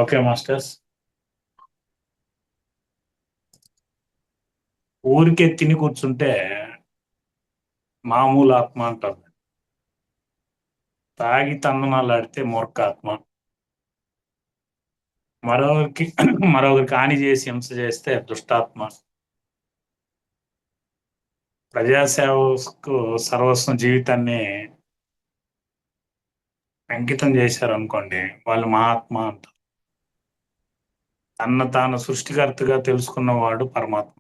Okay masters. ఊరికే తిని కూర్చుంటే మామూలు ఆత్మ అంటారు. తాగి తందనాలాడితే మూర్ఖాత్మ. మరొకరికి మరొకరికి హాని చేసి హింస చేస్తే దుష్టాత్మ. ప్రజాసేవకు సర్వస్వం జీవితాన్ని అంకితం చేశారు అనుకోండి, వాళ్ళు మహాత్మ అంటారు. తన తాను సృష్టికర్తగా తెలుసుకున్నవాడు పరమాత్మ.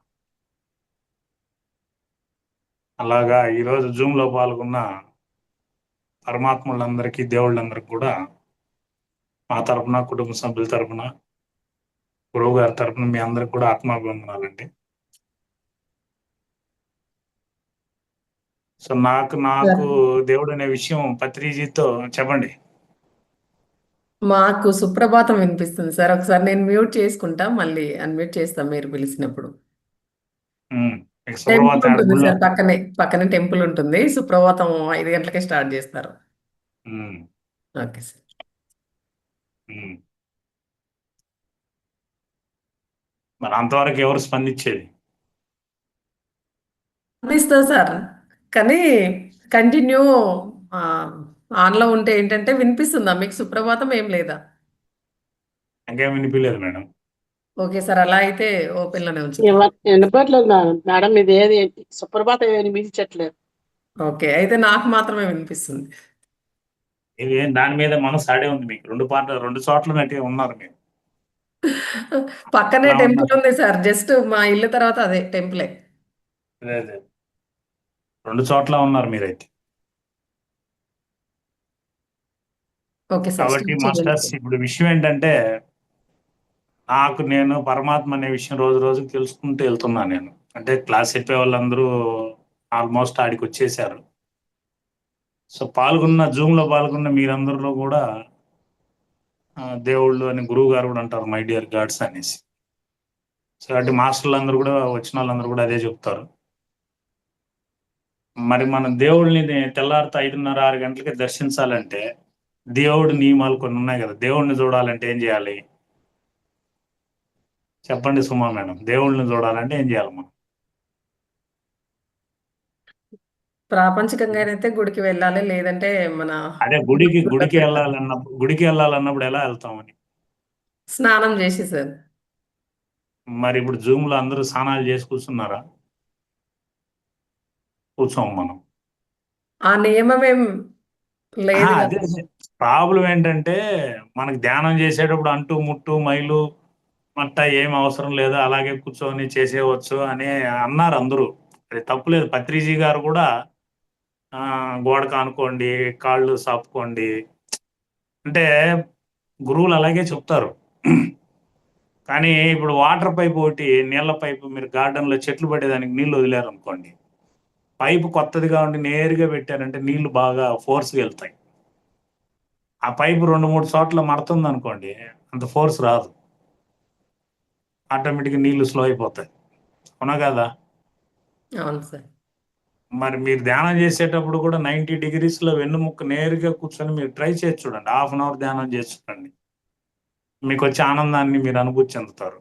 అలాగా ఈరోజు జూమ్ లో పాల్గొన్న పరమాత్ములందరికీ, దేవుళ్ళందరికీ కూడా మా తరపున, కుటుంబ సభ్యుల తరపున, గురువు గారి తరపున మీ అందరికి కూడా ఆత్మాభివందనాలండి. సో నాకు సార్, దేవుడు అనే విషయం పత్రిజీతో చెప్పండి. మాకు సుప్రభాతం వినిపిస్తుంది సార్. ఒకసారి నేను మ్యూట్ చేసుకుంటా, మళ్ళీ అన్మ్యూట్ చేస్తాం మీరు పిలిచినప్పుడు. మీకు టెంపుల్ సుప్రభాతం ఆడ ఉంటుంది గుళ్ళో. సార్, పక్కనే టెంపుల్ ఉంటుంది. సుప్రభాతం 5 గంటలకే స్టార్ట్ చేస్తారు. ఉమ్, ఓకే సార్. ఉమ్. మరి అంతవరకు ఎవరు స్పందించేది? అనిపిస్తా సార్, కానీ కంటిన్యూ ఆన్లో ఉంటే ఏంటంటే వినిపిస్తుందా మీకు? సుప్రభాతం ఏం లేదా? ఇంకేం వినిపించలేదు మేడం. ఓకే సార్, అలా అయితే ఓపెన్లోనే ఉంచుతాం. వినపట్లేదు మేడం. మేడం ఇది ఏది సుప్రభాతం వినిపించట్లేదు. ఓకే, అయితే నాకు మాత్రమే వినిపిస్తుంది. ఇది దాని మీద మనసు ఆడే ఉంది మీకు. రెండు చోట్ల నటి ఉన్నారు మీరు. పక్కనే అలా టెంపుల్ ఉన్నారు. ఉంది సార్, జస్ట్ మా ఇల్లు తర్వాత అదే టెంపులే. అదే అదే, రెండు చోట్ల ఉన్నారు మీరైతే. ఓకే సార్, కాబట్టి స్టార్ట్ చేయండి మాస్టర్స్, సార్. ఇప్పుడు విషయం ఏంటంటే, నేను పరమాత్మ అనే విషయం రోజు రోజుకి తెలుసుకుంటూ వెళ్తున్నా నేను. అంటే క్లాస్ చెప్పే వాళ్ళందరూ ఆల్మోస్ట్ ఆడికి వచ్చేసారు. సో జూమ్ లో పాల్గొన్న మీరందరిలో కూడా దేవుళ్ళు అని గురువు గారు కూడా అంటారు, మై డియర్ గాడ్స్ అనేసి. సో కాబట్టి మాస్టర్లు అందరూ కూడా, వచ్చిన వాళ్ళందరూ కూడా అదే చెప్తారు. మరి మన దేవుళ్ళని తెల్లారితే 5:30, 6 గంటలకి దర్శించాలంటే దేవుడి నియమాలు కొన్ని ఉన్నాయి కదా. దేవుడిని చూడాలంటే ఏం చేయాలి చెప్పండి సుమా మేడం? దేవుళ్ళని చూడాలంటే ఏం చేయాలి మనం? ప్రాపంచికంగా అయితే గుడికి వెళ్ళాలి, లేదంటే మన అదే గుడికి వెళ్ళాలన్నప్పుడు ఎలా వెళ్తామని. స్నానం చేసి సార్. మరి ఇప్పుడు జూమ్ లో అందరూ స్నానాలు చేసి కూర్చున్నారా? కూర్చోం మనం. ఆ నియమం ఏం లేదు అదే కదా. ప్రాబ్లం ఏంటంటే, మనకి ధ్యానం చేసేటప్పుడు అంటూ ముట్టు మైలు మట్ట ఏం అవసరం లేదు, అలాగే కూర్చొని చేసేవచ్చు అని అన్నారు అందరూ. అది తప్పులేదు. పత్రిజీ గారు కూడా గోడ కానుకోండి, కాళ్ళు సాపుకోండి అంటే గురువులు అలాగే చెప్తారు. కానీ ఇప్పుడు వాటర్ పైప్ ఒకటి, నీళ్ల పైపు, మీరు గార్డెన్లో చెట్లు పడేదానికి నీళ్లు వదిలేరు అనుకోండి, పైపు కొత్తదిగా ఉండి నేరుగా పెట్టారంటే నీళ్లు బాగా ఫోర్స్గా వెళ్తాయి. ఆ పైపు 2-3 చోట్ల మడుతుంది అనుకోండి, అంత ఫోర్స్ రాదు, ఆటోమేటిక్గా నీళ్లు స్లో అయిపోతాయి. అవునా కదా? అవును సార్. మరి మీరు ధ్యానం చేసేటప్పుడు కూడా 90 డిగ్రీస్లో వెన్నుముక్క నేరుగా కూర్చొని మీరు ట్రై చేసి చూడండి. హాఫ్ అన్ అవర్ ధ్యానం చేసి చూడండి, మీకు వచ్చే ఆనందాన్ని మీరు అనుభూతి చెందుతారు.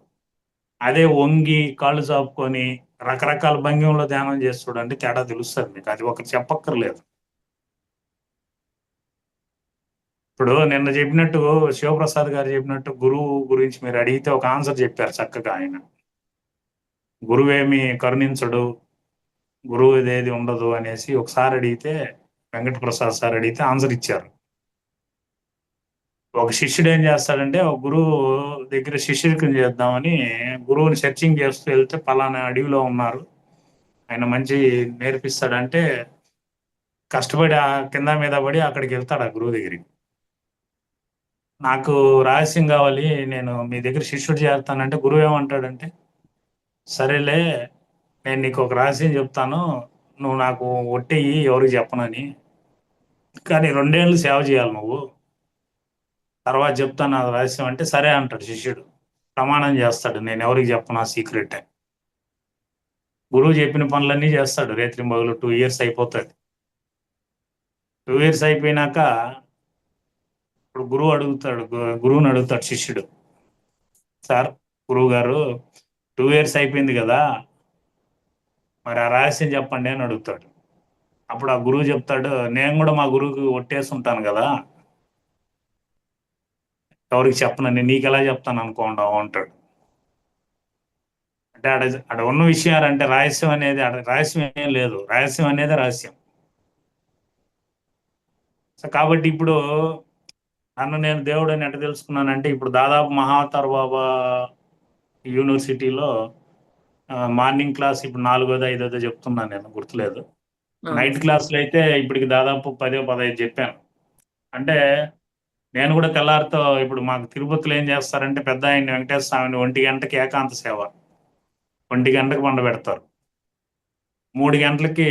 అదే వంగి కాళ్ళు చాపుకొని రకరకాల భంగిమలో ధ్యానం చేసి చూడండి, తేడా తెలుస్తుంది మీకు. అది ఒకటి చెప్పక్కర్లేదు. ఇప్పుడు నిన్న చెప్పినట్టు, శివప్రసాద్ గారు చెప్పినట్టు, గురువు గురించి మీరు అడిగితే ఒక ఆన్సర్ చెప్పారు చక్కగా ఆయన. గురువేమి కరుణించడు, గురువు ఇదేది ఉండదు అనేసి ఒకసారి అడిగితే, వెంకటప్రసాద్ సార్ అడిగితే ఆన్సర్ ఇచ్చారు. ఒక శిష్యుడు ఏం చేస్తాడంటే, ఒక గురువు దగ్గర శిష్యుడికం చేద్దామని గురువుని సెర్చింగ్ చేస్తూ వెళ్తే, పలానా అడవిలో ఉన్నారు, ఆయన మంచి నేర్పిస్తాడంటే కష్టపడి ఆ కింద మీద పడి అక్కడికి వెళ్తాడు ఆ గురువు దగ్గరికి. నాకు రహస్యం కావాలి, నేను మీ దగ్గర శిష్యుడు చేరుతానంటే గురువు ఏమంటాడంటే, సరేలే, నేను నీకు ఒక రహస్యం చెప్తాను, నువ్వు నాకు ఒట్టేయి, ఎవరికి చెప్పనని, కానీ 2 ఏళ్ళు సేవ చేయాలి నువ్వు, తర్వాత చెప్తాను ఆ రహస్యం అంటే, సరే అంటాడు శిష్యుడు. ప్రమాణం చేస్తాడు, నేను ఎవరికి చెప్పను ఆ సీక్రెట్ అని. గురువు చెప్పిన పనులన్నీ చేస్తాడు రేత్రింబగలు. 2 ఇయర్స్ అయిపోతుంది. 2 ఇయర్స్ అయిపోయినాక ఇప్పుడు గురువుని అడుగుతాడు శిష్యుడు, సార్ గురువు గారు 2 ఇయర్స్ అయిపోయింది కదా, మరి ఆ రహస్యం చెప్పండి అని అడుగుతాడు. అప్పుడు ఆ గురువు చెప్తాడు, నేను కూడా మా గురువుకి ఒట్టేసి ఉంటాను కదా, ఎవరికి చెప్పనని, నీకు ఎలా చెప్తాను అనుకోండావు అంటాడు. అంటే ఆడ ఉన్న విషయాలు అంటే రహస్యం అనేది, ఆడ రహస్యం ఏం లేదు, రహస్యం అనేది రహస్యం. సో కాబట్టి ఇప్పుడు నన్ను నేను దేవుడు అని ఎట్లా తెలుసుకున్నానంటే, ఇప్పుడు దాదాపు మహావతార్ బాబా యూనివర్సిటీలో మార్నింగ్ క్లాస్ ఇప్పుడు 4వ 5వ చెప్తున్నాను, నేను గుర్తులేదు. Night sir. క్లాసులు అయితే ఇప్పటికి దాదాపు 10-15 చెప్పాను. అంటే నేను కూడా తెల్లారితో, ఇప్పుడు మాకు తిరుపతిలో ఏం చేస్తారంటే పెద్ద ఆయన వెంకటేశ్వర స్వామిని 1 గంటకి ఏకాంత సేవ, 1 గంటకి పండ పెడతారు, 3 గంటలకి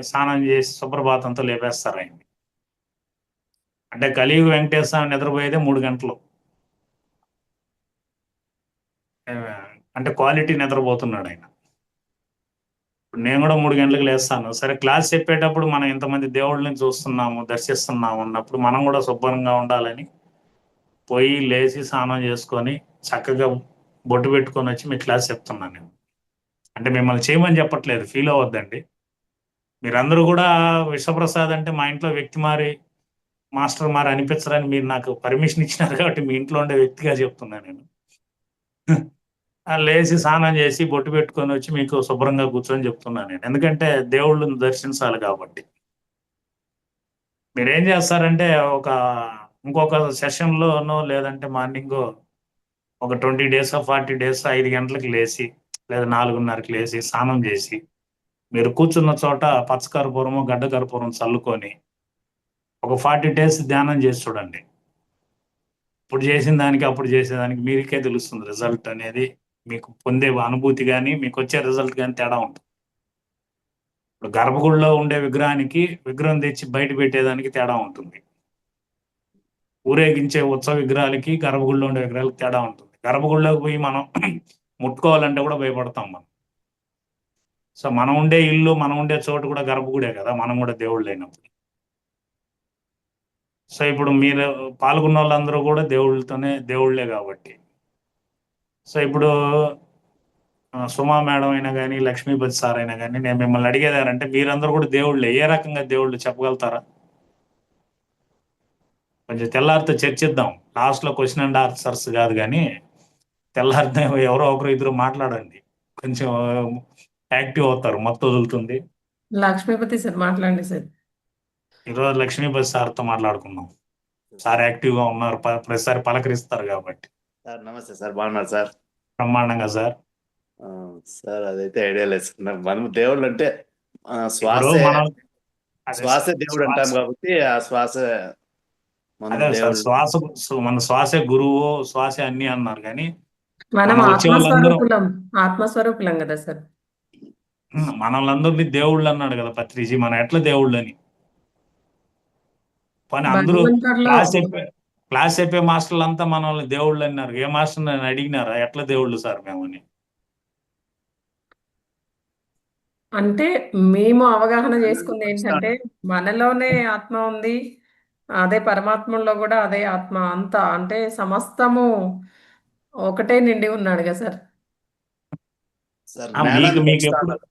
స్నానం చేసి సుప్రభాతంతో లేపేస్తారు ఆయన్ని. అంటే కలియుగ వెంకటేశ్వర స్వామి నిద్రపోయేదే 3 గంటలు. ఆ, అంటే క్వాలిటీ నిద్రపోతున్నాడు ఆయన. ఇప్పుడు నేను కూడా 3 గంటలకు లేస్తాను. సరే, క్లాస్ చెప్పేటప్పుడు మనం ఇంతమంది దేవుళ్ళని చూస్తున్నాము, దర్శిస్తున్నాము అన్నప్పుడు మనం కూడా శుభ్రంగా ఉండాలని పోయి లేచి స్నానం చేసుకొని చక్కగా బొట్టు పెట్టుకొని వచ్చి మీ క్లాస్ చెప్తున్నాను నేను. అంటే మిమ్మల్ని చేయమని చెప్పట్లేదు, ఫీల్ అవ్వద్దండి. మీరందరూ కూడా విశ్వప్రసాద్ అంటే మా ఇంట్లో వ్యక్తి మారి మాస్టర్ మారి అనిపించరని మీరు నాకు పర్మిషన్ ఇచ్చినారు కాబట్టి మీ ఇంట్లో ఉండే వ్యక్తిగా చెప్తున్నాను నేను. లేచి స్నానం చేసి బొట్టు పెట్టుకొని వచ్చి మీకు శుభ్రంగా కూర్చొని చెప్తున్నాను నేను, ఎందుకంటే దేవుళ్ళని దర్శించాలి కాబట్టి. మీరేం చేస్తారంటే ఇంకొక సెషన్లోనో లేదంటే మార్నింగ్ ఒక 20 days 40 days 5 గంటలకు లేచి లేదా 4:30కి లేచి స్నానం చేసి మీరు కూర్చున్న చోట పచ్చకర్పూరము గడ్డ కర్పూరం చల్లుకొని ఒక 40 days ధ్యానం చేసి చూడండి. ఇప్పుడు చేసిన దానికి అప్పుడు చేసేదానికి మీరికే తెలుస్తుంది రిజల్ట్ అనేది. మీకు పొందే అనుభూతి కానీ మీకు వచ్చే రిజల్ట్ కానీ తేడా ఉంటుంది. ఇప్పుడు గర్భగుడిలో ఉండే విగ్రహం తెచ్చి బయట పెట్టేదానికి తేడా ఉంటుంది. ఊరేగించే ఉత్సవ విగ్రహాలకి గర్భగుడిలో ఉండే విగ్రహాలకి తేడా ఉంటుంది. గర్భగుడిలోకి పోయి మనం ముట్టుకోవాలంటే కూడా భయపడతాం మనం. సో మనం ఉండే ఇల్లు, మనం ఉండే చోటు కూడా గర్భగుడే కదా, మనం కూడా దేవుళ్ళు అయినప్పుడు. సో ఇప్పుడు మీరు పాల్గొన్న వాళ్ళందరూ కూడా దేవుళ్ళే కాబట్టి. సో ఇప్పుడు సుమా మేడం అయినా కానీ, లక్ష్మీపతి సార్ అయినా కానీ, నేను మిమ్మల్ని అడిగేదారంటే మీరందరూ కూడా దేవుళ్ళే. ఏ రకంగా దేవుళ్ళు చెప్పగలుగుతారా? కొంచెం తెల్లారితో చర్చిద్దాం. లాస్ట్లో క్వశ్చన్ అండ్ ఆన్సర్స్ కాదు కానీ తెల్లారితో ఎవరో ఒకరు ఇద్దరు మాట్లాడండి, కొంచెం యాక్టివ్ అవుతారు, మత్తు వదులుతుంది. లక్ష్మీపతి సార్ మాట్లాడండి సార్. ఈరోజు లక్ష్మీపతి సార్తో మాట్లాడుకుందాం. సార్ యాక్టివ్గా ఉన్నారు, ప్రతిసారి పలకరిస్తారు కాబట్టి. సార్ నమస్తే సార్, బాగున్నారు సార్? బ్రహ్మాండంగా సార్. సార్ అదైతే ఐడియా లేదు సార్. మనం దేవుళ్ళు అంటే ఇప్పుడు మనం శ్వాసే దేవుడు అంటాం కాబట్టి ఆ శ్వాస మన అదే సార్, దేవుడు. మన శ్వాసే గురువు, శ్వాసే అన్ని అన్నారు కానీ మనం మనం వచ్చే వాళ్ళందరూ ఆత్మస్వరూపులం కదా సార్. మనల్ని దేవుళ్ళు అన్నాడు కదా పత్రిజీ, మనం ఎట్లా దేవుళ్ళు అని. పని అందరూ భగవంతుడిలో క్లాస్ చెప్పే మాస్టర్లు అంతా మనల్ని దేవుళ్ళు అన్నారు. ఏ మాస్టర్ నన్ను అడిగినారా ఎట్లా దేవుళ్ళు సార్ మేమని? అంటే మేము అవగాహన చేసుకుంది ఏంటంటే మనలోనే ఆత్మ ఉంది, అదే పరమాత్మలో కూడా అదే ఆత్మ, అంతా అంటే సమస్తము ఒకటే నిండి ఉన్నాడు కదా సార్. సార్ మీకు జ్ఞానాన్ని మీకు ఎప్పుడు పంచుతాను.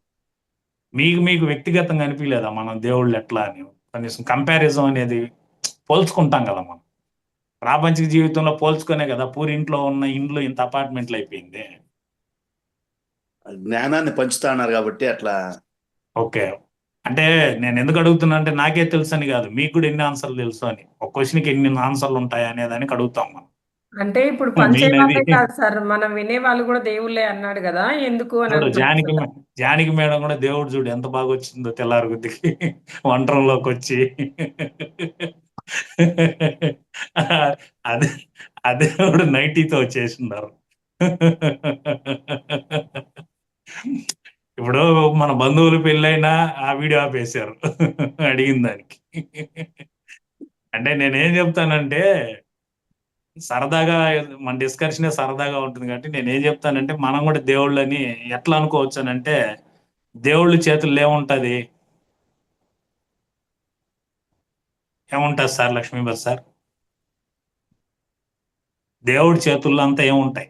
మీకు వ్యక్తిగతంగా అనిపించలేదా మనం దేవుళ్ళు ఎట్లా అని? కనీసం కంపారిజన్ అనేది పోల్చుకుంటాం కదా మనం. ప్రాపంచిక జీవితంలో పోల్చుకునే కదా పూరింట్లో ఉన్న ఇండ్లు ఇంత అపార్ట్మెంట్లు అయిపోయింది. జ్ఞానాన్ని పంచుతాన్నారు కాబట్టి అట్లా. ఓకే, అంటే నేను ఎందుకు అడుగుతున్నా అంటే నాకే తెలుసు అని కాదు, మీకు కూడా ఎన్ని ఆన్సర్లు తెలుసు అని. ఒక క్వశ్చన్కి ఎన్ని ఆన్సర్లు ఉంటాయి అనేదానికి అడుగుతాం మనం. అంటే ఇప్పుడు మెయిన్ అది. పంచేవాళ్ళే కాదు సార్, మనం వినే వాళ్ళు కూడా దేవుళ్ళే అన్నాడు కదా, ఎందుకు అని చూడు, అనుకుంటున్నాను. జానకి మేడం కూడా దేవుడు చూడు ఎంత బాగా వచ్చిందో తెల్లారి గుద్దికి వంటంలోకి వచ్చి. అదే అదే దేవుడు నైటీతో వచ్చేసిన్నారు. ఇప్పుడు మన బంధువులు పెళ్ళైనా ఆ వీడియో ఆపేశారు అడిగిన దానికి. అంటే నేనేం చెప్తానంటే సరదాగా, మన డిస్కషనే సరదాగా ఉంటుంది కాబట్టి నేనేం చెప్తానంటే మనం కూడా దేవుళ్ళని ఎట్లా అనుకోవచ్చు అని అంటే, దేవుళ్ళ చేతుల్లో ఏముంటది? ఏముంటది సార్ లక్ష్మీపతి సార్? దేవుడి చేతుల్లో అంతా ఏముంటాయి?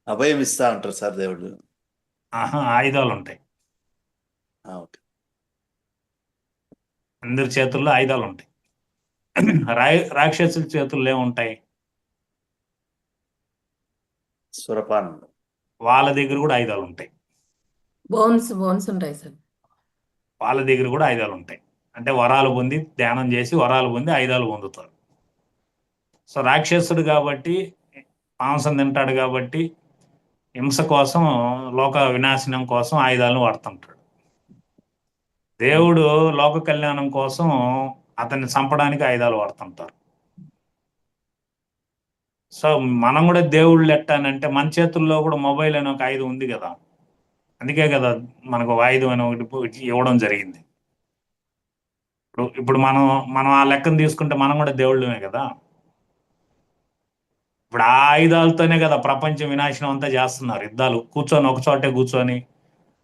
అభయం ఇస్తా అంటారు సార్ దేవుడు. ఆయుధాలు ఉంటాయి. ఓకే. అందరి చేతుల్లో ఆయుధాలు ఉంటాయి. రాక్షసుల చేతుల్లో ఏముంటాయి? సురపానం. వాళ్ళ దగ్గర కూడా ఆయుధాలు ఉంటాయి. బోన్స్ ఉంటాయి సార్. వాళ్ళ దగ్గర కూడా ఆయుధాలు ఉంటాయి. అంటే వరాలు పొంది ధ్యానం చేసి వరాలు పొంది ఆయుధాలు పొందుతారు. సో రాక్షసుడు కాబట్టి, మాంసం తింటాడు కాబట్టి, హింస కోసం, లోక వినాశనం కోసం ఆయుధాలను వాడుతుంటాడు. దేవుడు లోక కళ్యాణం కోసం అతన్ని చంపడానికి ఆయుధాలు వాడుతుంటారు. సో మనం కూడా దేవుళ్ళు ఎట్టానంటే మన చేతుల్లో కూడా మొబైల్ అనే ఒక ఆయుధం ఉంది కదా. అందుకే కదా మనకు ఒక ఆయుధం అని ఒకటి ఇవ్వడం జరిగింది. ఇప్పుడు మనం ఆ లెక్కను తీసుకుంటే మనం కూడా దేవుళ్ళమే కదా. ఇప్పుడు ఆ ఆయుధాలతోనే కదా ప్రపంచం వినాశనం అంతా చేస్తున్నారు. యుద్ధాలు కూర్చొని ఒక చోటే కూర్చొని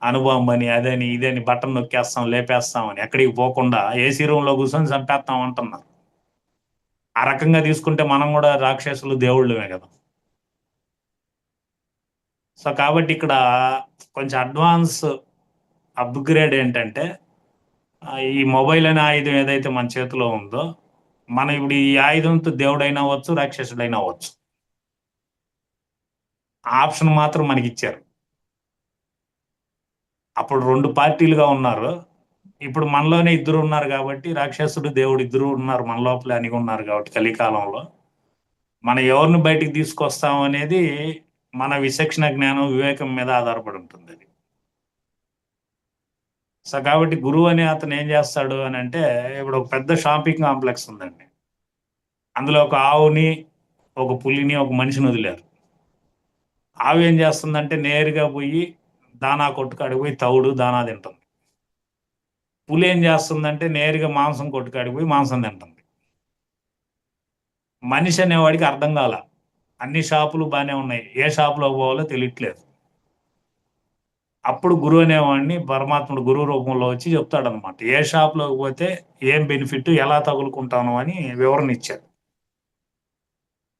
అనుభవం అని అదని ఇదని బటన్ నొక్కేస్తాం లేపేస్తామని ఎక్కడికి పోకుండా ఏసీ రూమ్లో కూర్చొని చంపేస్తాం అంటున్నారు. ఆ రకంగా తీసుకుంటే మనం కూడా రాక్షసులు దేవుళ్ళమే కదా. సో కాబట్టి ఇక్కడ కొంచెం అడ్వాన్స్ అప్గ్రేడ్ ఏంటంటే ఈ మొబైల్ అనే ఆయుధం ఏదైతే మన చేతిలో ఉందో, మనం ఇప్పుడు ఈ ఆయుధంతో దేవుడైనా అవ్వచ్చు, రాక్షసుడైనా అవ్వచ్చు. ఆప్షన్ మాత్రం మనకి ఇచ్చారు. అప్పుడు 2 పార్టీలుగా ఉన్నారు. ఇప్పుడు మనలోనే ఇద్దరు ఉన్నారు కాబట్టి, రాక్షసుడు దేవుడు ఇద్దరు ఉన్నారు మన లోపలే అని ఉన్నారు కాబట్టి కలికాలంలో మనం ఎవరిని బయటికి తీసుకొస్తాం అనేది మన విచక్షణ జ్ఞానం వివేకం మీద ఆధారపడి ఉంటుంది అది. సో కాబట్టి గురువు అనే అతను ఏం చేస్తాడు అని అంటే, ఇప్పుడు ఒక పెద్ద షాపింగ్ కాంప్లెక్స్ ఉందండి. అందులో ఒక ఆవుని, ఒక పులిని, ఒక మనిషిని వదిలేరు. ఆవు ఏం చేస్తుందంటే నేరుగా పోయి దానా కొట్టుకాడికి పోయి తౌడు దానా తింటుంది. పులి ఏం చేస్తుందంటే నేరుగా మాంసం కొట్టుకాడికి పోయి మాంసం తింటుంది. మనిషి అనేవాడికి అర్థం కాల. అన్ని షాపులు బాగానే ఉన్నాయి, ఏ షాపులో పోవాలో తెలియట్లేదు. అప్పుడు గురువు అనేవాడిని పరమాత్ముడు గురువు రూపంలో వచ్చి చెప్తాడనమాట. ఏ షాప్లోకి పోతే ఏం బెనిఫిట్, ఎలా తగులుకుంటాను అని వివరణ ఇచ్చాడు.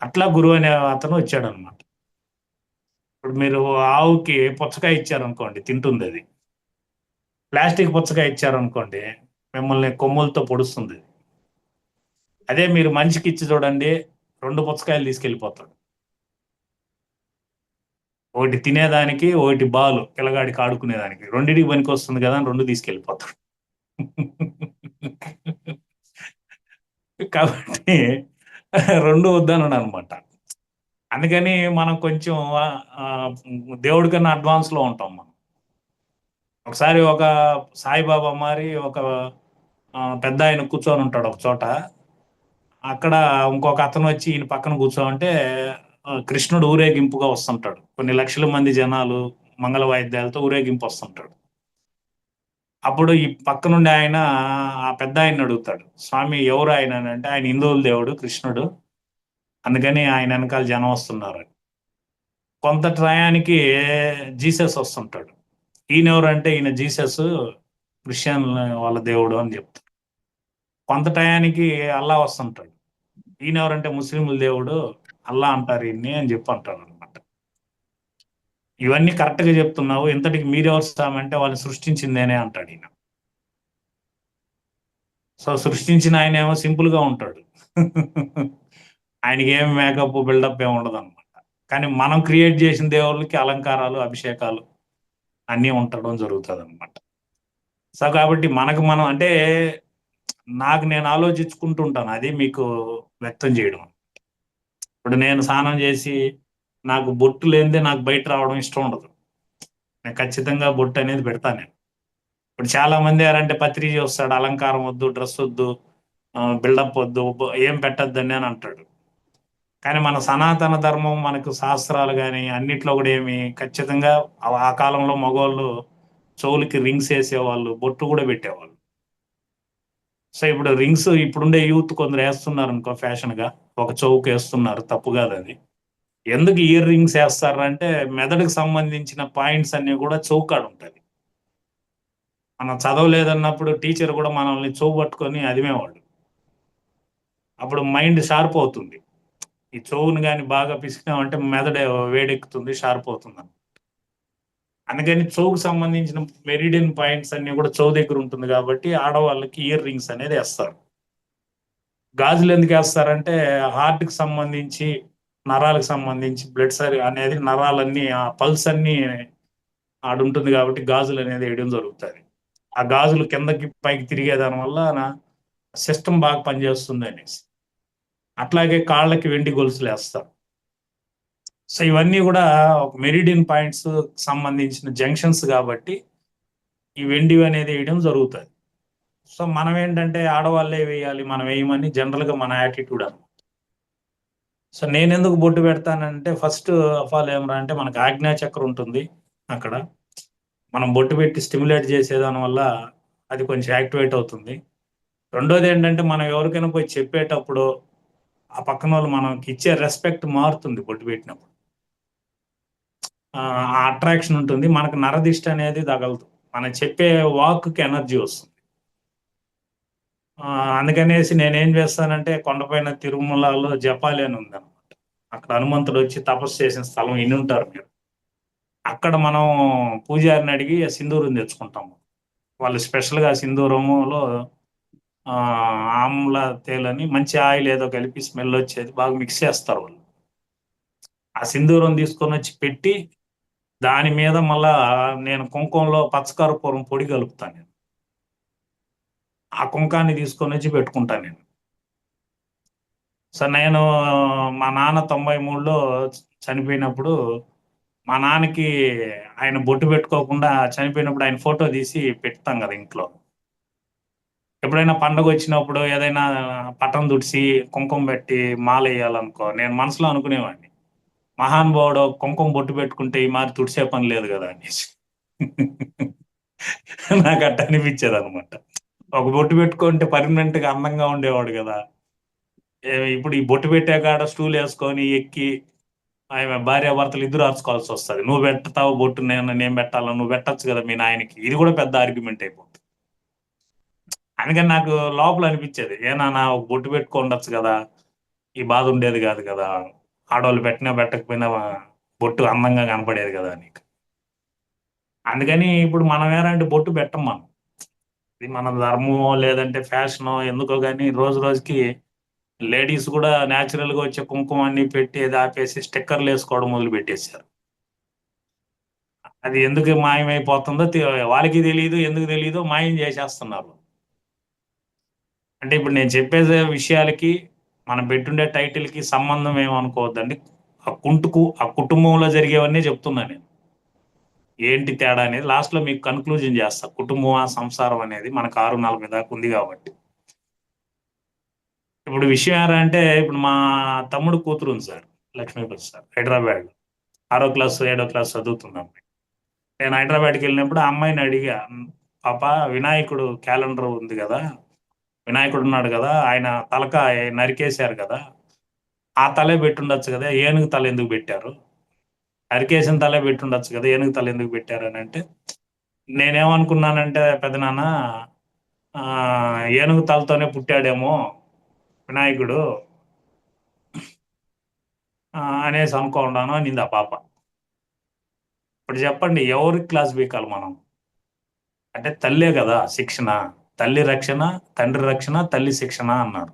అట్లా గురువు అనే అతను వచ్చాడనమాట. ఇప్పుడు మీరు ఆవుకి పుచ్చకాయ ఇచ్చారనుకోండి, తింటుంది అది. ప్లాస్టిక్ పుచ్చకాయ ఇచ్చారనుకోండి, మిమ్మల్ని కొమ్ములతో పొడుస్తుంది. అదే మీరు మనిషికి ఇచ్చి చూడండి, 2 పుచ్చకాయలు తీసుకెళ్ళిపోతాడు. ఒకటి తినేదానికి, ఒకటి బాలు పిల్లగాడికి ఆడుకునేదానికి. రెండింటికి పనికి వస్తుంది కదా అని 2 తీసుకెళ్ళిపోతాడు. కాబట్టి 2 వద్దనడు అనమాట. అందుకని మనం కొంచెం దేవుడి కన్నా అడ్వాన్స్లో ఉంటాం మనం. ఒకసారి ఒక సాయిబాబా మరి ఒక పెద్ద ఆయన కూర్చొని ఉంటాడు ఒక చోట. అక్కడ ఇంకొక అతను వచ్చి ఈయన పక్కన కూర్చోమంటే కృష్ణుడు ఊరేగింపుగా వస్తుంటాడు. కొన్ని లక్షల మంది జనాలు మంగళ వాయిద్యాలతో ఊరేగింపు వస్తుంటాడు. అప్పుడు ఈ పక్క నుండి ఆయన ఆ పెద్ద ఆయన అడుగుతాడు, స్వామి ఎవరు ఆయన అంటే, ఆయన హిందువుల దేవుడు కృష్ణుడు, అందుకని ఆయన వెనకాల జనం వస్తున్నారు. కొంత టయానికి జీసస్ వస్తుంటాడు. ఈయన ఎవరు అంటే, ఈయన జీసస్ క్రిస్టియన్ వాళ్ళ దేవుడు అని చెప్తాడు. కొంత టయానికి అల్లా వస్తుంటాడు. ఈయన ఎవరంటే ముస్లింల దేవుడు, అల్లా అంటారు ఈయన్ని అని చెప్పి అంటారు అనమాట. ఇవన్నీ కరెక్ట్గా చెప్తున్నావు, ఇంతటికి మీరెవరు సామంటే వాళ్ళని సృష్టించిందేనే అంటాడు ఈయన. సో సృష్టించిన ఆయన ఏమో సింపుల్గా ఉంటాడు. ఆయనకి ఏం మేకప్ బిల్డప్ ఏమి ఉండదు అనమాట. కానీ మనం క్రియేట్ చేసిన దేవుళ్ళకి అలంకారాలు, అభిషేకాలు అన్నీ ఉండడం జరుగుతుంది అనమాట. సో కాబట్టి మనకు మనం అంటే నాకు నేను ఆలోచించుకుంటూ ఉంటాను, అది మీకు వ్యక్తం చేయడం. ఇప్పుడు నేను స్నానం చేసి నాకు బొట్టు లేనిదే నాకు బయట రావడం ఇష్టం ఉండదు. నేను ఖచ్చితంగా బొట్టు అనేది పెడతాను నేను. ఇప్పుడు చాలా మంది ఎవరంటే పత్రిక వస్తాడు, అలంకారం వద్దు, డ్రెస్ వద్దు, బిల్డప్ వద్దు, ఏం పెట్టద్దని అని అంటాడు. కానీ మన సనాతన ధర్మం, మనకు శాస్త్రాలు కానీ అన్నిట్లో కూడా ఏమి ఖచ్చితంగా ఆ కాలంలో మగవాళ్ళు చెవులకి రింగ్స్ వేసేవాళ్ళు, బొట్టు కూడా పెట్టేవాళ్ళు. సో ఇప్పుడు రింగ్స్ ఇప్పుడుండే యూత్ కొందరు వేస్తున్నారు అనుకో, ఫ్యాషన్గా ఒక చెవుకు వేస్తున్నారు, తప్పు కాదు అది. ఎందుకు ఇయర్ రింగ్స్ వేస్తారంటే మెదడుకు సంబంధించిన పాయింట్స్ అన్ని కూడా చౌకాడు ఉంటుంది. మనం చదవలేదన్నప్పుడు టీచర్ కూడా మనల్ని చెవు పట్టుకొని అదిమేవాడు. అప్పుడు మైండ్ షార్ప్ అవుతుంది. ఈ చెవును కానీ బాగా పిసికినామంటే మెదడు వేడెక్కుతుంది, షార్ప్ అవుతుంది. అందుకని చెవుకు సంబంధించిన మెరిడియన్ పాయింట్స్ అన్ని కూడా చెవు దగ్గర ఉంటుంది కాబట్టి ఆడవాళ్ళకి ఇయర్ రింగ్స్ అనేది వేస్తారు. గాజులు ఎందుకు వేస్తారంటే హార్ట్కి సంబంధించి, నరాలకు సంబంధించి బ్లడ్ సరి అనేది నరాలన్నీ ఆ పల్స్ అన్ని ఆడుంటుంది కాబట్టి గాజులు అనేది వేయడం జరుగుతుంది. ఆ గాజులు కిందకి పైకి తిరిగేదాని వల్ల సిస్టమ్ బాగా పనిచేస్తుంది అనేసి. అట్లాగే కాళ్ళకి వెండి గొలుసులు వేస్తారు. సో ఇవన్నీ కూడా ఒక మెరిడియన్ పాయింట్స్ సంబంధించిన జంక్షన్స్ కాబట్టి ఈ వెండివి అనేది వేయడం జరుగుతుంది. సో మనం ఏంటంటే ఆడవాళ్ళే వేయాలి, మనం వేయమని జనరల్గా మన యాటిట్యూడ్ అనమాట. సో నేను ఎందుకు బొట్టు పెడతానంటే ఫస్ట్ ఆఫ్ ఆల్ ఏమరా అంటే మనకు ఆజ్ఞా చక్రం ఉంటుంది అక్కడ. మనం బొట్టు పెట్టి స్టిమ్యులేట్ చేసేదాని వల్ల అది కొంచెం యాక్టివేట్ అవుతుంది. రెండోది ఏంటంటే మనం ఎవరికైనా పోయి చెప్పేటప్పుడు ఆ పక్కన వాళ్ళు మనకి ఇచ్చే రెస్పెక్ట్ మారుతుంది బొట్టు పెట్టినప్పుడు. ఆ అట్రాక్షన్ ఉంటుంది, మనకు నరదిష్టి అనేది తగలదు, మనం చెప్పే వాక్కి ఎనర్జీ వస్తుంది. అందుకనేసి నేనేం చేస్తానంటే కొండపైన తిరుమలలో జపాలి అని ఉంది అనమాట. అక్కడ హనుమంతుడు వచ్చి తపస్సు చేసిన స్థలం ఇన్ని ఉంటారు మీరు. అక్కడ మనం పూజారిని అడిగి సింధూరం తెచ్చుకుంటాము. వాళ్ళు స్పెషల్గా సింధూరములో ఆమ్ల తేలని మంచి ఆయిల్ ఏదో కలిపి స్మెల్ వచ్చేది బాగా మిక్స్ చేస్తారు వాళ్ళు. ఆ సింధూరం తీసుకొని వచ్చి పెట్టి దాని మీద మళ్ళా నేను కుంకుమలో పచ్చకర్పూరం పొడి కలుపుతాను. నేను ఆ కుంకాన్ని తీసుకొని వచ్చి పెట్టుకుంటాను నేను. సో నేను మా నాన్న 93లో చనిపోయినప్పుడు మా నాన్నకి ఆయన బొట్టు పెట్టుకోకుండా చనిపోయినప్పుడు ఆయన ఫోటో తీసి పెడతాం కదా ఇంట్లో. ఎప్పుడైనా పండగ వచ్చినప్పుడు ఏదైనా పటం తుడిసి కుంకుమ పెట్టి మాల వేయాలనుకో నేను మనసులో అనుకునేవాడిని, మహానుభావుడు కుంకుమ బొట్టు పెట్టుకుంటే ఈ మారి తుడిసే పని లేదు కదా అనేసి. నాకు అట్ట అనిపించేది అనమాట. ఒక బొట్టు పెట్టుకుంటే పర్మనెంట్గా అందంగా ఉండేవాడు కదా. ఇప్పుడు ఈ బొట్టు పెట్టే కాడ స్టూల్ వేసుకొని ఎక్కి ఆయన భార్యాభర్తలు ఇద్దరు అరుచుకోవాల్సి వస్తుంది. నువ్వు పెడతావు బొట్టు, నేను పెట్టాలా, నువ్వు పెట్టచ్చు కదా మీ నాయనకి. ఇది కూడా పెద్ద ఆర్గ్యుమెంట్ అయిపోతుంది. అందుకని నాకు లోపల అనిపించేది, ఏనా ఒక బొట్టు పెట్టుకోండొచ్చు కదా, ఈ బాధ ఉండేది కాదు కదా, ఆడవాళ్ళు పెట్టినా పెట్టకపోయినా బొట్టు అందంగా కనపడేది కదా నీకు. అందుకని ఇప్పుడు మనం ఏనంటే బొట్టు పెట్టం మనం. ఇది మన ధర్మమో లేదంటే ఫ్యాషనో ఎందుకో కానీ రోజు రోజుకి లేడీస్ కూడా న్యాచురల్గా వచ్చే కుంకుమ అన్ని పెట్టి ఆపేసి స్టిక్కర్లు వేసుకోవడం మొదలు పెట్టేశారు. అది ఎందుకు మాయమైపోతుందో వాళ్ళకి తెలియదు, ఎందుకు తెలియదు మాయం చేసేస్తున్నారు. అంటే ఇప్పుడు నేను చెప్పే విషయాలకి మనం పెట్టుండే టైటిల్కి సంబంధం ఏమనుకోవద్దండి. ఆ కుటుంబంలో జరిగేవన్నీ చెప్తున్నా నేను. ఏంటి తేడా అనేది లాస్ట్లో మీకు కన్క్లూజన్ చేస్తా. కుటుంబం సంసారం అనేది మనకు 6:40 దాకా ఉంది కాబట్టి. ఇప్పుడు విషయం ఏంటంటే ఇప్పుడు మా తమ్ముడు కూతురు ఉంది సార్, లక్ష్మీపతి సార్, హైదరాబాద్ 6వ క్లాస్ 7వ క్లాస్ చదువుతున్నాం. నేను హైదరాబాద్కి వెళ్ళినప్పుడు ఆ అమ్మాయిని అడిగా, పాప వినాయకుడు క్యాలెండర్ ఉంది కదా, వినాయకుడు ఉన్నాడు కదా, ఆయన తలక నరికేశారు కదా, ఆ తలే పెట్టుండొచ్చు కదా, ఏనుగు తల ఎందుకు పెట్టారు, నరికేసిన తలే పెట్టుండొచ్చు కదా, ఏనుగు తల ఎందుకు పెట్టారు అని అంటే నేనేమనుకున్నానంటే పెద్దనాన్న ఏనుగు తలతోనే పుట్టాడేమో వినాయకుడు అనేసి అనుకోండాను అనింది ఆ పాప. ఇప్పుడు చెప్పండి ఎవరికి క్లాస్ బీకాలి మనం? అంటే తల్లే కదా శిక్షణ, తల్లి రక్షణ తండ్రి రక్షణ తల్లి శిక్షణ అన్నారు.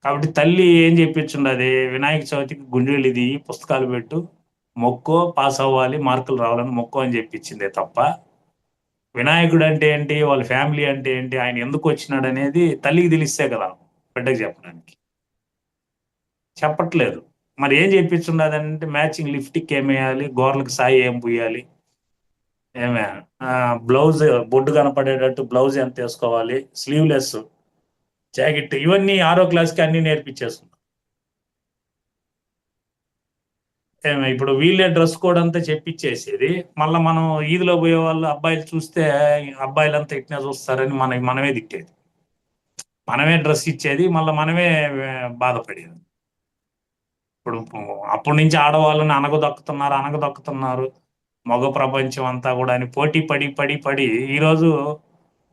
కాబట్టి తల్లి ఏం చెప్పించుండది, వినాయక చవితికి గుండెలు ఇది పుస్తకాలు పెట్టు, మొక్కో, పాస్ అవ్వాలి, మార్కులు రావాలని మొక్కో అని చెప్పించిందే తప్ప వినాయకుడు అంటే ఏంటి, వాళ్ళ ఫ్యామిలీ అంటే ఏంటి, ఆయన ఎందుకు వచ్చినాడు అనేది తల్లికి తెలిస్తే కదా బిడ్డకి చెప్పడానికి. చెప్పట్లేదు. మరి ఏం చెప్పించుండదు అంటే మ్యాచింగ్ లిప్స్టిక్ ఏం వేయాలి, గోర్లకు సాయి ఏం పూయాలి, ఏమే బ్లౌజ్ బొడ్డు కనపడేటట్టు బ్లౌజ్ ఎంత వేసుకోవాలి, స్లీవ్లెస్ జాకెట్, ఇవన్నీ 6వ క్లాస్కి అన్ని నేర్పించేస్తున్నాం. ఇప్పుడు వీళ్ళే డ్రెస్ కోడ్ అంతా చెప్పించేసేది, మళ్ళీ మనం ఈదిలో పోయే వాళ్ళు అబ్బాయిలు చూస్తే అబ్బాయిలంతా ఇట్నే చూస్తారని మనమే తిట్టేది, మనమే డ్రెస్ ఇచ్చేది, మళ్ళీ మనమే బాధపడేది. ఇప్పుడు అప్పటి నుంచి ఆడవాళ్ళని అనగదొక్కుతున్నారు. మగ ప్రపంచం అంతా కూడా అని పోటీ పడి పడి పడి ఈరోజు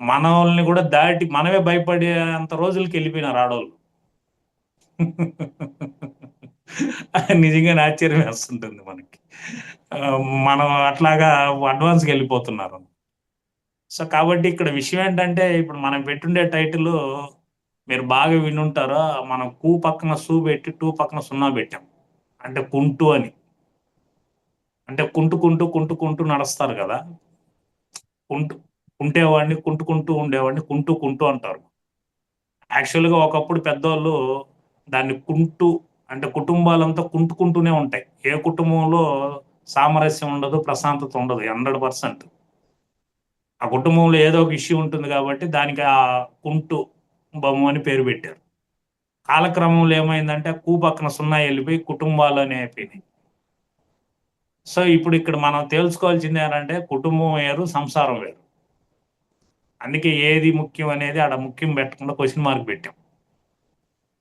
మనల్ని కూడా దాటి మనమే భయపడే అంత రోజులకి వెళ్ళిపోయినారు ఆడవాళ్ళు. నిజంగా ఆశ్చర్యం వేస్తుంటుంది మనకి. మనం అట్లాగా అడ్వాన్స్కి వెళ్ళిపోతున్నారు. సో కాబట్టి ఇక్కడ విషయం ఏంటంటే ఇప్పుడు మనం పెట్టుండే టైటిల్ మీరు బాగా వినుంటారో, మనం కు పక్కన సు పెట్టి టూ పక్కన సున్నా పెట్టాం. అంటే కుంటు అని. అంటే కుంటుకుంటూ నడుస్తారు కదా. కుంటేవాడిని కుంటుకుంటూ ఉండేవాడిని కుంటూ అంటారు. యాక్చువల్గా ఒకప్పుడు పెద్దోళ్ళు దాన్ని కుంటు అంటే కుటుంబాలంతా కుంటుకుంటూనే ఉంటాయి. ఏ కుటుంబంలో సామరస్యం ఉండదు, ప్రశాంతత ఉండదు 100%. ఆ కుటుంబంలో ఏదో ఒక ఇష్యూ ఉంటుంది కాబట్టి దానికి ఆ కుంటు బొమ్మ అని పేరు పెట్టారు. కాలక్రమంలో ఏమైందంటే కు పక్కన సున్నా వెళ్ళిపోయి కుటుంబాలు అని అయిపోయినాయి. సో ఇప్పుడు ఇక్కడ మనం తెలుసుకోవాల్సింది ఏంటంటే కుటుంబం వేరు, సంసారం వేరు. అందుకే ఏది ముఖ్యం అనేది ఆడ ముఖ్యం పెట్టకుండా క్వశ్చన్ మార్క్ పెట్టాం.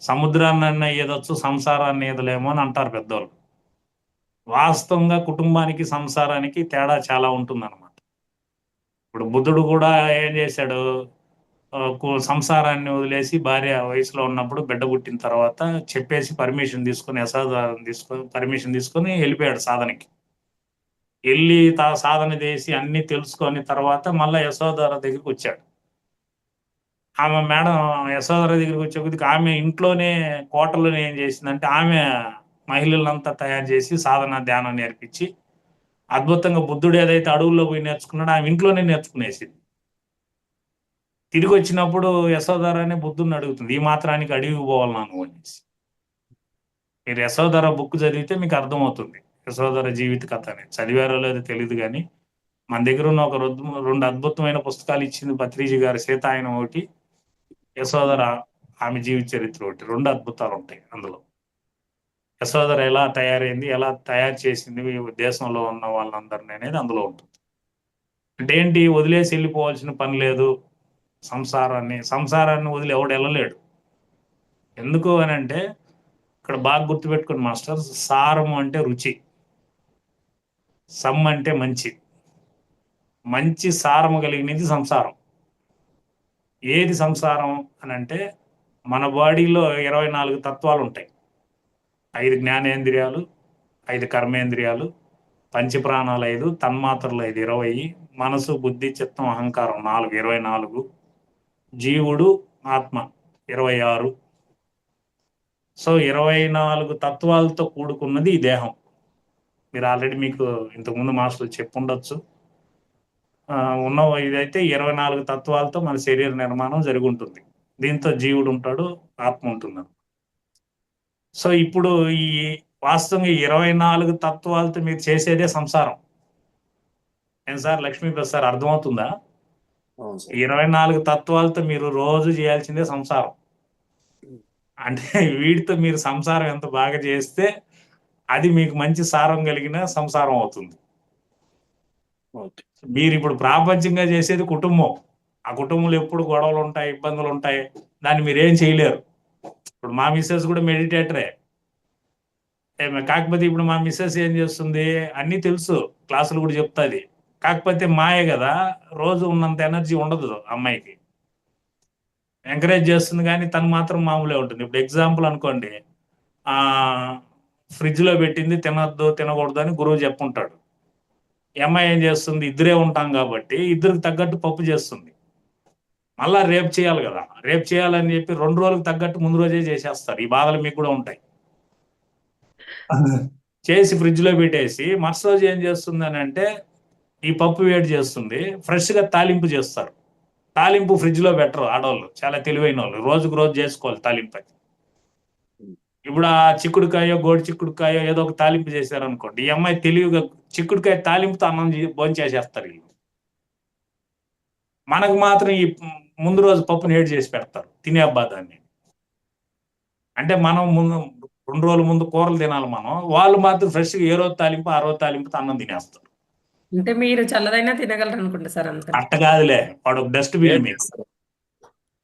సముద్రాన్ని ఈదొచ్చు, సంసారాన్ని ఈదలేమో అని అంటారు పెద్దోళ్ళు. వాస్తవంగా కుటుంబానికి సంసారానికి తేడా చాలా ఉంటుందన్నమాట. ఇప్పుడు బుద్ధుడు కూడా ఏం చేశాడు, సంసారాన్ని వదిలేసి భార్య వయసులో ఉన్నప్పుడు బిడ్డ పుట్టిన తర్వాత చెప్పేసి పర్మిషన్ తీసుకొని పర్మిషన్ తీసుకొని వెళ్ళిపోయాడు సాధనకి. వెళ్ళి సాధన చేసి అన్ని తెలుసుకొని తర్వాత మళ్ళీ యశోధర దగ్గరికి వచ్చాడు. ఆమె మేడం యశోధర దగ్గరికి వచ్చే కొద్దికి ఆమె ఇంట్లోనే కోటలోనే ఏం చేసిందంటే ఆమె మహిళలంతా తయారు చేసి సాధన ధ్యానం నేర్పించి అద్భుతంగా బుద్ధుడు ఏదైతే అడవుల్లో పోయి నేర్చుకున్నాడో ఆమె ఇంట్లోనే నేర్చుకునేసింది. తిరిగి వచ్చినప్పుడు యశోధరనే బుద్ధుడిని అడుగుతుంది, ఈ మాత్రానికి అడవికి పోవాలి నువ్వు అనేసి. మీరు యశోధర బుక్ చదివితే మీకు అర్థమవుతుంది యశోధర జీవిత కథ అనేది. చదివారో లేదో తెలియదు కానీ మన దగ్గర ఉన్న ఒక 2 అద్భుతమైన పుస్తకాలు ఇచ్చింది పత్రిజీ గారి సీతాయనం ఒకటి, యశోధర ఆమె జీవిత చరిత్ర ఒకటి. 2 అద్భుతాలు ఉంటాయి అందులో. యశోధర ఎలా తయారైంది, ఎలా తయారు చేసింది దేశంలో ఉన్న వాళ్ళందరినీ అనేది అందులో ఉంటుంది. అంటే ఏంటి, వదిలేసి వెళ్ళిపోవాల్సిన పని లేదు. సంసారాన్ని వదిలి ఎవడు వెళ్ళలేడు. ఎందుకు అని అంటే ఇక్కడ బాగా గుర్తుపెట్టుకోండి మాస్టర్, సారము అంటే రుచి, సమ్ అంటే మంచి సారము కలిగినది సంసారం. ఏది సంసారం అని అంటే మన బాడీలో 24 తత్వాలు ఉంటాయి. 5 జ్ఞానేంద్రియాలు, 5 కర్మేంద్రియాలు, పంచప్రాణాలు 5, తన్మాత్రలు 5 20, మనసు బుద్ధి చిత్తం అహంకారం 4 24, జీవుడు ఆత్మ 26. సో 24 తత్వాలతో కూడుకున్నది ఈ దేహం. మీరు ఆల్రెడీ మీకు ఇంతకుముందు మాస్టర్లు చెప్పుండొచ్చు. ఉన్న ఇదైతే 24 తత్వాలతో మన శరీర నిర్మాణం జరిగి ఉంటుంది. దీంతో జీవుడు ఉంటాడు, ఆత్మ ఉంటుంది. సో ఇప్పుడు ఈ వాస్తవంగా 24 తత్వాలతో మీరు చేసేదే సంసారం. ఏం సార్ లక్ష్మీప్రసాద్ సార్, అర్థమవుతుందా? 24 తత్వాలతో మీరు రోజు చేయాల్సిందే సంసారం. అంటే వీటితో మీరు సంసారం ఎంత బాగా చేస్తే అది మీకు మంచి సారం కలిగిన సంసారం అవుతుంది. మీరు ఇప్పుడు ప్రాపంచికంగా చేసేది కుటుంబం. ఆ కుటుంబంలో ఎప్పుడు గొడవలు ఉంటాయి, ఇబ్బందులు ఉంటాయి, దాన్ని మీరేం చేయలేరు. ఇప్పుడు మా మిస్సెస్ కూడా మెడిటేటరే. కాకపోతే ఇప్పుడు మా మిస్సెస్ ఏం చేస్తుంది, అన్నీ తెలుసు, క్లాసులు కూడా చెప్తుంది. కాకపోతే మాయే కదా, రోజు ఉన్నంత ఎనర్జీ ఉండదు అమ్మాయికి. ఎంకరేజ్ చేస్తుంది కానీ తను మాత్రం మామూలే ఉంటుంది. ఇప్పుడు ఎగ్జాంపుల్ అనుకోండి, ఫ్రిడ్జ్లో పెట్టింది తినొద్దు తినకూడదు అని గురువు చెప్పుంటాడు. అమ్మాయి ఏం చేస్తుంది, ఇద్దరే ఉంటాం కాబట్టి ఇద్దరికి తగ్గట్టు పప్పు చేస్తుంది. మళ్ళా రేపు చేయాలి కదా, రేపు చేయాలని చెప్పి 2 రోజులకు తగ్గట్టు ముందు రోజే చేసేస్తారు. ఈ బాధలు మీకు కూడా ఉంటాయి. చేసి ఫ్రిడ్జ్లో పెట్టేసి మరుసటి రోజు ఏం చేస్తుంది అని అంటే ఈ పప్పు వేడి చేస్తుంది, ఫ్రెష్గా తాలింపు చేస్తారు. తాలింపు ఫ్రిడ్జ్లో పెట్టరు ఆడవాళ్ళు, చాలా తెలివైన వాళ్ళు. రోజుకు రోజు చేసుకోవాలి తాలింపు. అది ఇప్పుడు ఆ చిక్కుడుకాయో గోడి చిక్కుడుకాయో ఏదో ఒక తాలింపు చేశారనుకోండి, ఈ అమ్మాయి తెలివిగా చిక్కుడుకాయ తాలింపుతో అన్నం భోంచేసేస్తారు వీళ్ళు. మనకు మాత్రం ఈ ముందు రోజు పప్పుని ఏడు చేసి పెడతారు తినే అబ్బాదాన్ని. అంటే మనం 2 రోజుల ముందు కూరలు తినాలి మనం, వాళ్ళు మాత్రం ఫ్రెష్గా ఏ రోజు తాలింపు ఆ రోజు తాలింపుతో అన్నం తినేస్తారు. అంటే మీరు చల్లదైనా తినగలరు అనుకుంటా సార్. అంత అట్ట కాదులే, వాడు ఒక డస్ట్బిన్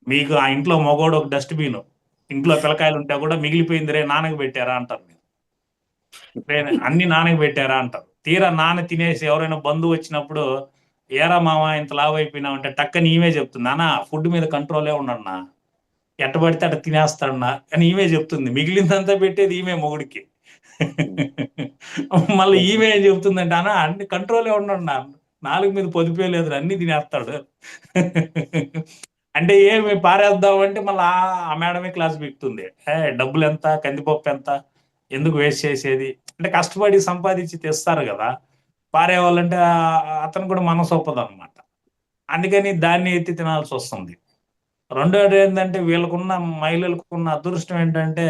మీకు ఆ ఇంట్లో మగోడు ఒక డస్ట్బిన్, ఇంట్లో పిల్లకాయలు ఉంటే కూడా మిగిలిపోయింది రే నాన్నకు పెట్టారా అంటారు. అన్ని నాన్నకి పెట్టారా అంటారు. తీరా నాన్న తినేసి ఎవరైనా బంధువు వచ్చినప్పుడు ఏరా మామ ఇంత లావు అయిపోయినావు అంటే టక్కని ఈమె చెప్తుంది, నాన్న ఫుడ్ మీద కంట్రోలే ఉండన్నా, ఎట్ట పడితే అట్ట తినేస్తాడన్నా అని ఈమె చెప్తుంది. మిగిలిందంతా పెట్టేది ఈమె మొగుడికి. మళ్ళీ ఈమె ఏం చెప్తుందంటే అన్న అన్ని కంట్రోలే ఉండన్నా, నాలుగు మీద పొదిపే లేదు, అన్ని తినేస్తాడు. అంటే ఏమి పారేద్దాం అంటే మళ్ళీ ఆ మేడమే క్లాస్ పీకుతుంది. డబ్బులు ఎంత, కందిపప్పు ఎంత, ఎందుకు వేస్ట్ చేసేది అంటే కష్టపడి సంపాదించి తెస్తారు కదా, పారేవాళ్ళంటే అతను కూడా మనసు ఒప్పదు అనమాట. అందుకని దాన్ని ఎత్తి తినాల్సి వస్తుంది. రెండోది ఏంటంటే వీళ్ళకున్న మహిళలకున్న అదృష్టం ఏంటంటే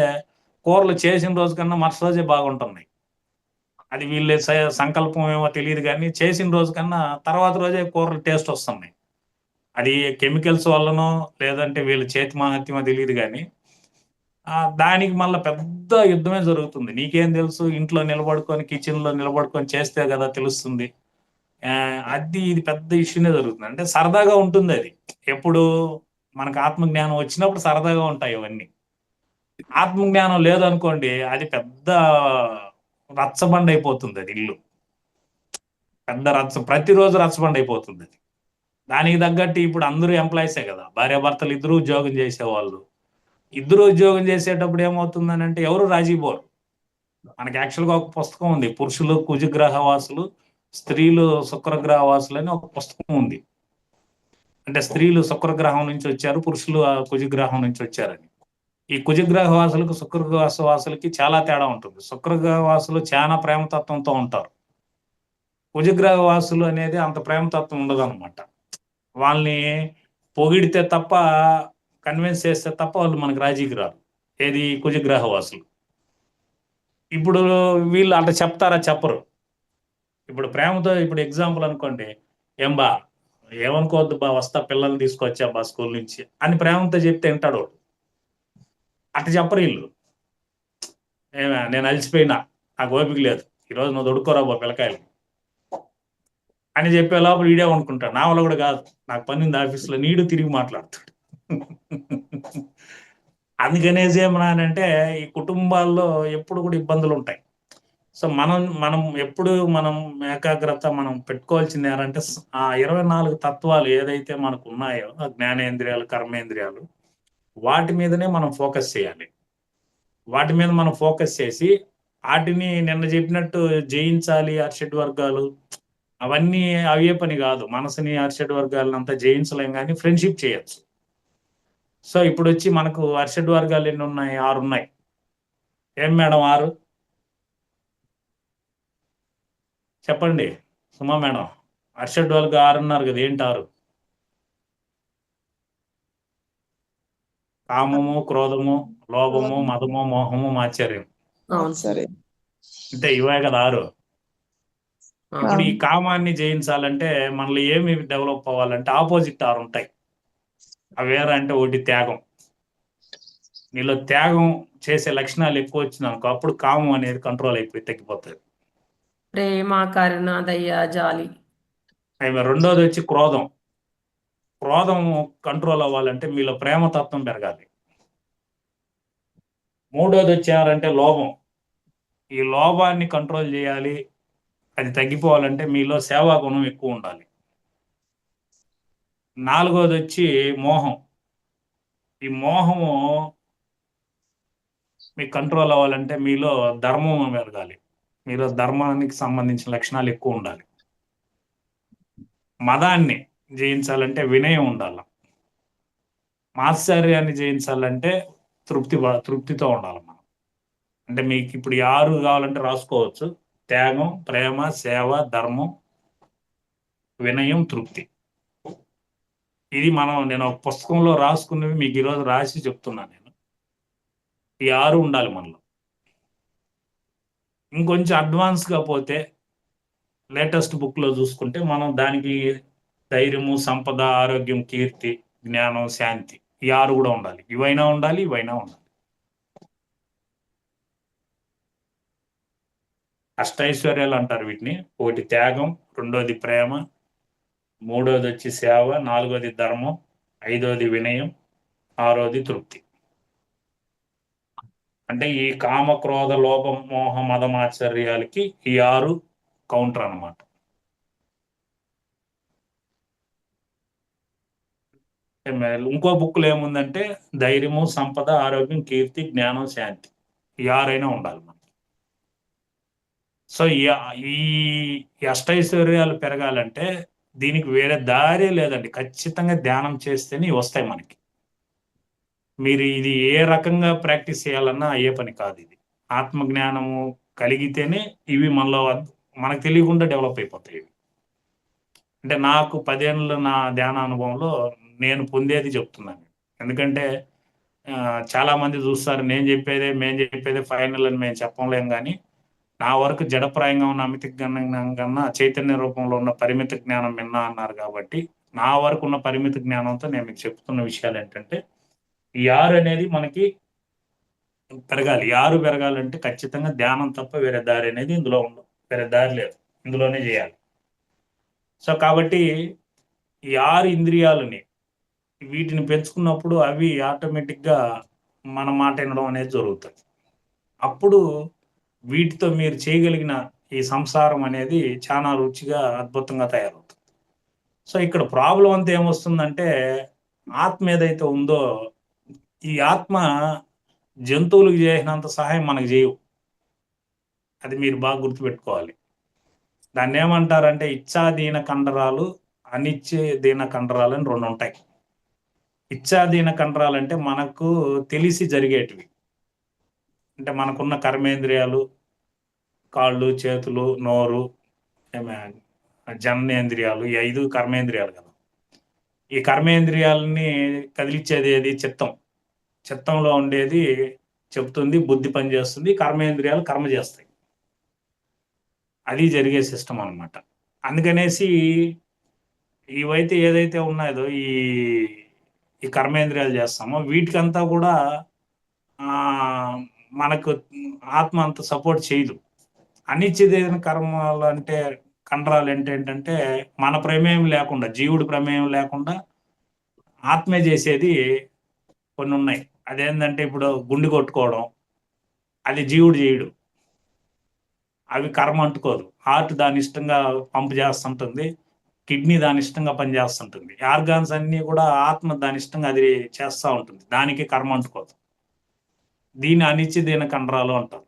కూరలు చేసిన రోజు కన్నా మరుసటి రోజే బాగుంటున్నాయి. అది వీళ్ళ సంకల్పం ఏమో తెలియదు కానీ చేసిన రోజు కన్నా తర్వాత రోజే కూరలు టేస్ట్ వస్తున్నాయి. అది కెమికల్స్ వల్లనో లేదంటే వీళ్ళ చేతి మహత్యమో తెలియదు కానీ దానికి మళ్ళీ పెద్ద యుద్ధమే జరుగుతుంది. నీకేం తెలుసు, ఇంట్లో నిలబడుకొని కిచెన్లో నిలబడుకొని చేస్తే కదా తెలుస్తుంది. అది ఇది పెద్ద ఇష్యూనే జరుగుతుంది. అంటే సరదాగా ఉంటుంది అది, ఎప్పుడు మనకు ఆత్మజ్ఞానం వచ్చినప్పుడు సరదాగా ఉంటాయి ఇవన్నీ. ఆత్మజ్ఞానం లేదనుకోండి అది పెద్ద రచ్చబండ అయిపోతుంది. అది ఇల్లు పెద్ద ప్రతిరోజు రచ్చబండ అయిపోతుంది అది. దానికి తగ్గట్టు ఇప్పుడు అందరూ ఎంప్లాయీసే కదా, భార్యాభర్తలు ఇద్దరు ఉద్యోగం చేసేవాళ్ళు. ఇద్దరు ఉద్యోగం చేసేటప్పుడు ఏమవుతుందని అంటే ఎవరు రాజీ పోరు. మనకి యాక్చువల్గా ఒక పుస్తకం ఉంది, పురుషులు కుజగ్రహవాసులు, స్త్రీలు శుక్రగ్రహవాసులు అని ఒక పుస్తకం ఉంది. అంటే స్త్రీలు శుక్రగ్రహం నుంచి వచ్చారు, పురుషులు కుజగ్రహం నుంచి వచ్చారని. ఈ కుజగ్రహవాసులకు శుక్రగ్రహవాసులకి చాలా తేడా ఉంటుంది. శుక్రగ్రహవాసులు చాలా ప్రేమతత్వంతో ఉంటారు. కుజగ్రహవాసులు అనేది అంత ప్రేమతత్వం ఉండదు అనమాట. వాళ్ళని పొగిడితే తప్ప, కన్విన్స్ చేస్తే తప్ప వాళ్ళు మనకు రాజీకి రారు. ఏది కుజగ్రహవాసులు. ఇప్పుడు వీళ్ళు అట్లా చెప్తారా, చెప్పరు. ఇప్పుడు ప్రేమతో, ఇప్పుడు ఎగ్జాంపుల్ అనుకోండి, ఏం బా ఏమనుకోవద్దు బా, వస్తా పిల్లల్ని తీసుకొచ్చా బా స్కూల్ నుంచి అని ప్రేమతో చెప్తే వింటాడు. అట్లా చెప్పరు వీళ్ళు. నేను అలసిపోయినా, నాకు ఓపిక లేదు, ఈరోజు నువ్వు దొడుకోరా బా పిల్లకాయలు అని చెప్పే లోపల వీడే అనుకుంటాడు, నా వల్ల కూడా కాదు, నాకు పని ఉంది ఆఫీస్లో, నీడు తిరిగి మాట్లాడుతాడు. అందుకనేసి ఏమన్నానంటే ఈ కుటుంబాల్లో ఎప్పుడు కూడా ఇబ్బందులు ఉంటాయి. సో మనం ఎప్పుడు ఏకాగ్రత మనం పెట్టుకోవాల్సింది ఏంటంటే ఆ 24 తత్వాలు ఏదైతే మనకు ఉన్నాయో, ఆ జ్ఞానేంద్రియాలు, కర్మేంద్రియాలు, వాటి మీదనే మనం ఫోకస్ చేయాలి. వాటి మీద మనం ఫోకస్ చేసి వాటిని నిన్న చెప్పినట్టు జయించాలి. అర్షడ్ వర్గాలు అవన్నీ అవే పని కాదు. మనసుని అర్షడ్ వర్గాలను అంతా జయించలేం, కానీ ఫ్రెండ్షిప్ చేయొచ్చు. సో ఇప్పుడు వచ్చి మనకు అర్షడ్ వర్గాలు ఎన్ని ఉన్నాయి? 6 ఉన్నాయి. ఏం మేడం 6? చెప్పండి సుమా మేడం. అర్షడ్ వర్గాలు 6 ఉన్నారు కదా, ఏంటి 6? కామము, క్రోధము, లోభము, మదము, మోహము, మాత్సర్యం. సరే. అంటే ఇవే కదా 6. ఇప్పుడు ఈ కామాన్ని జయించాలంటే మనలో ఏమి డెవలప్ అవ్వాలంటే ఆపోజిట్ 6 ఉంటాయి. అవేరా అంటే ఒకటి త్యాగం. నీలో త్యాగం చేసే లక్షణాలు ఎక్కువ వచ్చింది అనుకో, అప్పుడు కామం అనేది కంట్రోల్ అయిపోయి తగ్గిపోతుంది. ప్రేమ, కరుణ, దయ, జాలి. రెండోది వచ్చి క్రోధం. క్రోధం కంట్రోల్ అవ్వాలంటే మీలో ప్రేమతత్వం పెరగాలి. మూడోది వచ్చారంటే లోభం. ఈ లోభాన్ని కంట్రోల్ చేయాలి, అది తగ్గిపోవాలంటే మీలో సేవా గుణం ఎక్కువ ఉండాలి. నాలుగోది వచ్చి మోహం. ఈ మోహము మీకు కంట్రోల్ అవ్వాలంటే మీలో ధర్మం పెరగాలి. మీలో ధర్మానికి సంబంధించిన లక్షణాలు ఎక్కువ ఉండాలి. మదాన్ని జయించాలంటే వినయం ఉండాలి. మాత్సర్యాన్ని జయించాలంటే తృప్తితో ఉండాలి మనం. అంటే మీకు ఇప్పుడు 6 కావాలంటే రాసుకోవచ్చు: త్యాగం, ప్రేమ, సేవ, ధర్మం, వినయం, తృప్తి. ఇది నేను ఒక పుస్తకంలో రాసుకున్నవి మీకు ఈరోజు రాసి చెప్తున్నాను. నేను ఈ 6 ఉండాలి మనలో. ఇంకొంచెం అడ్వాన్స్గా పోతే లేటెస్ట్ బుక్లో చూసుకుంటే మనం దానికి ధైర్యము, సంపద, ఆరోగ్యం, కీర్తి, జ్ఞానం, శాంతి, ఈ 6 కూడా ఉండాలి. ఇవైనా ఉండాలి, ఇవైనా ఉండాలి. అష్టైశ్వర్యాలు అంటారు వీటిని. ఒకటి త్యాగం, రెండోది ప్రేమ, మూడోది వచ్చి సేవ, నాలుగోది ధర్మం, ఐదోది వినయం, ఆరోది తృప్తి. అంటే ఈ కామ క్రోధ లోభం మోహ మదమాశ్చర్యాలకి ఈ 6 కౌంటర్ అన్నమాట. ఇంకో బుక్లో ఏముందంటే ధైర్యము, సంపద, ఆరోగ్యం, కీర్తి, జ్ఞానం, శాంతి, ఈ 6 అయినా ఉండాలి మనకి. సో ఈ అష్టైశ్వర్యాలు పెరగాలంటే దీనికి వేరే దారే లేదండి. ఖచ్చితంగా ధ్యానం చేస్తేనే ఇవి వస్తాయి మనకి. మీరు ఇది ఏ రకంగా ప్రాక్టీస్ చేయాలన్నా అయ్యే పని కాదు. ఇది ఆత్మజ్ఞానము కలిగితేనే ఇవి మనకు తెలియకుండా డెవలప్ అయిపోతాయి. అంటే నాకు 10 ఏళ్ళ నా ధ్యాన అనుభవంలో నేను పొందేది చెప్తున్నాను. ఎందుకంటే చాలా మంది చూస్తారు మేము చెప్పేదే ఫైనల్ అని మేము చెప్పలేం. కానీ నా వరకు జడప్రాయంగా ఉన్న అమిత జ్ఞానం కన్నా చైతన్య రూపంలో ఉన్న పరిమిత జ్ఞానం విన్నా అన్నారు. కాబట్టి నా వరకు ఉన్న పరిమిత జ్ఞానంతో నేను మీకు చెప్తున్న విషయాలు ఏంటంటే ఈ 6 అనేది మనకి పెరగాలి. 6 పెరగాలంటే ఖచ్చితంగా ధ్యానం తప్ప వేరే దారి అనేది ఇందులో ఉండదు. వేరే దారి లేదు, ఇందులోనే చేయాలి. సో కాబట్టి ఈ 6 ఇంద్రియాలని వీటిని పెంచుకున్నప్పుడు అవి ఆటోమేటిక్గా మన మాట వినడం అనేది జరుగుతుంది. అప్పుడు వీటితో మీరు చేయగలిగిన ఈ సంసారం అనేది చాలా రుచిగా అద్భుతంగా తయారవుతుంది. సో ఇక్కడ ప్రాబ్లం అంతా ఏమొస్తుందంటే ఆత్మ ఏదైతే ఉందో ఈ ఆత్మ జంతువులకు చేసినంత సహాయం మనకు చేయవు. అది మీరు బాగా గుర్తుపెట్టుకోవాలి. దాన్ని ఏమంటారంటే ఇచ్ఛాధీన కండరాలు, అనిచ్ఛాధీన కండరాలు అని 2 ఉంటాయి. ఇచ్ఛాధీన కండరాలు అంటే మనకు తెలిసి జరిగేటివి. అంటే మనకున్న కర్మేంద్రియాలు, కాళ్ళు, చేతులు, నోరు, జననేంద్రియాలు, ఈ 5 కర్మేంద్రియాలు కదా. ఈ కర్మేంద్రియాలని కదిలిచ్చేది ఏది? చిత్తం. చిత్తంలో ఉండేది చెప్తుంది, బుద్ధి పనిచేస్తుంది, కర్మేంద్రియాలు కర్మ చేస్తాయి. అది జరిగే సిస్టమ్ అన్నమాట. అందుకనేసి ఇవైతే ఏదైతే ఉన్నాయో ఈ కర్మేంద్రియాలు చేస్తామో వీటికంతా కూడా మనకు ఆత్మ అంత సపోర్ట్ చేయదు. అనిత్యమైన కర్మలు అంటే కండరాలు ఏంటంటే మన ప్రమేయం లేకుండా, జీవుడి ప్రమేయం లేకుండా ఆత్మే చేసేది కొన్ని ఉన్నాయి. అదేంటంటే ఇప్పుడు గుండె కొట్టుకోవడం, అది జీవుడు చేయడు, అవి కర్మ అంటుకోదు. హార్ట్ దాని ఇష్టంగా పంపు చేస్తుంటుంది, కిడ్నీ దాని ఇష్టంగా పనిచేస్తుంటుంది, ఆర్గాన్స్ అన్నీ కూడా ఆత్మ దాని ఇష్టంగా అది చేస్తూ ఉంటుంది, దానికి కర్మ అంటుకోదు. దీన్ని అనిత్యమైన కండరాలు అంటారు.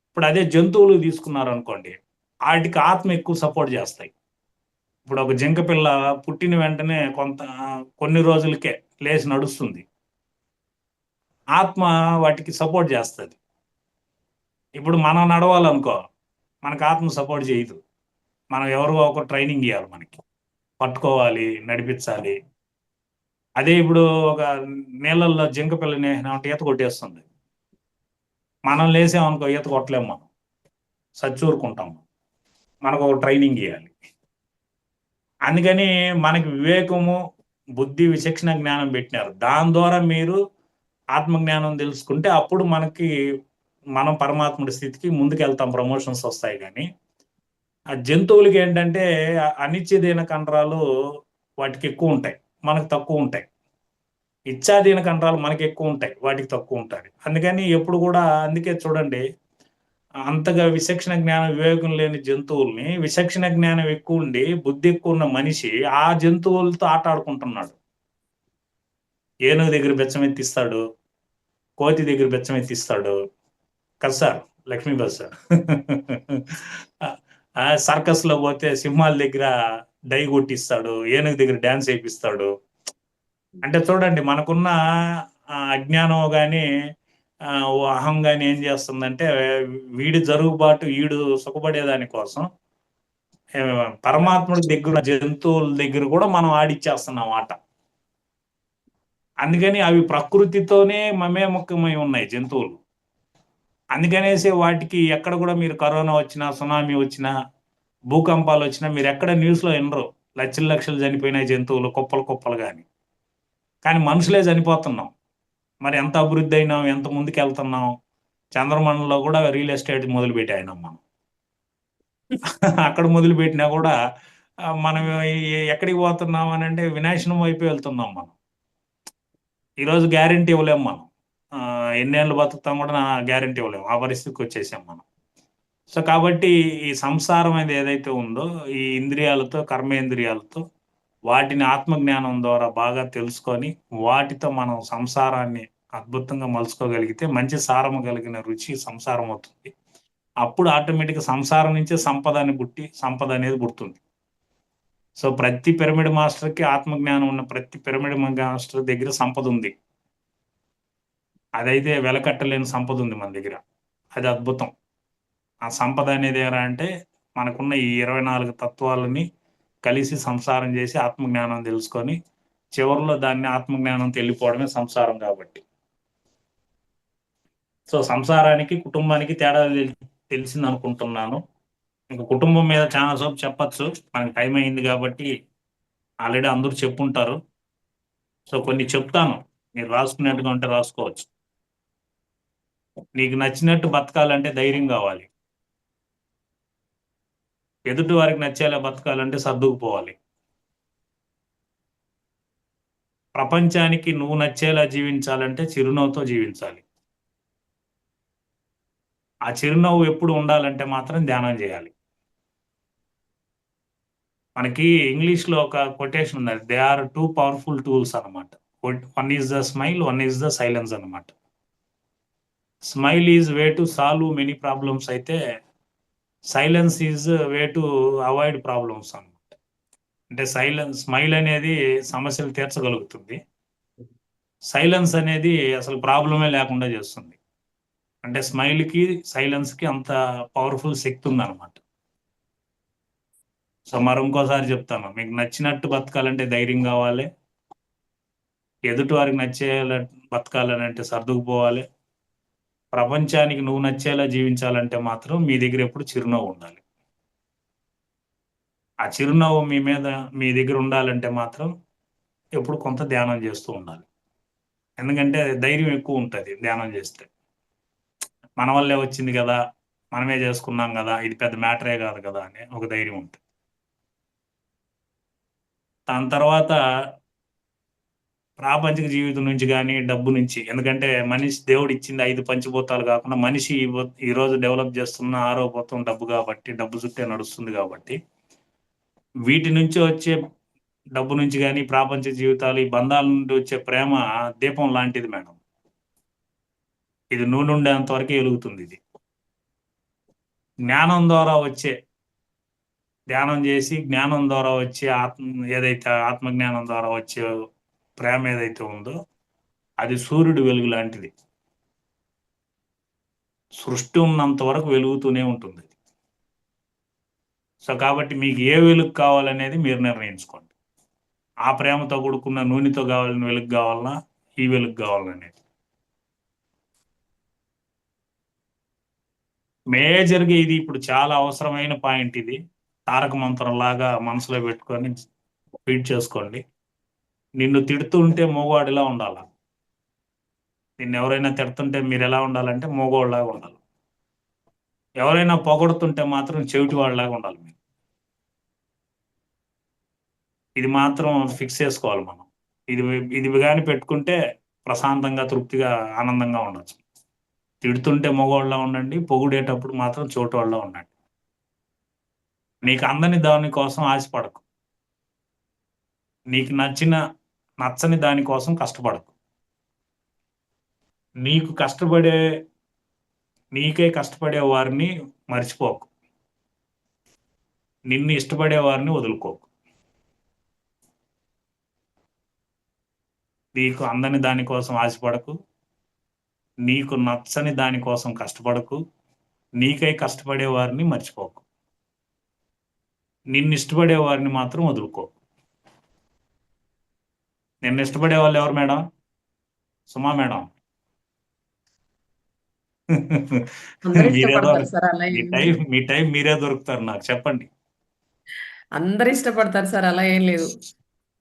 ఇప్పుడు అదే జంతువులు తీసుకున్నారు అనుకోండి, వాటికి ఆత్మ ఎక్కువ సపోర్ట్ చేస్తాయి. ఇప్పుడు ఒక జింక పిల్ల పుట్టిన వెంటనే కొన్ని రోజులకే లేచి నడుస్తుంది, ఆత్మ వాటికి సపోర్ట్ చేస్తుంది. ఇప్పుడు మనం నడవాలనుకో, మనకు ఆత్మ సపోర్ట్ చేయదు. మనం ఎవరో ఒక ట్రైనింగ్ ఇవ్వాలి, మనకి పట్టుకోవాలి, నడిపించాలి. అదే ఇప్పుడు ఒక నీళ్ళల్లో జింక పిల్లని వేసినామంటే ఈత కొట్టేస్తుంది. మనం లేసామనుకో ఈత కొట్టలేము, మనం సచ్చూరుకుంటాం. మనకు ఒక ట్రైనింగ్ ఇవ్వాలి. అందుకని మనకి వివేకము, బుద్ధి, విచక్షణ జ్ఞానం పెట్టినారు. దాని ద్వారా మీరు ఆత్మజ్ఞానం తెలుసుకుంటే అప్పుడు మనం పరమాత్ముడి స్థితికి ముందుకు వెళ్తాం, ప్రమోషన్స్ వస్తాయి. కానీ ఆ జంతువులకి ఏంటంటే అనిత్యదీన కండరాలు వాటికి ఎక్కువ ఉంటాయి, మనకు తక్కువ ఉంటాయి. ఇచ్ఛాధీన కండరాలు మనకి ఎక్కువ ఉంటాయి, వాటికి తక్కువ ఉంటాయి. అందుకని ఎప్పుడు కూడా అందుకే చూడండి, అంతగా విచక్షణ జ్ఞానం, వివేకం లేని జంతువుల్ని విచక్షణ జ్ఞానం ఎక్కువ ఉండి బుద్ధి ఎక్కువ ఉన్న మనిషి ఆ జంతువులతో ఆట ఆడుకుంటున్నాడు. ఏనుగు దగ్గర బెచ్చం ఎత్తిస్తాడు, కోతి దగ్గర బెచ్చం ఎత్తిస్తాడు కదా సార్, లక్ష్మీబాద్ సార్. సర్కస్ లో పోతే సింహాల దగ్గర డై కొట్టిస్తాడు, ఏనుగు దగ్గర డాన్స్ వేయిస్తాడు. అంటే చూడండి, మనకున్న అజ్ఞానం కానీ అహం కానీ ఏం చేస్తుందంటే వీడి జరుగుబాటు, వీడు సుఖపడేదాని కోసం పరమాత్ముడి దగ్గర, జంతువుల దగ్గర కూడా మనం ఆడిచ్చేస్తున్నాం ఆట. అందుకని అవి ప్రకృతితోనే మమేముఖమై ఉన్నాయి జంతువులు. అందుకనేసి వాటికి ఎక్కడ కూడా మీరు కరోనా వచ్చినా, సునామీ వచ్చినా, భూకంపాలు వచ్చినా మీరు ఎక్కడ న్యూస్లో వినరు లక్షలు చనిపోయినాయి జంతువులు, కుప్పలు కానీ మనుషులే చనిపోతున్నాం. మరి ఎంత అభివృద్ధి అయినాం, ఎంత ముందుకు వెళ్తున్నాం. చంద్రమండలంలో కూడా రియల్ ఎస్టేట్ మొదలుపెట్టి అయినాం మనం. అక్కడ మొదలుపెట్టినా కూడా మనం ఎక్కడికి పోతున్నాం అని అంటే వినాశనం వైపు వెళ్తున్నాం మనం. ఈరోజు గ్యారెంటీ ఇవ్వలేము మనం. ఎన్నేళ్ళు బతుకుతాం కూడా నా గ్యారెంటీ ఇవ్వలేము. ఆ పరిస్థితికి వచ్చేసాం మనం. సో కాబట్టి ఈ సంసారం అనేది ఏదైతే ఉందో ఈ ఇంద్రియాలతో, కర్మేంద్రియాలతో వాటిని ఆత్మజ్ఞానం ద్వారా బాగా తెలుసుకొని వాటితో మనం సంసారాన్ని అద్భుతంగా మలుచుకోగలిగితే మంచి సారము కలిగిన రుచి సంసారం అవుతుంది. అప్పుడు ఆటోమేటిక్గా సంసారం నుంచే సంపద అనేది పుడుతుంది. సో ప్రతి పిరమిడ్ మాస్టర్కి ఆత్మజ్ఞానం ఉన్న ప్రతి పిరమిడ్ మాస్టర్ దగ్గర సంపద ఉంది. అదైతే వెలకట్టలేని సంపద ఉంది మన దగ్గర. అది అద్భుతం. ఆ సంపద అనేది ఎలా అంటే మనకున్న ఈ 24 తత్వాలని కలిసి సంసారం చేసి ఆత్మజ్ఞానం తెలుసుకొని చివరిలో దాన్ని ఆత్మజ్ఞానం వెళ్ళిపోవడమే సంసారం కాబట్టి. సో సంసారానికి కుటుంబానికి తేడా తెలిసింది అనుకుంటున్నాను. ఇంకా కుటుంబం మీద చాలా సేపు చెప్పచ్చు, మనకి టైం అయింది కాబట్టి ఆల్రెడీ అందరూ చెప్పుంటారు. సో కొన్ని చెప్తాను, మీరు రాసుకున్నట్టుగా ఉంటే రాసుకోవచ్చు. నీకు నచ్చినట్టు బతకాలంటే ధైర్యం కావాలి. ఎదుటి వారికి నచ్చేలా బతకాలంటే సర్దుకుపోవాలి. ప్రపంచానికి నువ్వు నచ్చేలా జీవించాలంటే చిరునవ్వుతో జీవించాలి. ఆ చిరునవ్వు ఎప్పుడు ఉండాలంటే మాత్రం ధ్యానం చేయాలి. మనకి ఇంగ్లీష్లో ఒక కొటేషన్ ఉన్నది, దే ఆర్ 2 పవర్ఫుల్ టూల్స్ అనమాట. One is the smile, one is the silence అనమాట. Smile is way to solve many problems అయితే silence is way to avoid problems అనమాట. అంటే స్మైల్ అనేది సమస్యలు తీర్చగలుగుతుంది, సైలెన్స్ అనేది అసలు ప్రాబ్లమే లేకుండా చేస్తుంది. అంటే స్మైల్కి సైలెన్స్కి అంత పవర్ఫుల్ శక్తి ఉందన్నమాట. సో మరి ఇంకోసారి చెప్తాను, మీకు నచ్చినట్టు బతకాలంటే ధైర్యం కావాలి, ఎదుటి వారికి నచ్చేలా బతకాలని అంటే సర్దుకుపోవాలి, ప్రపంచానికి నువ్వు నచ్చేలా జీవించాలంటే మాత్రం మీ దగ్గర ఎప్పుడు చిరునవ్వు ఉండాలి. ఆ చిరునవ్వు మీ దగ్గర ఉండాలంటే మాత్రం ఎప్పుడు కొంత ధ్యానం చేస్తూ ఉండాలి. ఎందుకంటే ధైర్యం ఎక్కువ ఉంటుంది ధ్యానం చేస్తే. మన వల్లే వచ్చింది కదా, మనమే చేసుకున్నాం కదా, ఇది పెద్ద మ్యాటరే కాదు కదా అని ఒక ధైర్యం ఉంటుంది. దాని తర్వాత ప్రాపంచిక జీవితం నుంచి కానీ డబ్బు నుంచి, ఎందుకంటే మనిషి దేవుడు ఇచ్చింది 5 పంచభూతాలు కాకుండా మనిషి ఈరోజు డెవలప్ చేస్తున్న 6వ భూతం డబ్బు కాబట్టి, డబ్బు చుట్టే నడుస్తుంది కాబట్టి వీటి నుంచి వచ్చే డబ్బు నుంచి కానీ ప్రాపంచిక జీవితాలు, ఈ బంధాల నుండి వచ్చే ప్రేమ దీపం లాంటిది మేడం. ఇది నూనె ఉండేంత వరకే వెలుగుతుంది. ఇది జ్ఞానం ద్వారా వచ్చే, ధ్యానం చేసి జ్ఞానం ద్వారా వచ్చే ఏదైతే ఆత్మజ్ఞానం ద్వారా వచ్చే ప్రేమ ఏదైతే ఉందో అది సూర్యుడు వెలుగు లాంటిది. సృష్టి ఉన్నంత వరకు వెలుగుతూనే ఉంటుంది. సో కాబట్టి మీకు ఏ వెలుగు కావాలనేది మీరు నిర్ణయించుకోండి. ఆ ప్రేమతో కూడుకున్న నూనెతో కావాలని వెలుగు కావాలన్నా, ఈ వెలుగు కావాలనేది. మేజర్గా ఇది ఇప్పుడు చాలా అవసరమైన పాయింట్. ఇది తారక మంత్రం లాగా మనసులో పెట్టుకొని ఫీడ్ చేసుకోండి. నిన్ను తిడుతుంటే మోగవాడిలా ఉండాలి. నిన్ను ఎవరైనా తిడుతుంటే మీరు ఎలా ఉండాలంటే మోగవాడిలాగా ఉండాలి. ఎవరైనా పొగడుతుంటే మాత్రం చెవిటి వాళ్ళలాగా ఉండాలి మీరు. ఇది మాత్రం ఫిక్స్ చేసుకోవాలి మనం. ఇది కానీ పెట్టుకుంటే ప్రశాంతంగా, తృప్తిగా, ఆనందంగా ఉండొచ్చు. తిడుతుంటే మగవాళ్ళ ఉండండి, పొగుడేటప్పుడు మాత్రం చోటోళ్ళ ఉండండి. నీకు అందని దానికోసం ఆశపడకు, నీకు నచ్చని దానికోసం కష్టపడకు. నీకే కష్టపడే వారిని మర్చిపోకు, నిన్ను ఇష్టపడే వారిని వదులుకోకు. నీకు అందని దానికోసం ఆశపడకు, నీకు నచ్చని దానికోసం కష్టపడకు, నీకై కష్టపడే వారిని మర్చిపోకు, నిన్ను ఇష్టపడే వారిని మాత్రం వదులుకోకు. నిన్ను ఇష్టపడే వాళ్ళు ఎవరు మేడం? సుమా మేడం. మీ టైం మీరే దొరుకుతారు నాకు, చెప్పండి. అందరు ఇష్టపడతారు సార్, అలా ఏం లేదు.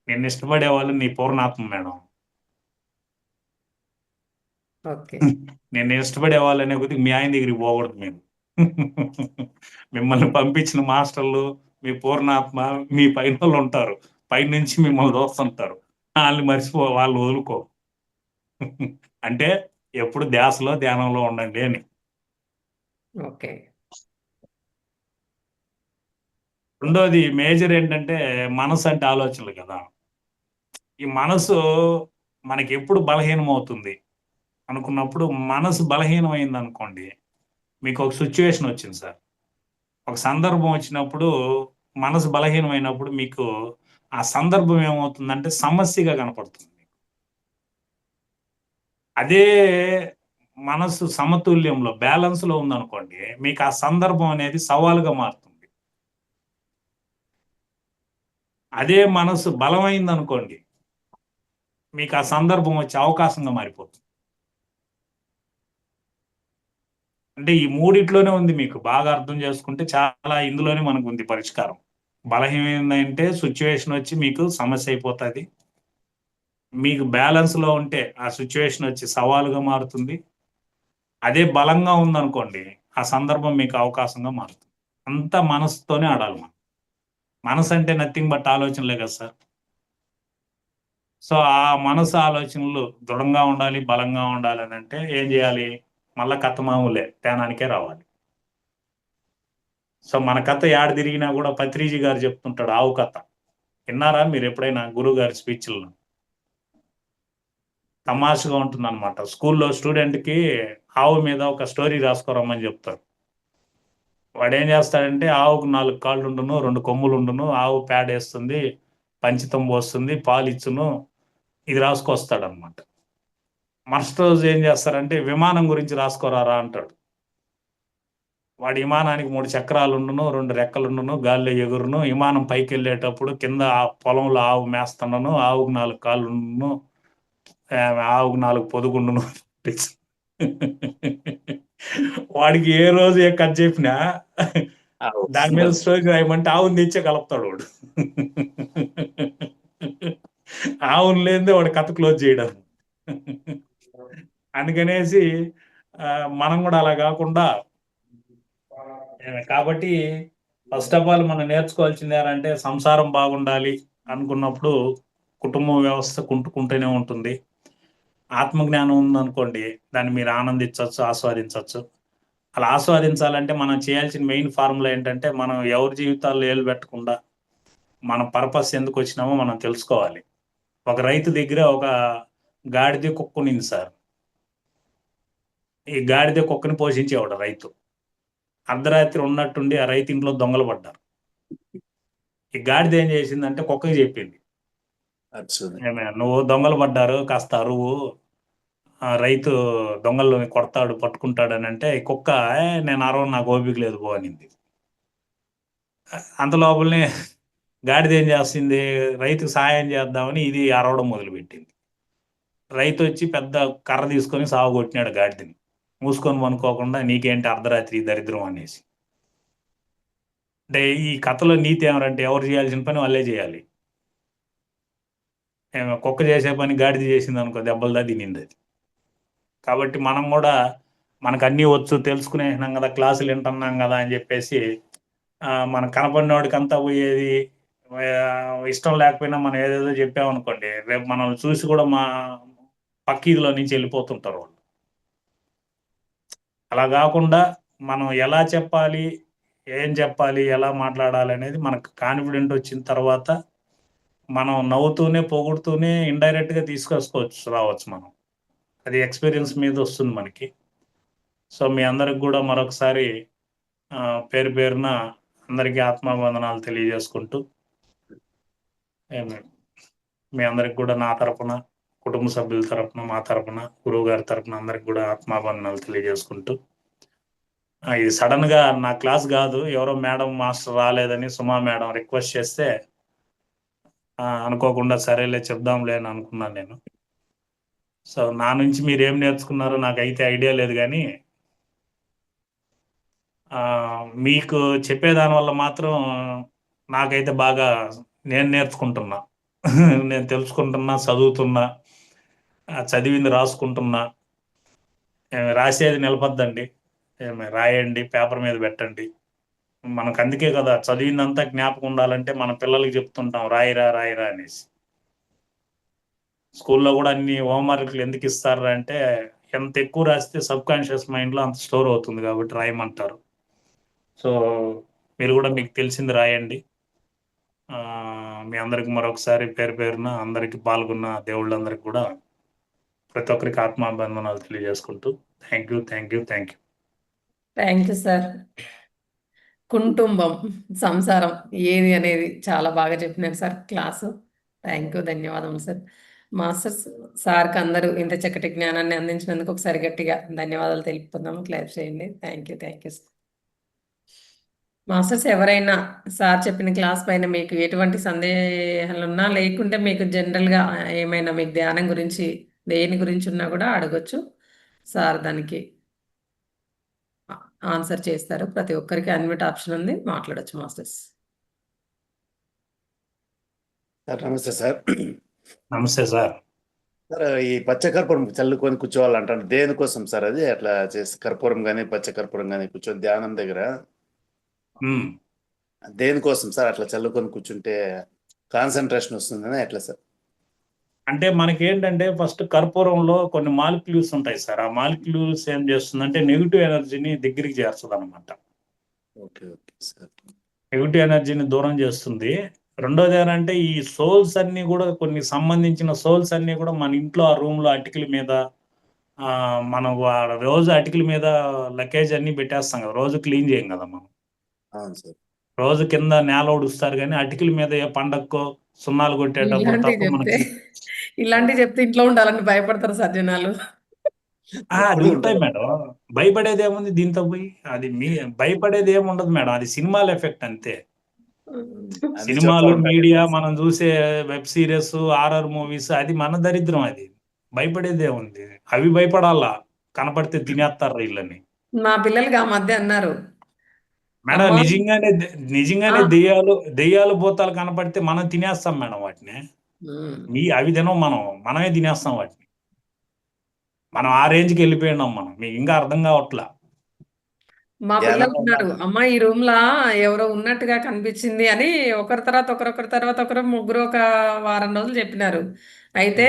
నిన్ను ఇష్టపడే వాళ్ళు నీ పూర్ణాత్మ మేడం. ఓకే. నేను ఇష్టపడే వాళ్ళనే కొద్దిగా మీ ఆయన దగ్గరికి పోకూడదు. మిమ్మల్ని పంపించిన మాస్టర్లు, మీ పూర్ణాత్మ, మీ పైన వాళ్ళు ఉంటారు, పైనుంచి మిమ్మల్ని చూస్తుంటారు. వాళ్ళని వాళ్ళు వదులుకో. అంటే ఎప్పుడు ధ్యాసలో ధ్యానంలో ఉండండి అని. ఓకే. రెండోది మేజర్ ఏంటంటే మనసు అంటే ఆలోచనలు కదా. ఈ మనసు మనకి ఎప్పుడు బలహీనమవుతుంది అనుకున్నప్పుడు, మనసు బలహీనమైంది అనుకోండి, మీకు ఒక సిచ్యువేషన్ వచ్చింది సార్, ఒక సందర్భం వచ్చినప్పుడు మనసు బలహీనమైనప్పుడు మీకు ఆ సందర్భం ఏమవుతుందంటే సమస్యగా కనపడుతుంది. అదే మనసు సమతుల్యంలో బ్యాలెన్స్ లో ఉందనుకోండి, మీకు ఆ సందర్భం అనేది సవాలుగా మారుతుంది. అదే మనసు బలమైంది అనుకోండి, మీకు ఆ సందర్భం వచ్చే అవకాశంగా మారిపోతుంది. అంటే ఈ మూడిట్లోనే ఉంది, మీకు బాగా అర్థం చేసుకుంటే చాలా ఇందులోనే మనకు ఉంది పరిష్కారం. బలహీనమైందంటే సిచ్యువేషన్ వచ్చి మీకు సమస్య అయిపోతుంది. మీకు బ్యాలెన్స్ లో ఉంటే ఆ సిచ్యువేషన్ వచ్చి సవాలుగా మారుతుంది. అదే బలంగా ఉందనుకోండి, ఆ సందర్భం మీకు అవకాశంగా మారుతుంది. అంతా మనసుతోనే ఆడాలి మనం. మనసు అంటే నథింగ్ బట్ ఆలోచనలే కదా సార్. సో ఆ మనసు ఆలోచనలు దృఢంగా ఉండాలి, బలంగా ఉండాలి అని అంటే ఏం చేయాలి? మళ్ళా కథ మామూలే, ధ్యానానికే రావాలి. సో మన కథ యాడ తిరిగినా కూడా పత్రిజీ గారు చెప్తుంటాడు ఆవు కథ. విన్నారా మీరు ఎప్పుడైనా గురువు గారి స్పీచ్లను? తమాషగా ఉంటుంది అనమాట. స్కూల్లో స్టూడెంట్కి ఆవు మీద ఒక స్టోరీ రాసుకోరమ్మని చెప్తారు. వాడు ఏం చేస్తాడంటే, ఆవుకు 4 కాళ్ళు ఉండును, 2 కొమ్ములు ఉండును, ఆవు పేడేస్తుంది, పంచితం పోస్తుంది, పాలు ఇచ్చును, ఇది రాసుకొస్తాడు అనమాట. మరుసటి రోజు ఏం చేస్తారంటే, విమానం గురించి రాసుకోరారా అంటాడు. వాడి విమానానికి 3 చక్రాలు ఉండును, 2 రెక్కలుండును, గాల్లో ఎగురును, విమానం పైకి వెళ్ళేటప్పుడు కింద ఆ పొలంలో ఆవు మేస్తున్నాను, ఆవుకు 4 కాళ్ళు ఉండును, ఆవుకు 4 పొదుగుండును. వాడికి ఏ రోజు ఏ కథ చెప్పినా దాని మీద స్టోరీ రాయమంటే ఆవుని తెచ్చే కలుపుతాడు వాడు. ఆవును లేదే వాడు కథ క్లోజ్ చేయడం. అందుకనేసి మనం కూడా అలా కాకుండా, కాబట్టి ఫస్ట్ ఆఫ్ ఆల్ మనం నేర్చుకోవాల్సింది ఏంటంటే, సంసారం బాగుండాలి అనుకున్నప్పుడు కుటుంబ వ్యవస్థ కుంటుకుంటూనే ఉంటుంది. ఆత్మజ్ఞానం ఉందనుకోండి, దాన్ని మీరు ఆనందించవచ్చు, ఆస్వాదించవచ్చు. అలా ఆస్వాదించాలంటే మనం చేయాల్సిన మెయిన్ ఫార్ములా ఏంటంటే, మనం ఎవరి జీవితాల్లో ఏలు పెట్టకుండా మన పర్పస్ ఎందుకు వచ్చినామో మనం తెలుసుకోవాలి. ఒక రైతు దగ్గర ఒక గాడిద కుక్క ఉంది సార్. ఈ గాడిద కుక్కని పోషించేవాడు రైతు. అర్ధరాత్రి ఉన్నట్టుండి ఆ రైతు ఇంట్లో దొంగలు పడ్డారు. ఈ గాడిద ఏం చేసిందంటే కుక్కకి చెప్పింది, నువ్వు దొంగలు పడ్డారు, కాస్త అరువు, రైతు దొంగల్ని కొడతాడు, పట్టుకుంటాడు అని అంటే, ఈ కుక్క నేను అరవ, నాకు ఓపిక లేదు పో అనింది. అంత లోపలనే గాడిద ఏం చేస్తుంది, రైతుకు సహాయం చేద్దామని ఇది అరవడం మొదలుపెట్టింది. రైతు వచ్చి పెద్ద కర్ర తీసుకొని సాగు కొట్టినాడు గాడిదని. మూసుకొని పనుకోకుండా నీకేంటి అర్ధరాత్రి దరిద్రం అనేసి. అంటే ఈ కథలో నీతి ఏమంటే, ఎవరు చేయాల్సిన పని వాళ్ళే చేయాలి. కుక్క చేసే పని గాడిద చేసింది అనుకో, దెబ్బలదా తినింది అది. కాబట్టి మనం కూడా మనకు అన్నీ వచ్చు, తెలుసుకునేసినాం కదా, క్లాసులు వింటున్నాం కదా అని చెప్పేసి మనకు కనపడినోడికి అంతా పోయేది ఇష్టం లేకపోయినా మనం ఏదేదో చెప్పామనుకోండి, రేపు మనల్ని చూసి కూడా మా పక్కీదిలో నుంచి వెళ్ళిపోతుంటారు వాళ్ళు. అలా కాకుండా మనం ఎలా చెప్పాలి, ఏం చెప్పాలి, ఎలా మాట్లాడాలి అనేది మనకు కాన్ఫిడెంట్ వచ్చిన తర్వాత మనం నవ్వుతూనే పొగుడుతూనే ఇండైరెక్ట్గా తీసుకొచ్చుకోవచ్చు, రావచ్చు మనం. అది ఎక్స్పీరియన్స్ మీద వస్తుంది మనకి. సో మీ అందరికి కూడా మరొకసారి పేరు పేరున అందరికీ ఆత్మాబంధనాలు తెలియజేసుకుంటూ, మీ అందరికి కూడా నా తరపున, కుటుంబ సభ్యుల తరపున, మా తరపున, గురువు గారి తరపున అందరికి కూడా ఆత్మాబంధనాలు తెలియజేసుకుంటూ, ఇది సడన్ గా నా క్లాస్ కాదు, ఎవరో మేడం మాస్టర్ రాలేదని సుమా మేడం రిక్వెస్ట్ చేస్తే అనుకోకుండా సరేలే చెప్దాంలే అని అనుకున్నాను నేను. సో నా నుంచి మీరు ఏం నేర్చుకున్నారో నాకైతే ఐడియా లేదు, కానీ మీకు చెప్పేదాని వల్ల మాత్రం నాకైతే బాగా నేను నేర్చుకుంటున్నా. నేను తెలుసుకుంటున్నా, చదువుతున్నా, చదివింది రాసుకుంటున్నా. రాసేది నిలబద్దండి, రాయండి, పేపర్ మీద పెట్టండి. మనకు అందుకే కదా చదివిందంతా జ్ఞాపకం ఉండాలంటే మన పిల్లలకి చెప్తుంటాం రాయిరా రాయిరా అనేసి. స్కూల్లో కూడా అన్ని హోంవర్క్లు ఎందుకు ఇస్తారు అంటే, ఎంత ఎక్కువ రాస్తే సబ్ కాన్షియస్ మైండ్లో అంత స్టోర్ అవుతుంది కాబట్టి రాయమంటారు. సో మీరు కూడా మీకు తెలిసింది రాయండి. మీ అందరికి మరొకసారి పేరు పేరున అందరికి పాల్గొన్న దేవుళ్ళందరికీ కూడా ప్రతి ఒక్కరికి ఆత్మాభివందనాలు తెలియజేసుకుంటూ thank you. Thank you sir. కుటుంబం, సంసారం ఏది అనేది చాలా బాగా చెప్పినారు సార్ క్లాసు. థ్యాంక్ యూ, ధన్యవాదములు సార్. మాస్టర్స్ సార్కి అందరూ ఇంత చక్కటి జ్ఞానాన్ని అందించినందుకు ఒకసారి గట్టిగా ధన్యవాదాలు తెలుపుకుందాము. క్లాప్ చేయండి. Thank you sir. మాస్టర్స్ ఎవరైనా సార్ చెప్పిన క్లాస్ పైన మీకు ఎటువంటి సందేహాలు ఉన్నా, లేకుంటే మీకు జనరల్గా ఏమైనా మీకు ధ్యానం గురించి దేని గురించి ఉన్నా కూడా అడగొచ్చు. సార్ దానికి ఆన్సర్ చేస్తారు. ప్రతి ఒక్కరికి అన్మ్యూట్ ఆప్షన్ ఉంది, మాట్లాడొచ్చు మాస్టర్స్. సార్ నమస్తే సార్. నమస్తే సార్. సార్ ఈ పచ్చకర్పూరం చల్లుకొని కూర్చోవాలంటారు, దేనికోసం సార్? అది అట్లా చేసి కర్పూరం కానీ పచ్చకర్పూరం కానీ కూర్చొని ధ్యానం దగ్గర దేనికోసం సార్? అట్లా చల్లుకొని కూర్చుంటే కాన్సన్ట్రేషన్ వస్తుందని ఎట్లా సార్? అంటే మనకి ఏంటంటే ఫస్ట్ కర్పూరంలో కొన్ని మాలిక్యూల్స్ ఉంటాయి సార్. ఆ మాలిక్యూల్స్ ఏం చేస్తుందంటే నెగిటివ్ ఎనర్జీని దగ్గరికి చేస్తుంది అనమాట. Okay okay sir. నెగిటివ్ ఎనర్జీని దూరం చేస్తుంది. రెండోది ఏంటంటే ఈ సోల్స్ అన్ని కూడా కొన్ని సంబంధించిన సోల్స్ అన్ని కూడా మన ఇంట్లో ఆ రూమ్ లో అటికల మీద మనం రోజు అటికల మీద లగేజ్ అన్ని పెట్టేస్తాం కదా, రోజు క్లీన్ చేయం కదా మనం. అవును సార్. రోజు కింద నేల ఉడుస్తారు కానీ అటికల మీద ఏ పండక్కో సున్నాలు కొట్టేటప్పుడు తప్ప మనకి ఇలాంటివి చెప్తే ఇంట్లో ఉండాలని భయపడతారు సార్ జనాలు. అది ఉంటాయి మేడం. భయపడేది ఏముంది దీంతో పోయి? అది భయపడేది ఏముండదు మేడం, అది సినిమాల ఎఫెక్ట్ అంతే. సినిమాలు, మీడియా, మనం చూసే వెబ్ సిరీస్, హారర్ మూవీస్, అది మన దరిద్రం. అది భయపడేది ఏముంది? అవి భయపడాలా, కనపడితే తినేస్తారు వీళ్ళని. మా పిల్లలకి ఆ మధ్య అన్నారు, మేడం నిజంగానే దెయ్యాలు భూతాలు కనపడితే మనం తినేస్తాం మేడం వాటిని. అవి తినం, మనమే తినేస్తాం వాటిని. మనం ఆ రేంజ్కి వెళ్ళిపోయినాం మనం. మీకు ఇంకా అర్థం కావట్లా. మా పిల్లలు ఉన్నారు, అమ్మ ఈ రూమ్ లా ఎవరో ఉన్నట్టుగా కనిపించింది అని ఒకరి తర్వాత ఒకరు ముగ్గురు ఒక వారం రోజులు చెప్పినారు. అయితే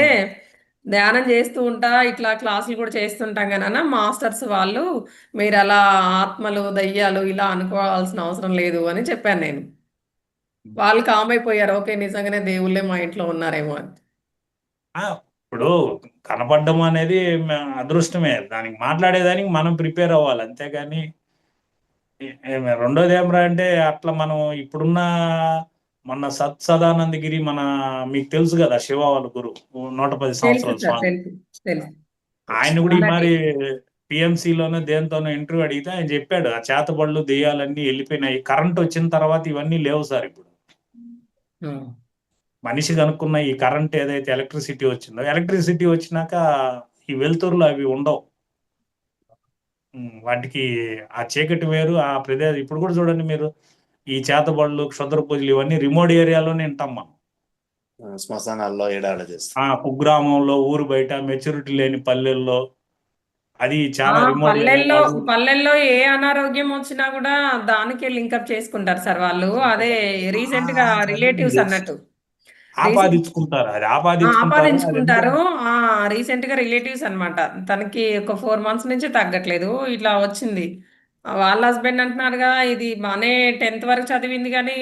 ధ్యానం చేస్తూ ఉంటా, ఇట్లా క్లాసులు కూడా చేస్తుంటాం కానీ మాస్టర్స్ వాళ్ళు మీరు అలా ఆత్మలు దయ్యాలు ఇలా అనుకోవాల్సిన అవసరం లేదు అని చెప్పాను నేను. వాళ్ళు కామ్ అయిపోయారు, ఓకే నిజంగానే దేవుళ్ళే మా ఇంట్లో ఉన్నారేమో అని. ఇప్పుడు కనపడడం అనేది అదృష్టమే, దానికి మాట్లాడేదానికి మనం ప్రిపేర్ అవ్వాలి అంతేగాని. రెండోది ఏమరా అంటే అట్లా మనం ఇప్పుడున్న మొన్న సదానందగిరి మీకు తెలుసు కదా, శివ వాళ్ళ గురు 110 సంవత్సరాల స్వామి. ఆయన కూడా ఈ మరి పిఎంసీలోనో దేంతోనో ఇంటర్వ్యూ అడిగితే ఆయన చెప్పాడు, ఆ చేతబడులు దెయ్యాలన్నీ వెళ్ళిపోయినాయి, కరెంట్ వచ్చిన తర్వాత ఇవన్నీ లేవు సార్. ఇప్పుడు మనిషి కనుక్కున్న ఈ కరెంట్ ఏదైతే ఎలక్ట్రిసిటీ వచ్చిందో, ఎలక్ట్రిసిటీ వచ్చినాక ఈ వెలుతురులు అవి ఉండవు. వాటికి ఆ చీకటి వేరు, ఆ ప్రదేశం. ఇప్పుడు కూడా చూడండి మీరు, ఈ చేతబడులు, క్షుద్ర పూజలు ఇవన్నీ రిమోట్ ఏరియాలోనే వింటాం మనం. శ్మశానాల్లో ఏడాడ చేస్తాం, కుగ్రామంలో, ఊరు బయట, మెచ్యూరిటీ లేని పల్లెల్లో, అది చాలా రిమోట్ పల్లెల్లో ఏ అనారోగ్యం వచ్చినా కూడా దానికే లింకప్ చేసుకుంటారు సార్ వాళ్ళు. అదే రీసెంట్ గా రిలేటివ్స్ అన్నట్టు ఆపాదించుకుంటారు. రీసెంట్ గా రిలేటివ్స్ అన్నమాట. తనకి ఒక 4 months నుంచి తగ్గట్లేదు, ఇట్లా వచ్చింది. వాళ్ళ హస్బెండ్ అంటున్నారుగా, ఇది బానే 10th వరకు చదివింది కానీ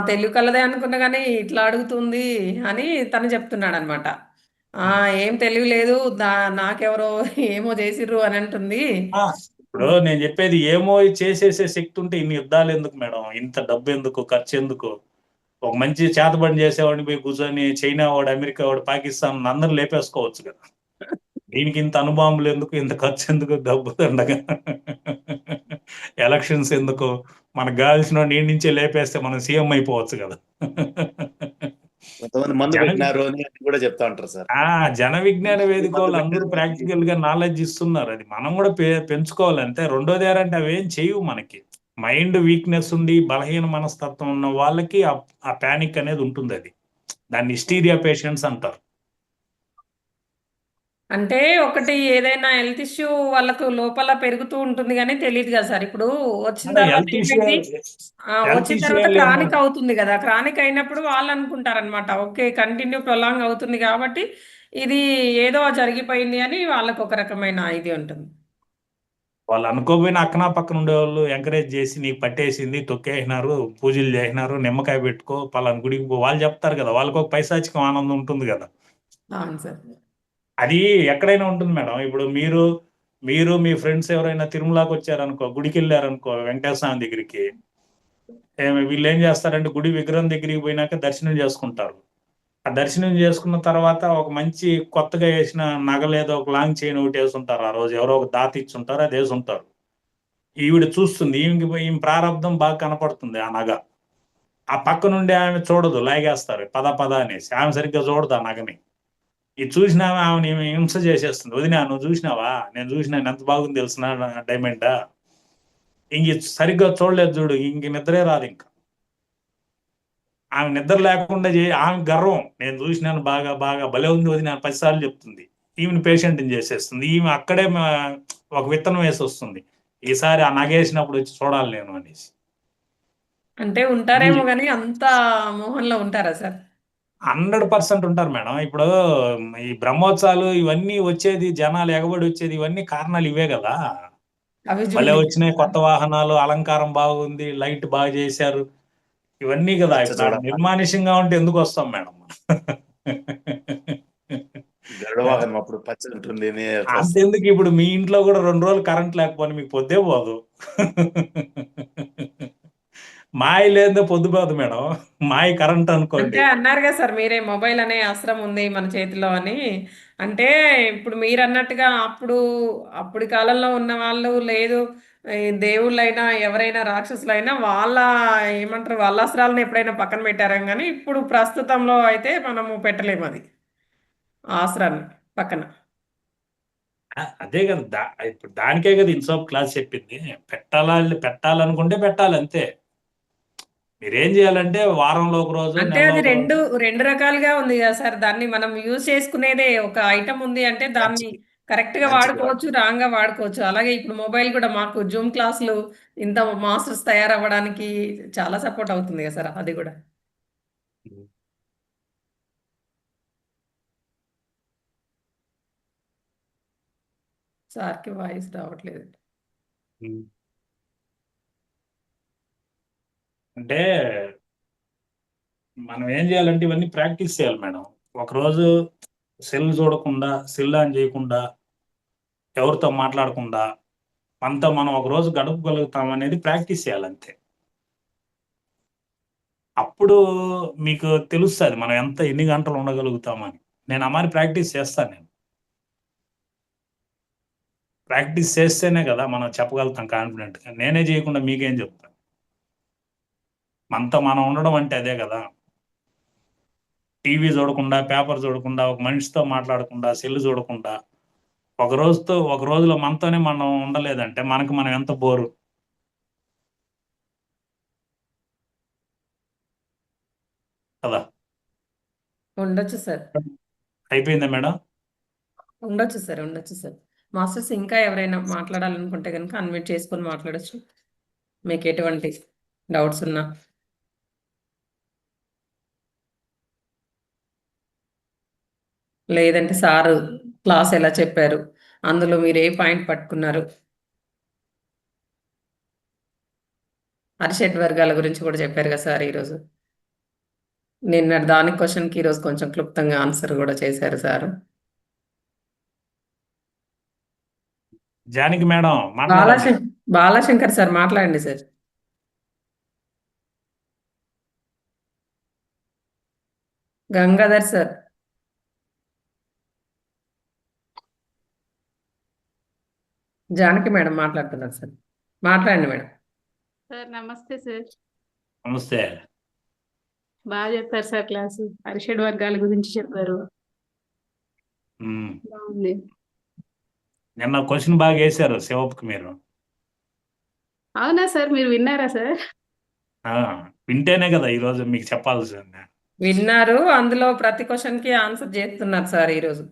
తెలుగు కలదే అనుకున్నా కానీ ఇట్లా అడుగుతుంది అని తను చెప్తున్నాడు అనమాట. ఏం తెలివి లేదు, నాకెవరో ఏమో చేసిర్రు అని అంటుంది. ఇప్పుడు నేను చెప్పేది, ఏమో చేసేసే శక్తి ఉంటే ఇన్ని యుద్ధాలు ఎందుకు మేడం, ఇంత డబ్బు ఎందుకు, ఖర్చు ఎందుకు? ఒక మంచి చేతబడి చేసేవాడిని పోయి కూర్చొని చైనా వాడు, అమెరికా వాడు, పాకిస్తాన్ అందరూ లేపేసుకోవచ్చు కదా. దీనికి ఇంత అనుభవం ఎందుకు, ఇంత ఖర్చు ఎందుకు, డబ్బు దండగా, ఎలక్షన్స్ ఎందుకు? మనకు కావాల్సిన నీటి నుంచే లేపేస్తే మనం సీఎం అయిపోవచ్చు కదా. చెప్తా ఉంటారు సార్. జన విజ్ఞాన వేదిక వాళ్ళు అందరూ ప్రాక్టికల్ గా నాలెడ్జ్ ఇస్తున్నారు, అది మనం కూడా పెంచుకోవాలి అంతే. రెండోది ఏంటంటే అవేం చేయవు మనకి. మైండ్ వీక్నెస్ ఉండి బలహీన మనస్తత్వం ఉన్న వాళ్ళకి ఆ పానిక్ అనేది ఉంటుంది. అది దాన్ని హిస్టీరియా పేషెంట్స్ అంటారు. అంటే ఒకటి ఏదైనా హెల్త్ ఇష్యూ వాళ్ళకు లోపల పెరుగుతూ ఉంటుంది కానీ తెలియదు కదా సార్. ఇప్పుడు వచ్చిన అంటే తర్వాత హెల్త్ ఇష్యూ ఏమైంది, హెల్త్ వచ్చిన ఇష్యూ తర్వాత ఏం లేదు క్రానిక్ మేడం. అవుతుంది కదా. క్రానిక్ అయినప్పుడు వాళ్ళు అనుకుంటారనమాట, ఓకే కంటిన్యూ ప్రొలాంగ్ అవుతుంది కాబట్టి ఇది ఏదో జరిగిపోయింది అని వాళ్ళకు ఒక రకమైన ఇది ఉంటుంది. వాళ్ళు అనుకోపోయిన అక్కన పక్కన ఉండేవాళ్ళు ఎంకరేజ్ చేసి నీకు పట్టేసింది, తొక్కేసినారు, పూజలు చేసినారు, నిమ్మకాయ పెట్టుకో, పలానా గుడికి పో, వాళ్ళు చెప్తారు కదా. వాళ్ళకి ఒక పైశాచికం ఆనందం ఉంటుంది కదా. అవును సార్. అది ఎక్కడైనా ఉంటుంది మేడం. ఇప్పుడు మీరు మీ ఫ్రెండ్స్ ఎవరైనా తిరుమలకి వచ్చారనుకో, గుడికి వెళ్ళారనుకో, వెంకటేశ్వర స్వామి దగ్గరికి, వీళ్ళు ఏం చేస్తారంటే గుడి విగ్రహం దగ్గరికి పోయినాక దర్శనం చేసుకుంటారు. ఆ దర్శనం చేసుకున్న తర్వాత ఒక మంచి కొత్తగా వేసిన నగ లేదా ఒక లాంగ్ చైన్ ఒకటి వేసుంటారు. ఆ రోజు ఎవరో ఒక దాత ఇచ్చుంటారు, అది వేసుంటారు. ఈవిడ చూస్తుంది, ఈమె ప్రారంధం బాగా కనపడుతుంది ఆ నగ. ఆ పక్క నుండి ఆమె చూడదు, లాగేస్తారు పద పద అనేసి. ఆమె సరిగ్గా చూడదు ఆ నగని. ఇది చూసినావా, ఆమె హింస చేసేస్తుంది. వదినా నువ్వు చూసినావా, నేను చూసినాను, ఎంత బాగుంది తెలిసిన డైమండ్. ఇంక సరిగ్గా చూడలేదు చూడు, ఇంక నిద్రే రాదు. ఇంకా ఆమె నిద్ర లేకుండా ఆమె గర్వం, నేను చూసినాను, బాగా బాగా భలే ఉంది వదినా 10 సార్లు చెప్తుంది. ఈమెను పేషెంట్ని చేసేస్తుంది. ఈమె అక్కడే ఒక విత్తనం వేసి వస్తుంది, ఈసారి ఆ నగేసినప్పుడు వచ్చి చూడాలి నేను అనేసి. అంటే ఉంటారేమో కానీ అంత మోహంలో ఉంటారా సార్? 100% ఉంటారు మేడం. ఇప్పుడు ఈ బ్రహ్మోత్సవాలు ఇవన్నీ వచ్చేది, జనాలు ఎగబడి వచ్చేది, ఇవన్నీ కారణాలు ఇవే కదా. అవి భలే చూడడానికి. వచ్చినాయి కొత్త వాహనాలు, అలంకారం బాగుంది, లైట్ బాగా చేశారు, ఇవన్నీ కదా. పచ్చ ఇప్పుడు చూడాలి, నిర్మానుష్యంగా ఉంటే ఎందుకు వస్తాం మేడం? గరుడ వాహనం అప్పుడు పచ్చ ఉంటుంది అట్లా వస్తాం. అంతెందుకు, ఇప్పుడు మీ ఇంట్లో కూడా 2 రోజులు కరెంట్ లేకపోతే మీకు పొద్దే పోదు. మాయ లేదో పొద్దు పోదు మేడం. మాయ కరెంట్ అంటే అనుకోండి. అన్నారు కదా సార్ మీరే, మొబైల్ అనే అస్త్రం ఉంది మన చేతిలో అని. అంటే ఇప్పుడు మీరు అన్నట్టుగా అప్పటి కాలంలో ఉన్న వాళ్ళు లేదు, ఈ దేవుళ్ళైనా ఎవరైనా రాక్షసులైనా వాళ్ళ ఏమంటారు వాళ్ళ అస్త్రాలను ఎప్పుడైనా పక్కన పెట్టారేం కానీ ఇప్పుడు ప్రస్తుతంలో అయితే మనము పెట్టలేము అది, ఆ అస్త్రాన్ని పక్కన. అదే కదా, ఇప్పుడు దానికే కదా ఇన్సాఫ్ క్లాస్ చెప్పింది. పెట్టాలనుకుంటే పెట్టాలి అంతే. మీరేం చేయాలంటే వారంలో ఒక రోజు, అంటే నెలలో అది ఒక రెండు రోజు. రెండు రకాలుగా ఉంది కదా సార్. దాన్ని మనం యూజ్ చేసుకునేదే ఒక ఐటమ్ ఉంది అంటే దాన్ని మంచికి కరెక్ట్ గా మంచికి వాడుకోవచ్చు, రాంగ్ గా వాడుకోవచ్చు. అలాగే ఇప్పుడు మొబైల్ కూడా మాకు జూమ్ క్లాసులు ఇంత మాస్టర్స్ తయారవ్వడానికి చాలా సపోర్ట్ అవుతుంది కదా సార్ అది కూడా. సార్కి వాయిస్ రావట్లేదు. ఉమ్. అంటే మనం ఏం చేయాలంటే ఇవన్నీ ప్రాక్టీస్ చేయాలి మేడం. ఒకరోజు సెల్ చూడకుండా, సెల్ ఆన్ చేయకుండా, ఎవరితో మాట్లాడకుండా, మనతో మనం ఒక రోజు గడపగలుగుతాం అనేది ప్రాక్టీస్ చేయాలి అంతే. అప్పుడు మీకు తెలుస్తుంది మనం ఎన్ని గంటలు ఉండగలుగుతామని. నేను ఆ మరి ప్రాక్టీస్ చేస్తాను. నేను ప్రాక్టీస్ చేస్తేనే కదా మనం చెప్పగలుగుతాం కాన్ఫిడెంట్గా. నేనే చేయకుండా మీకేం చెప్తాను? మనతో మనం ఉండడం అంటే అదే కదా. టీవీ చూడకుండా, పేపర్ చూడకుండా, ఒక మనిషితో మాట్లాడకుండా, సెల్ చూడకుండా, ఒక రోజులో మనతోనే మనం ఉండలేదంటే మనకు మనం ఎంత బోరు కదా. ఉండొచ్చు సార్. అయిపోయిందా మేడం? ఉండొచ్చు సార్. మాస్టర్స్ ఇంకా ఎవరైనా మాట్లాడాలనుకుంటే కనుక అన్మ్యూట్ చేసుకొని మాట్లాడొచ్చు, మీకు ఎటువంటి డౌట్స్ ఉన్నా. లేదంటే సారు క్లాస్ ఎలా చెప్పారు, అందులో మీరు ఏ పాయింట్ పట్టుకున్నారు, అరిషడ్ వర్గాల గురించి కూడా చెప్పారు కదా సార్ ఈరోజు. నిన్న దాని క్వశ్చన్కి ఈరోజు కొంచెం క్లుప్తంగా ఆన్సర్ కూడా చేశారు సార్. జానకి మేడం మాట్లాడండి. బాలాశంకర్ బాలాశంకర్ సార్ మాట్లాడండి sir. Gangadhar sir. Janaki madam మాట్లాడుతున్నారు సార్, మాట్లాడండి మేడం. సార్ నమస్తే సార్. నమస్తే. బాగా చెప్పారు సార్ క్లాసు. అరిషడ్ వర్గాల గురించి చెప్పారు, ఉమ్. బాగుంది. నిన్న క్వశ్చన్ బాగా వేశారు శివప్కి మీరు. అవునా సార్, మీరు విన్నారా సార్? ఆ, వింటేనే కదా ఈరోజు మీకు చెప్పాల్సింది. విన్నారు, అందులో ప్రతి క్వశ్చన్కి ఆన్సర్ చేస్తున్నారు సార్ ఈరోజు.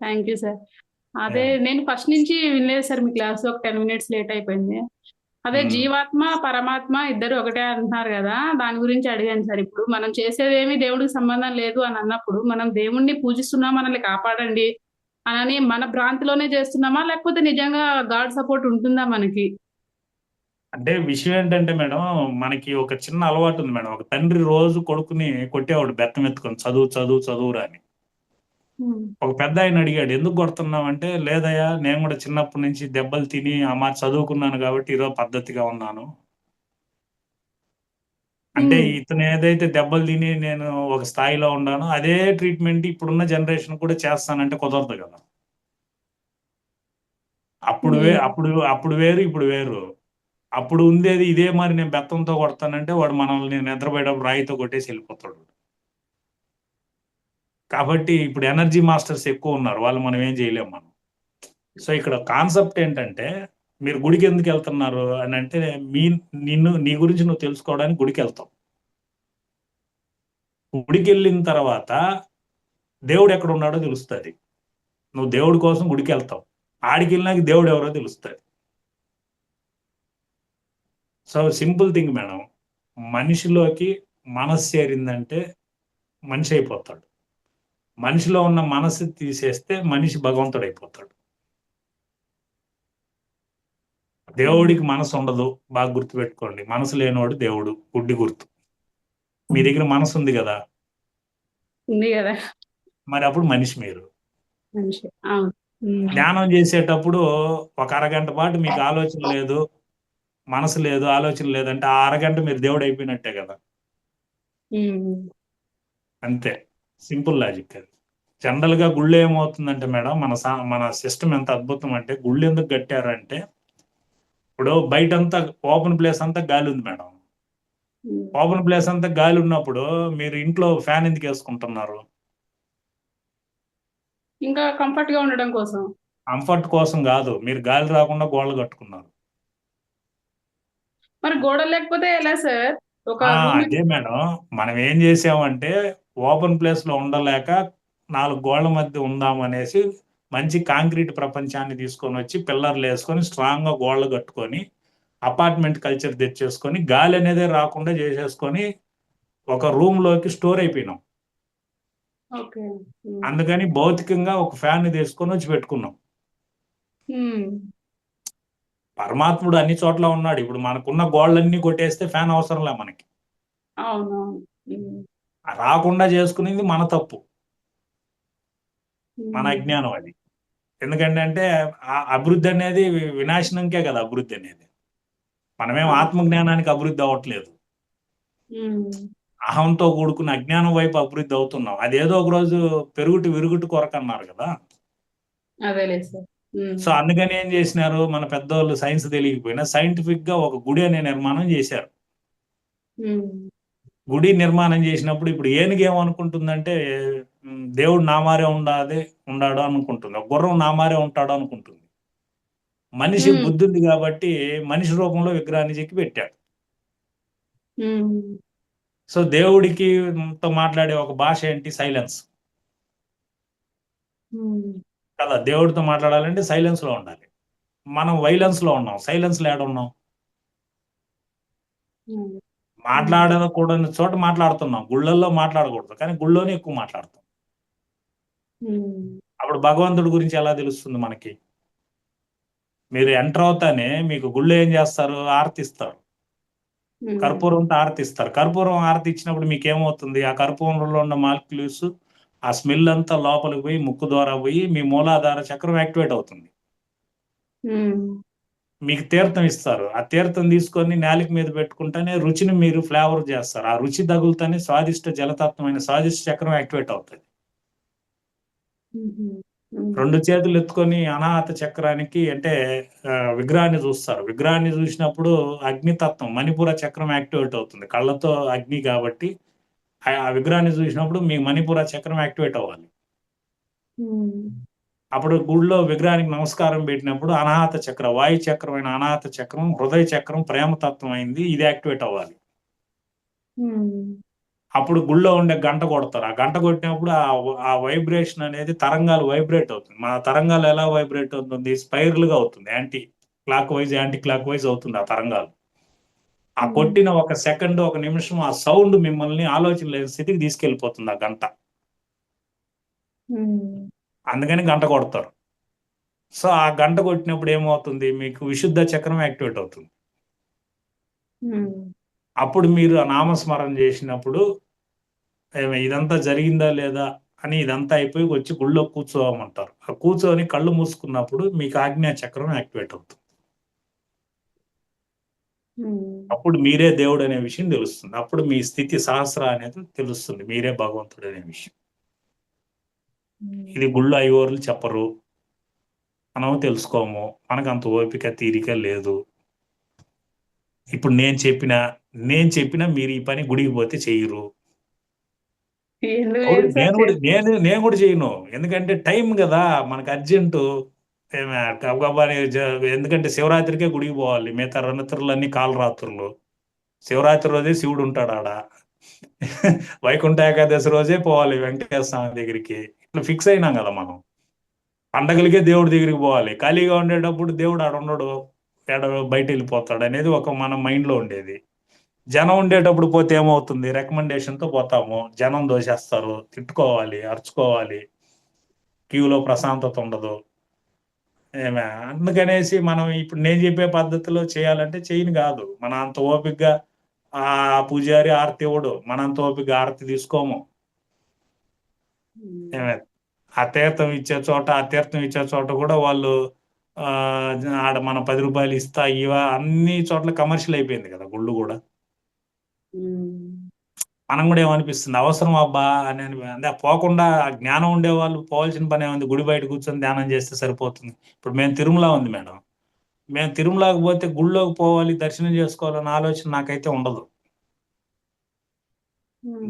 Thank you sir. అదే Yeah. నేను ఫస్ట్ నుంచి వినలేదు సార్ మీ క్లాస్, ఒక 10 మినిట్స్ లేట్ అయిపోయింది. అదే Mm. జీవాత్మ పరమాత్మ ఇద్దరు ఒకటే అంటున్నారు కదా, దాని గురించి అడిగాను సార్. ఇప్పుడు మనం చేసేదేమి దేవుడికి సంబంధం లేదు అని అన్నప్పుడు మనం దేవుణ్ణి పూజిస్తున్నాం, మనల్ని కాపాడండి అని మన భ్రాంతిలోనే చేస్తున్నామా, లేకపోతే నిజంగా గాడ్ సపోర్ట్ ఉంటుందా మనకి? అంటే విషయం ఏంటంటే మేడం, మనకి ఒక చిన్న అలవాటు ఉంది మేడం. ఒక తండ్రి రోజు కొడుకుని కొట్టేవాడు బెత్తం ఎత్తుకొని, చదువు చదువు చదువురా అని. ఉమ్, ఒక పెద్ద ఆయన అడిగాడు, ఎందుకు కొడుతున్నావు అంటే, లేదయ్యా నేను కూడా చిన్నప్పటి నుంచి దెబ్బలు తిని అమ్మ చదువుకున్నాను కాబట్టి ఈరోజు పద్ధతిగా ఉన్నాను. అంటే ఉమ్, ఇతను ఏదైతే దెబ్బలు తిని నేను ఒక స్థాయిలో ఉన్నానో అదే ట్రీట్మెంట్ ఇప్పుడున్న జనరేషన్ కూడా చేస్తానంటే కుదరదు కదా. ఉమ్, అప్పుడు వేరు, ఇప్పుడు వేరు. అప్పుడు ఉండేది ఇదే, మరి నేను బెత్తంతో కొడతానంటే వాడు మనల్ని నిద్రపోయేటప్పుడు రాయితో కొట్టేసి వెళ్ళిపోతాడు. కాబట్టి ఇప్పుడు ఎనర్జీ మాస్టర్స్ ఎక్కువ ఉన్నారు, వాళ్ళు మనం ఏం చేయలేము మనం. సో ఇక్కడ కాన్సెప్ట్ ఏంటంటే, మీరు గుడికి ఎందుకు వెళ్తున్నారు అని అంటే, నీ గురించి నువ్వు తెలుసుకోవడానికి గుడికి వెళ్తావు. గుడికి వెళ్ళిన తర్వాత దేవుడు ఎక్కడ ఉన్నాడో తెలుస్తుంది. నువ్వు దేవుడి కోసం గుడికి వెళ్తావు, ఆడికి వెళ్ళినాక దేవుడు ఎవరో తెలుస్తుంది. సో సింపుల్ థింగ్ మేడం, మనిషిలోకి మనసు చేరిందంటే మనిషి అయిపోతాడు. మనిషిలో ఉన్న మనసు తీసేస్తే మనిషి భగవంతుడు అయిపోతాడు. దేవుడికి మనసు ఉండదు, బాగా గుర్తుపెట్టుకోండి. మనసు లేనివాడు దేవుడు, గుడ్డి గుర్తు. మీ దగ్గర మనసు ఉంది కదా, ఉంది కదా మరి అప్పుడు మనిషి మీరు. మనిషి. అవును. ఉమ్, ధ్యానం చేసేటప్పుడు ఒక అరగంట పాటు మీకు ఆలోచన లేదు, మనసు లేదు, ఆలోచన లేదంటే ఆ అరగంట మీరు దేవుడు అయిపోయినట్టే కదా. ఉమ్, అంతే, సింపుల్ లాజిక్ అది. జనరల్ గా గుళ్ళు ఏమవుతుందంటే మేడం, మన సిస్టమ్ ఎంత అద్భుతం అంటే, గుళ్ళు ఎందుకు కట్టారంటే, ఇప్పుడు బయటంతా ఓపెన్ ప్లేస్ అంతా గాలి ఉంది మేడం. ఉమ్. ఓపెన్ ప్లేస్ అంతా గాలి ఉన్నప్పుడు మీరు ఇంట్లో ఫ్యాన్ ఎందుకు వేసుకుంటున్నారు? ఇంకా కంఫర్ట్ గా ఉండడం కోసం. కంఫర్ట్ కోసం కాదు, మీరు గాలి రాకుండా గోడలు కట్టుకున్నారు. మరి గోడలు లేకపోతే ఎలా సార్? ఒక రూమ్. అదే మేడం, మనం ఏం చేసామంటే ఓపెన్ ప్లేస్ లో ఉండలేక 4 గోడల మధ్య ఉందాం అనేసి మంచి కాంక్రీట్ ప్రపంచాన్ని తీసుకొని వచ్చి పిల్లర్లు వేసుకొని స్ట్రాంగ్ గా గోడలు కట్టుకొని అపార్ట్మెంట్ కల్చర్ తెచ్చేసుకొని గాలి అనేదే రాకుండా చేసేసుకొని ఒక రూమ్ లోకి స్టోర్ అయిపోయినాం. ఓకే. అందుకని భౌతికంగా ఒక ఫ్యాన్ తీసుకొని వచ్చి పెట్టుకున్నాం. పరమాత్ముడు అన్ని చోట్ల ఉన్నాడు. ఇప్పుడు మనకున్న గోడలన్నీ కొట్టేస్తే ఫ్యాన్ అవసరంలే మనకి. అవునవును. రాకుండా చేసుకునేది మన తప్పు, మన అజ్ఞానం అది. ఎందుకంటే అంటే అభివృద్ధి అనేది వినాశనంకే కదా అభివృద్ధి అనేది. మనమేం ఆత్మజ్ఞానానికి అభివృద్ధి అవ్వట్లేదు, అహంతో కూడుకున్న అజ్ఞానం వైపు అభివృద్ధి అవుతున్నాం. అదేదో ఒక రోజు పెరుగుటి విరుగుటి కొరకు అన్నారు కదా. అదేలే సార్. సో అందుకని ఏం చేసినారు, మన పెద్దవాళ్ళు సైన్స్ తెలియకపోయినా సైంటిఫిక్ గా ఒక గుడి అనే నిర్మాణం చేశారు. గుడి నిర్మాణం చేసినప్పుడు ఇప్పుడు ఏనుగు ఏమనుకుంటుందంటే, దేవుడు నామారే ఉండాడు అనుకుంటుంది, ఒక గుర్రం నామారే ఉంటాడు అనుకుంటుంది. మనిషి బుద్ధి ఉంది కాబట్టి మనిషి రూపంలో విగ్రహాన్ని చెక్కి పెట్టాడు. సో దేవుడికి తో మాట్లాడే ఒక భాష ఏంటి? సైలెన్స్ కదా. దేవుడితో మాట్లాడాలంటే సైలెన్స్ లో ఉండాలి. మనం వైలెన్స్ లో ఉన్నాం, సైలెన్స్ లో ఉన్నాం. మాట్లాడకూడని చోట మాట్లాడుతున్నాం, గుళ్ళల్లో మాట్లాడకూడదు, కానీ గుళ్ళోనే ఎక్కువ మాట్లాడతాం. అప్పుడు భగవంతుడి గురించి ఎలా తెలుస్తుంది మనకి? మీరు ఎంటర్ అవుతానే మీకు గుళ్ళో ఏం చేస్తారు? ఆరతిస్తారు, కర్పూరంతో ఆరతిస్తారు. కర్పూరం ఆరతి ఇచ్చినప్పుడు మీకు ఏమవుతుంది? ఆ కర్పూరంలో ఉన్న మాలిక్యూల్స్, ఆ స్మెల్ అంతా లోపలికి పోయి ముక్కు ద్వారా పోయి మీ మూలాధార చక్రం యాక్టివేట్ అవుతుంది. మీకు తీర్థం ఇస్తారు, ఆ తీర్థం తీసుకొని నేలకి మీద పెట్టుకుంటేనే రుచిని మీరు ఫ్లేవర్ చేస్తారు. ఆ రుచి తగులుతానే స్వాదిష్ట జలతత్వమైన స్వాదిష్ట చక్రం యాక్టివేట్ అవుతుంది. 2 చేతులు ఎత్తుకొని అనాహత చక్రానికి అంటే విగ్రహాన్ని చూస్తారు. విగ్రహాన్ని చూసినప్పుడు అగ్నితత్వం మణిపుర చక్రం యాక్టివేట్ అవుతుంది. కళ్ళతో అగ్ని కాబట్టి ఆ విగ్రహాన్ని చూసినప్పుడు మీ మణిపుర చక్రం యాక్టివేట్ అవ్వాలి. అప్పుడు గుడిలో విగ్రహానికి నమస్కారం పెట్టినప్పుడు అనాహత చక్ర, వాయు చక్రమైన అనాహత చక్రం, హృదయ చక్రం, ప్రేమతత్వం అయింది, ఇది యాక్టివేట్ అవ్వాలి. అప్పుడు గుళ్ళో ఉండే గంట కొడతారు. ఆ గంట కొట్టినప్పుడు ఆ వైబ్రేషన్ అనేది తరంగాలు వైబ్రేట్ అవుతుంది. మన తరంగాలు ఎలా వైబ్రేట్ అవుతుంది? స్పైరల్గా అవుతుంది. యాంటీ క్లాక్ వైజ్ అవుతుంది ఆ తరంగాలు. ఆ కొట్టిన ఒక సెకండ్, ఒక నిమిషం ఆ సౌండ్ మిమ్మల్ని ఆలోచన లేని స్థితికి తీసుకెళ్ళిపోతుంది ఆ గంట. అందుకని గంట కొడతారు. సో ఆ గంట కొట్టినప్పుడు ఏమవుతుంది? మీకు విశుద్ధ చక్రం యాక్టివేట్ అవుతుంది. అప్పుడు మీరు ఆ నామస్మరణ చేసినప్పుడు ఇదంతా జరిగిందా లేదా అని ఇదంతా అయిపోయి వచ్చి గుళ్ళో కూర్చోమంటారు. ఆ కూర్చొని కళ్ళు మూసుకున్నప్పుడు మీకు ఆజ్ఞా చక్రం యాక్టివేట్ అవుతుంది. అప్పుడు మీరే దేవుడు అనే విషయం తెలుస్తుంది. అప్పుడు మీ స్థితి సహస్ర అనేది తెలుస్తుంది. మీరే భగవంతుడు అనే విషయం. ఇది గుళ్ళు అయ్యోర్లు చెప్పరు, మనం తెలుసుకోము. మనకు అంత ఓపిక తీరిక లేదు. ఇప్పుడు నేను చెప్పినా మీరు ఈ పని గుడికి పోతే చెయ్యరు. నేను కూడా చేయను. ఎందుకంటే టైం కదా మనకు అర్జెంటు. ఎందుకంటే శివరాత్రికే గుడికి పోవాలి. మిగతా రణత్రులన్నీ కాలరాత్రులు. శివరాత్రి రోజే శివుడు ఉంటాడు ఆడ. వైకుంఠ ఏకాదశి రోజే పోవాలి వెంకటేశ్వర స్వామి దగ్గరికి. ఇట్లా ఫిక్స్ అయినాం కదా మనం. పండగలకే దేవుడి దగ్గరికి పోవాలి. ఖాళీగా ఉండేటప్పుడు దేవుడు ఆడ ఉండడు, బయట వెళ్ళిపోతాడు అనేది ఒక మన మైండ్లో ఉండేది. జనం ఉండేటప్పుడు పోతే ఏమవుతుంది? రికమెండేషన్తో పోతాము. జనం దోసేస్తారు, తిట్టుకోవాలి, అరుచుకోవాలి, క్యూలో ప్రశాంతత ఉండదు. అందుకనేసి మనం ఇప్పుడు నేను చెప్పే పద్ధతిలో చేయాలంటే చేయని కాదు. మన అంత ఓపికగా ఆ పూజారి ఆరతి ఇవ్వడు, మన అంత ఓపికగా ఆరతి తీసుకోము. ఆ తీర్థం ఇచ్చే చోట కూడా వాళ్ళు ఆడ మన 10 రూపాయలు ఇస్తా ఇవా అన్ని చోట్ల కమర్షియల్ అయిపోయింది కదా గుళ్ళు కూడా. మనం కూడా ఏమనిపిస్తుంది, అవసరం అబ్బా అని అంటే పోకుండా జ్ఞానం ఉండే వాళ్ళు పోవాల్సిన పని ఏముంది? గుడి బయట కూర్చొని ధ్యానం చేస్తే సరిపోతుంది. ఇప్పుడు మేము తిరుమల ఉంది మేడం, మేము తిరుమలకి పోతే గుళ్ళోకి పోవాలి, దర్శనం చేసుకోవాలన్న ఆలోచన నాకైతే ఉండదు.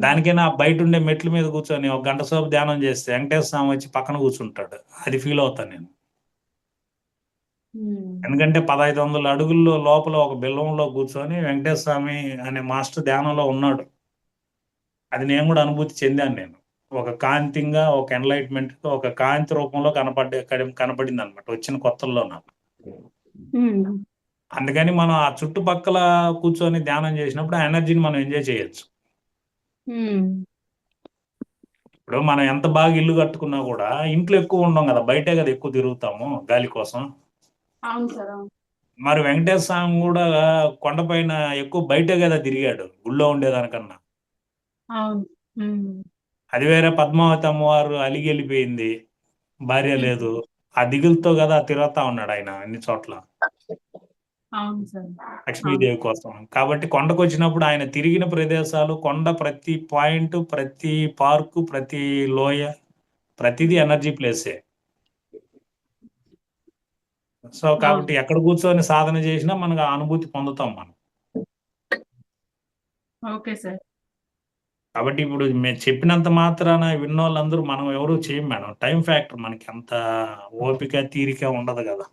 దానికైనా బయట ఉండే మెట్ల మీద కూర్చొని ఒక గంట సేపు ధ్యానం చేస్తే వెంకటేశ్వర స్వామి వచ్చి పక్కన కూర్చుంటాడు. అది ఫీల్ అవుతాను నేను. ఎందుకంటే 1500 అడుగుల్లో లోపల ఒక బిల్లంలో కూర్చొని వెంకటేశ్వర స్వామి అనే మాస్టర్ ధ్యానంలో ఉన్నాడు. అది నేను కూడా అనుభూతి చెందాను. నేను ఒక కాంతిగా, ఒక ఎన్లైట్మెంట్, ఒక కాంతి రూపంలో కనపడింది అనమాట వచ్చిన కొత్తల్లో నాకు. అందుకని మనం ఆ చుట్టుపక్కల కూర్చొని ధ్యానం చేసినప్పుడు ఆ ఎనర్జీని మనం ఎంజాయ్ చేయొచ్చు. ఇప్పుడు మనం ఎంత బాగా ఇల్లు కట్టుకున్నా కూడా ఇంట్లో ఎక్కువ ఉండం కదా, బయటే కదా ఎక్కువ తిరుగుతాము గాలి కోసం. అవును సార్. మరి వెంకటేశ్వర స్వామి కూడా కొండపైన ఎక్కువ బయటే కదా తిరిగాడు గుళ్ళో ఉండేదానికన్నా. అవును. అది వేరే పద్మావతి అమ్మవారు అలిగి వెళ్ళిపోయింది, భార్య లేదు. ఆ దిగులతో కదా తిరుగుతా ఉన్నాడు ఆయన అన్ని చోట్ల అవును సార్. లక్ష్మీదేవి కోసం. కాబట్టి కొండకు వచ్చినప్పుడు ఆయన తిరిగిన ప్రదేశాలు, కొండ ప్రతి పాయింట్, ప్రతి పార్కు, ప్రతి లోయ, ప్రతిదీ ఎనర్జీ ప్లేసే. సో కాబట్టి ఎక్కడ కూర్చొని సాధన చేసినా మనకు ఆ అనుభూతి పొందుతాం మనం. Okay sir. కాబట్టి ఇప్పుడు మేము చెప్పినంత మాత్రాన విన్నోళ్ళందరూ మనం ఎవరు చేయం మేడం. టైం ఫ్యాక్టర్ మనకి అంత ఓపిక తీరిక ఉండదు కదా.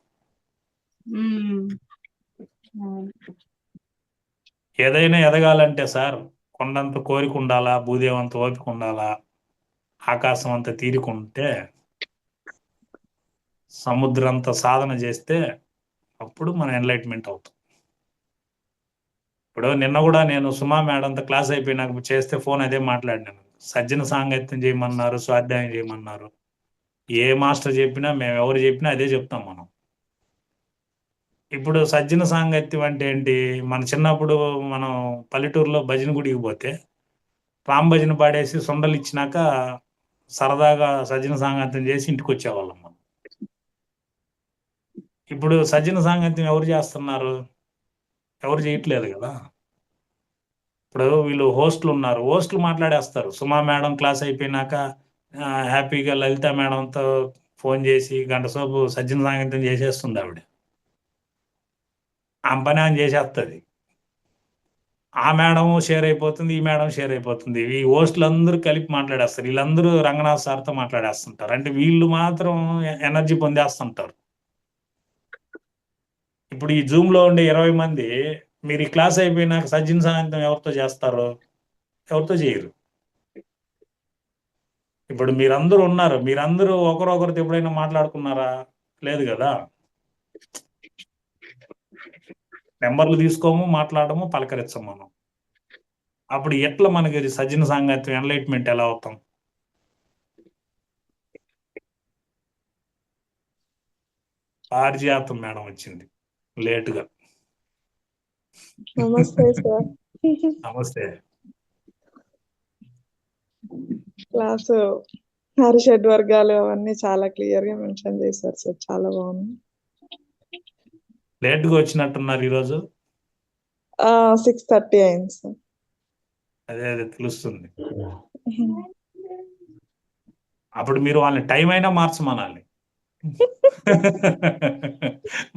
ఏదైనా ఎదగాలంటే సార్ కొండంత కోరిక ఉండాలా, భూదేవంత ఓపిక ఉండాలా, ఆకాశం అంత తీరిక ఉంటే, సముద్రంత సాధన చేస్తే అప్పుడు మన ఎన్లైట్మెంట్ అవుతుంది. ఇప్పుడు నిన్న కూడా నేను సుమా మేడంతో క్లాస్ అయిపోయినాక చేస్తే ఫోన్ అదే మాట్లాడినాను. సజ్జన సాంగత్యం చేయమన్నారు, స్వాధ్యాయం చేయమన్నారు. ఏ మాస్టర్ చెప్పినా, మేము ఎవరు చెప్పినా అదే చెప్తాం మనం. ఇప్పుడు సజ్జన సాంగత్యం అంటే ఏంటి? మన చిన్నప్పుడు మనం పల్లెటూరులో భజన గుడికి పోతే రామ్ భజన పాడేసి సొండలు ఇచ్చినాక సరదాగా సజ్జన సాంగత్యం చేసి ఇంటికి వచ్చేవాళ్ళం మనం. ఇప్పుడు సజ్జన సాంగత్యం ఎవరు చేస్తున్నారు? ఎవరు చేయట్లేదు కదా. ఇప్పుడు వీళ్ళు హోస్టులు ఉన్నారు, హోస్టులు మాట్లాడేస్తారు. సుమా మేడం క్లాస్ అయిపోయినాక హ్యాపీగా లలిత మేడంతో ఫోన్ చేసి గంట సేపు సజ్జన సాంగత్యం చేసేస్తుంది ఆవిడ. ఆ పని ఆమె చేసేస్తుంది. ఆ మేడం షేర్ అయిపోతుంది, ఈ మేడం షేర్ అయిపోతుంది. ఈ హోస్టులు అందరూ కలిపి మాట్లాడేస్తారు. వీళ్ళందరూ రంగనాథ్ సార్తో మాట్లాడేస్తుంటారు. అంటే వీళ్ళు మాత్రం ఎనర్జీ పొందేస్తుంటారు. ఇప్పుడు ఈ జూమ్లో ఉండే 20 మంది మీరు ఈ క్లాస్ అయిపోయినాక సజ్జన సాంగత్యం ఎవరితో చేస్తారు? ఎవరితో చేయరు. ఇప్పుడు మీరందరూ ఉన్నారు, మీరందరూ ఒకరితో ఎప్పుడైనా మాట్లాడుకున్నారా? లేదు కదా. నెంబర్లు తీసుకోము, మాట్లాడము, పలకరించము మనం. అప్పుడు ఎట్లా మనకి ఇది సజ్జన సాంగత్యం, ఎన్లైట్మెంట్ ఎలా అవుతాం? పారిజాతం మేడం వచ్చింది లేటుగా. నమస్తే సార్. నమస్తే. క్లాసు హరిషడ్ వర్గాలు అవన్నీ చాలా క్లియర్ గా మెన్షన్ చేశారు సార్. చాలా బాగుంది. లేటుగా వచ్చినట్టున్నారు ఈరోజు. 6:30 అయింది సార్. అదే తెలుస్తుంది. అప్పుడు మీరు వాళ్ళని టైం అయినా మార్చమనాలి.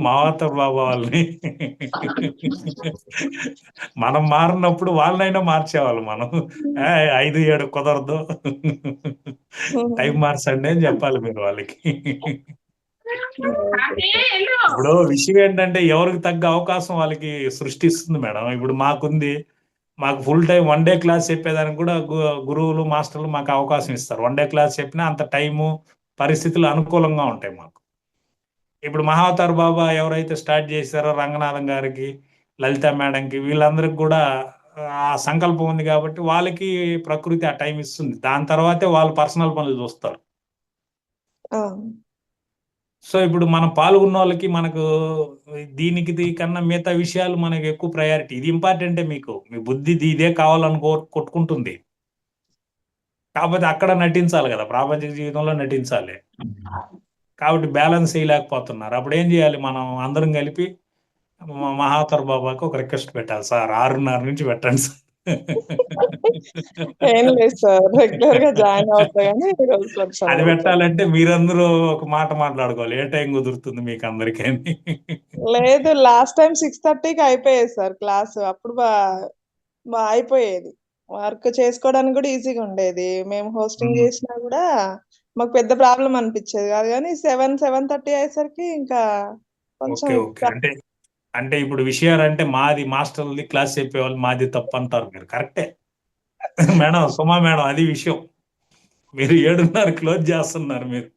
మావతర్ బాబా వాళ్ళని మనం మారినప్పుడు వాళ్ళనైనా మార్చేవాళ్ళు మనం. 5-7 కుదరదు, టైం మార్చండి అని చెప్పాలి మీరు వాళ్ళకి. ఇప్పుడు విషయం ఏంటంటే ఎవరికి తగ్గ అవకాశం వాళ్ళకి సృష్టిస్తుంది మేడం. ఇప్పుడు మాకు ఫుల్ టైం 1 డే క్లాస్ చెప్పేదానికి కూడా గురువులు మాస్టర్లు మాకు అవకాశం ఇస్తారు. 1 డే క్లాస్ చెప్పినా అంత టైము పరిస్థితులు అనుకూలంగా ఉంటాయి మాకు. ఇప్పుడు మహావతార్ బాబా ఎవరైతే స్టార్ట్ చేశారో రంగనాథం గారికి, లలిత మేడంకి, వీళ్ళందరికి కూడా ఆ సంకల్పం ఉంది కాబట్టి వాళ్ళకి ప్రకృతి ఆ టైం ఇస్తుంది. దాని తర్వాతే వాళ్ళు పర్సనల్ పనులు చూస్తారు. ఆ, సో ఇప్పుడు మనం పాల్గొన్న వాళ్ళకి మనకు దీనికి కన్నా మిగతా విషయాలు మనకి ఎక్కువ ప్రయారిటీ. ఇది ఇంపార్టెంటే. మీ బుద్ధి ఇదే కావాలని కొట్టుకుంటుంది. కాకపోతే అక్కడ నటించాలి కదా, ప్రాపంచిక జీవితంలో నటించాలి. కాబట్టి బ్యాలెన్స్ చేయలేకపోతున్నారు. అప్పుడు ఏం చేయాలి? మనం అందరం కలిపి మహావతార్ బాబాకి ఒక రిక్వెస్ట్ పెట్టాలి. సార్ 6:30 నుంచి పెట్టండి సార్. ఏం లేదు సార్, రెగ్యులర్ గా జాయిన్ అవుతా కానీ ఈరోజు కొంచెం అది పెట్టాలంటే మీరందరూ ఒక మాట మాట్లాడుకోవాలి. ఏ టైం కుదురుతుంది మీకు అందరికీ అని. లేదు, లాస్ట్ టైం 6:30కి అయిపోయేది సార్ క్లాస్. అప్పుడు అయిపోయేది. వర్క్ చేసుకోవడానికి కూడా ఈజీగా ఉండేది. మేము హోస్టింగ్ చేసినా కూడా మాకు పెద్ద ప్రాబ్లం అనిపించేది కాదు. కానీ 7:30 అయ్యేసరికి ఇంకా కొంచెం ఓకే. అంటే ఇప్పుడు విషయాలంటే మాది మాస్టర్ది క్లాస్ చెప్పేవాళ్ళు మాది తప్పు అంటారు మీరు. కరెక్టే మేడం, సుమా మేడం, అది విషయం. మీరు 7:30 క్లోజ్ చేస్తున్నారు మీరు.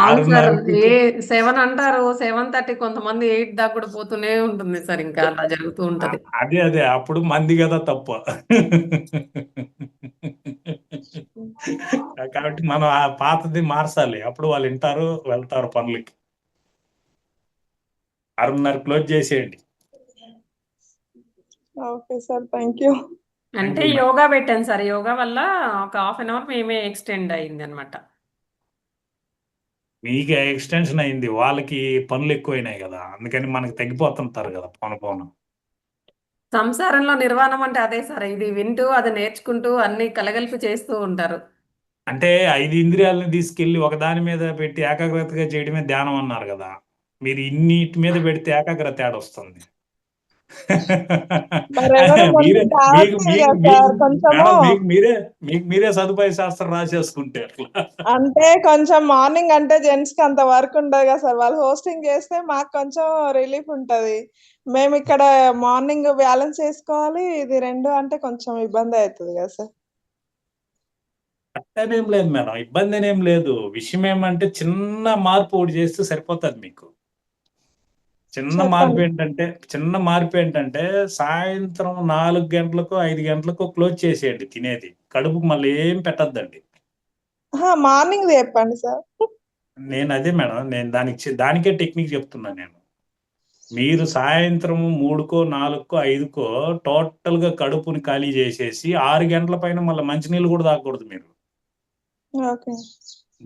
అవును సార్. 6:30 7 అంటారు, 7:30 కొంతమంది 8 దాకా కూడా పోతూనే ఉంటుంది సార్. ఇంకా అలా జరుగుతూ ఉంటది. అదే అప్పుడు మంది కదా తప్పు. కాబట్టి మనం ఆ పాతది మార్చాలి. అప్పుడు వాళ్ళు వింటారు, వెళ్తారు పనులకి. 6:30 క్లోజ్ చేసేయండి. Okay sir, thank you. అంటే యోగా పెట్టాను సార్. యోగా వల్ల ఒక 1/2 అవర్ మేమే ఎక్స్టెండ్ అయింది అనమాట. మీకు ఎక్స్టెన్షన్ అయింది, వాళ్ళకి పనులు ఎక్కువైనాయి కదా, అందుకని మనకి తగ్గిపోతుంటారు కదా పోను. సంసారంలో నిర్వాణం అంటే అదే సార్. ఇది వింటూ అది నేర్చుకుంటూ అన్ని కలగలిపి చేస్తూ ఉంటారు. అంటే 5 ఇంద్రియాలని తీసుకెళ్లి ఒక దాని మీద పెట్టి ఏకాగ్రతగా చేయడమే ధ్యానం అన్నారు కదా. మీరు ఇన్నిటి మీద పెడితే ఏకాగ్రత ఏడొస్తుంది? మరెవరు మీరే కొంచెం కావాలి కదా సార్, కొంచెము మీరే సదుపాయ శాస్త్రం రాసేసుకుంటే అట్లా. అంటే కొంచెం మార్నింగ్ అంటే జెంట్స్ కి అంత వర్క్ ఉండదు కదా సార్. వాళ్ళు హోస్టింగ్ చేస్తే మాకు కొంచెం రిలీఫ్ ఉంటది. మేము ఇక్కడ మార్నింగ్ బ్యాలెన్స్ చేసుకోవాలి, ఇది 2 అంటే కొంచెం ఇబ్బంది అవుతుంది కదా సార్. అట్టనేం లేదు మేడం, ఇబ్బంది అనేం లేదు. విషయం ఏమంటే చిన్న మార్పు ఒకటి చేస్తే సరిపోతుంది మీకు. చిన్న మార్పు ఏంటంటే సాయంత్రం 4 గంటలకు 5 గంటలకు క్లోజ్ చేసేయండి తినేది. కడుపుకు మళ్ళీ ఏం పెట్టద్దండి. మార్నింగ్ చెప్పండి సార్. నేను అదే మేడం, నేను దానికే టెక్నిక్ చెప్తున్నా నేను. మీరు సాయంత్రం 3కో 4కో 5కో టోటల్ గా కడుపుని ఖాళీ చేసేసి 6 గంటల పైన మళ్ళీ మంచినీళ్ళు కూడా తాగకూడదు మీరు. ఓకే.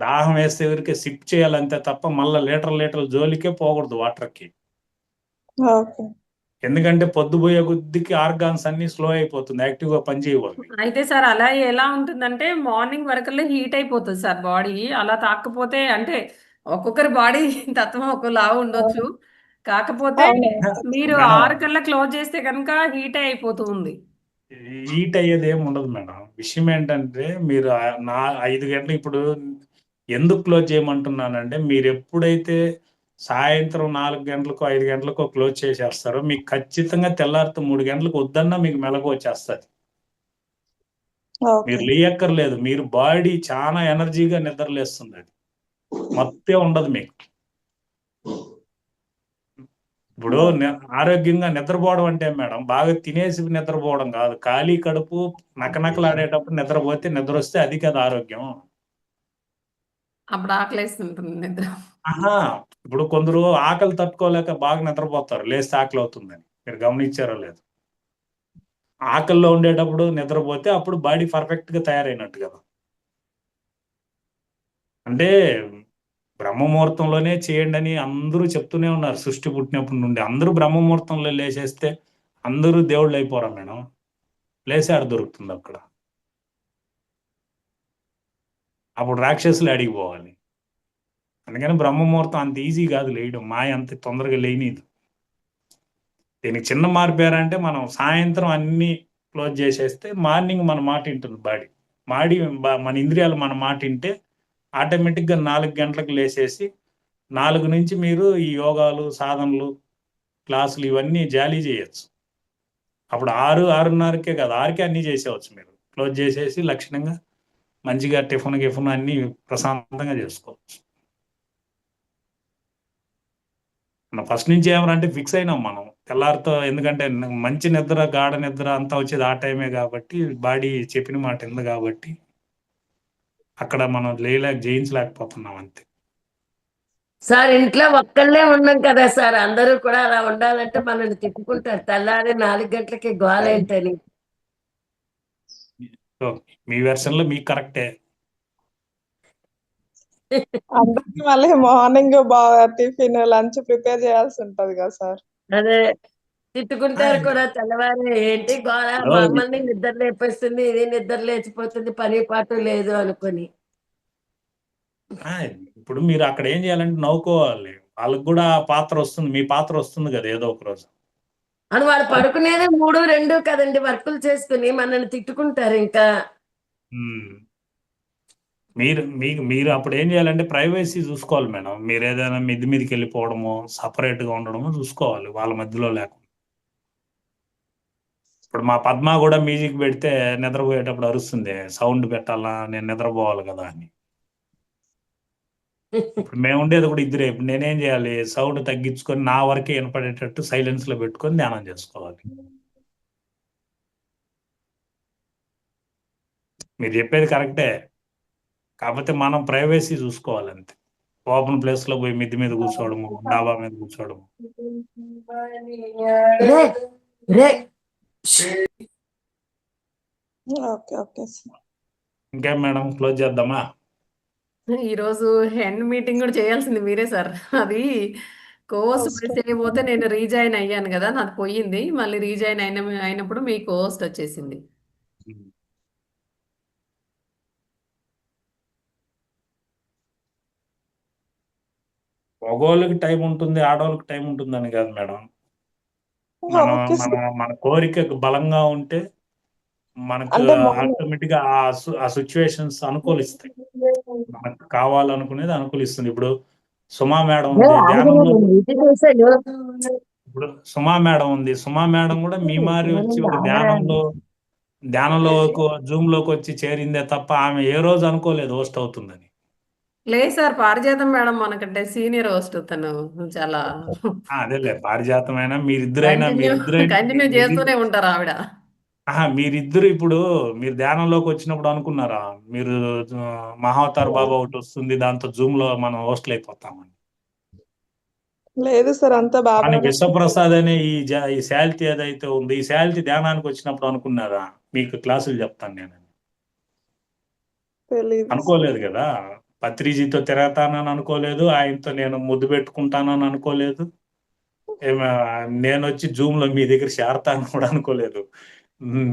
దాహం వేస్తే ఎవరికి సిప్ చేయాలంతే తప్ప మళ్ళీ లీటర్ల జోలికే పోకూడదు వాటర్కి. ఓకే. ఎందుకంటే పొద్దుపోయే కొద్దికి ఆర్గాన్స్ అన్ని స్లో అయిపోతుంది, యాక్టివ్ గా పనిచేయవాలి. అయితే సార్ అలా ఎలా ఉంటుందంటే మార్నింగ్ వరకల్లా హీట్ అయిపోతుంది సార్ బాడీ. అలా తాకపోతే అంటే ఒక్కొక్కరి బాడీ తత్వం ఒకలా ఉండొచ్చు. కాకపోతే మీరు 6 కల్లా క్లోజ్ చేస్తే కనుక హీట్ అయిపోతూ ఉంది. హీట్ అయ్యేది ఏమి ఉండదు మేడం. విషయం ఏంటంటే మీరు 5 గంటలు ఇప్పుడు ఎందుకు క్లోజ్ చేయమంటున్నానంటే, మీరు ఎప్పుడైతే సాయంత్రం 4 గంటలకు 5 గంటలకు క్లోజ్ చేసేస్తారో మీకు ఖచ్చితంగా తెల్లారితో 3 గంటలకు వద్దన్నా మీకు మెలకు వచ్చేస్తుంది. ఓకే మీరు లేయక్కర్లేదు, మీరు బాడీ చాలా ఎనర్జీగా నిద్రలేస్తుంది, అది మొత్తం ఉండదు మీకు. ఇప్పుడు ఆరోగ్యంగా నిద్రపోవడం అంటే మేడం బాగా తినేసి నిద్రపోవడం కాదు, ఖాళీ కడుపు నకనకలాడేటప్పుడు నిద్రపోతే నిద్ర వస్తే అది కదా ఆరోగ్యం. అప్పుడు ఆకలేస్తుంటుంది నిద్ర. ఆహా, ఇప్పుడు కొందరు ఆకలి తట్టుకోలేక బాగా నిద్రపోతారు, లేస్తే ఆకలి అవుతుందని. మీరు గమనించారో లేదు? ఆకలిలో ఉండేటప్పుడు నిద్రపోతే అప్పుడు బాడీ పర్ఫెక్ట్ గా తయారైనట్టు కదా. అంటే బ్రహ్మముహూర్తంలోనే చేయండి అని అందరూ చెప్తూనే ఉన్నారు, సృష్టి పుట్టినప్పటి నుండి. అందరూ బ్రహ్మముహూర్తంలో లేచేస్తే అందరూ దేవుళ్ళు అయిపోరా మేడం? లేసే ఆడ దొరుకుతుంది అక్కడ. అప్పుడు రాక్షసులు అడిగిపోవాలి. అందుకని బ్రహ్మముహూర్తం అంత ఈజీ కాదు లేయడం, మాయ అంత తొందరగా లేనిది. దీనికి చిన్న మార్పారంటే మనం సాయంత్రం అన్ని క్లోజ్ చేసేస్తే మార్నింగ్ మన మాట వింటుంది బాడీ. మన ఇంద్రియాలు మన మాట వింటే ఆటోమేటిక్గా 4 గంటలకు లేచేసి 4 నుంచి మీరు ఈ యోగాలు, సాధనలు, క్లాసులు ఇవన్నీ జాలీ చేయొచ్చు. అప్పుడు 6-6:30కే కదా, 6కే అన్నీ చేసేవచ్చు. మీరు క్లోజ్ చేసేసి లక్షణంగా మంచిగా టిఫిన్ అన్నీ ప్రశాంతంగా చేసుకోవచ్చు. మనం ఫస్ట్ నుంచి ఏమనంటే ఫిక్స్ అయినాం మనం తెల్లారితో. ఎందుకంటే మంచి నిద్ర, గాఢ నిద్ర అంతా వచ్చేది ఆ టైమే కాబట్టి, బాడీ చెప్పిన మాట ఉంది కాబట్టి అక్కడ మనం జయించలేకపోతున్నాం అంతే. సార్ ఇంట్లో ఒక్కళ్ళే ఉన్నాం కదా సార్, అందరూ కూడా అలా ఉండాలంటే మనల్ని తిట్టుకుంటారు, తెల్లారి 4 గంటలకి గోలేంటని. సో మీ వెర్షన్లో మీకు కరెక్టే. అందరికి మళ్ళీ మార్నింగ్ బాగా టిఫిన్ లంచ్ ప్రిపేర్ చేయాల్సి ఉంటది కదా సార్. అదే తిట్టుకుంటారు కూడా తెల్లవారి, ఏంటి గోల, మమ్మల్ని నిద్ర లేపేస్తుంది, ఇది నిద్ర లేచిపోతుంది, పని పాటు లేదు అనుకుని. ఇప్పుడు మీరు అక్కడ ఏం చేయాలంటే నవ్వుకోవాలి. వాళ్ళకి కూడా పాత్ర వస్తుంది, మీ పాత్ర వస్తుంది కదా ఏదో ఒక రోజు. అని వాళ్ళు పడుకునేది 3-2 కదండి, వర్కులు చేసుకుని మనల్ని తిట్టుకుంటారు ఇంకా. మీరు అప్పుడు ఏం చేయాలంటే ప్రైవసీ చూసుకోవాలి మేడం. మీరు ఏదైనా మిద్ది మీదకి వెళ్ళిపోవడము, సపరేట్గా ఉండడము చూసుకోవాలి వాళ్ళ మధ్యలో లేకుండా. ఇప్పుడు మా పద్మ కూడా మ్యూజిక్ పెడితే నిద్రపోయేటప్పుడు అరుస్తుంది, సౌండ్ పెట్టాలా, నేను నిద్రపోవాలి కదా అని. ఇప్పుడు మేము ఉండేది కూడా ఇద్దరే. ఇప్పుడు నేనేం చేయాలి, సౌండ్ తగ్గించుకొని నా వరకే వినపడేటట్టు సైలెన్స్ లో పెట్టుకొని ధ్యానం చేసుకోవాలి. మీరు చెప్పేది కరెక్టే, కాకపోతే మనం ప్రైవసీ చూసుకోవాలి అంతే. ఓపెన్ ప్లేస్ లో పోయి మిద్ది మీద కూర్చోవడము, డాబా మీద కూర్చోవడము. Okay okay sir. ఇంకేం మేడం, క్లోజ్ చేద్దామా? ఈరోజు హెడ్ మీటింగ్ కూడా చేయాల్సింది మీరే సార్. అది కోర్స్ మిస్ అయిపోతే నేను రీజాయిన్ అయ్యాను కదా, నాది పోయింది. మళ్ళీ రీజాయిన్ అయినప్పుడు మీ కోస్ట్ వచ్చేసింది. మగవాళ్ళకి టైం ఉంటుంది, ఆడవాళ్ళకి టైం ఉంటుందని కాదు మేడం. మన ఓకే మన సార్. మన కోరిక బలంగా ఉంటే మనకు అంటే మార్నింగ్ ఆటోమేటిక్ గా ఆ సిచ్యువేషన్స్ అనుకూలిస్తాయి. మనకు కావాలనుకునేది అనుకూలిస్తుంది. ఇప్పుడు సుమా మేడం ఉంది ధ్యానంలో. ఇప్పుడు సుమా మేడం ఉంది, సుమా మేడం కూడా మీ మారి వచ్చి ఒక ధ్యానంలో జూమ్ లోకి వచ్చి చేరిందే తప్ప ఆమె ఏ రోజు అనుకోలేదు హోస్ట్ అవుతుందని. లేదు సార్, పారిజాతం మేడం మనకంటే సీనియర్ హోస్ట్ తను. చాలా అదేలే, పారిజాతమైనా మీరిద్దరైనా కంటిన్యూ చేస్తూనే ఉంటారు ఆవిడ. మీరిద్దరు ఇప్పుడు మీరు ధ్యానంలోకి వచ్చినప్పుడు అనుకున్నారా మీరు మహావతార్ బాబా ఒకటి వస్తుంది దాంతో జూమ్ లో మనం హోస్ట్లు అయిపోతామని? లేదు సార్, అంతా కానీ బాబానే. విశ్వప్రసాద్ అనే ఈ శాలిటీ ఏదైతే ఉంది, ఈ శాలిటీ ధ్యానానికి వచ్చినప్పుడు అనుకున్నారా మీకు క్లాసులు చెప్తాను నేను? తెలీదు. అనుకోలేదు కదా. పత్రిజీతో తిరగతానని అనుకోలేదు, ఆయనతో నేను ముద్దు పెట్టుకుంటానని అనుకోలేదు, నేను వచ్చి జూమ్ లో మీ దగ్గర చేరతాను కూడా అనుకోలేదు.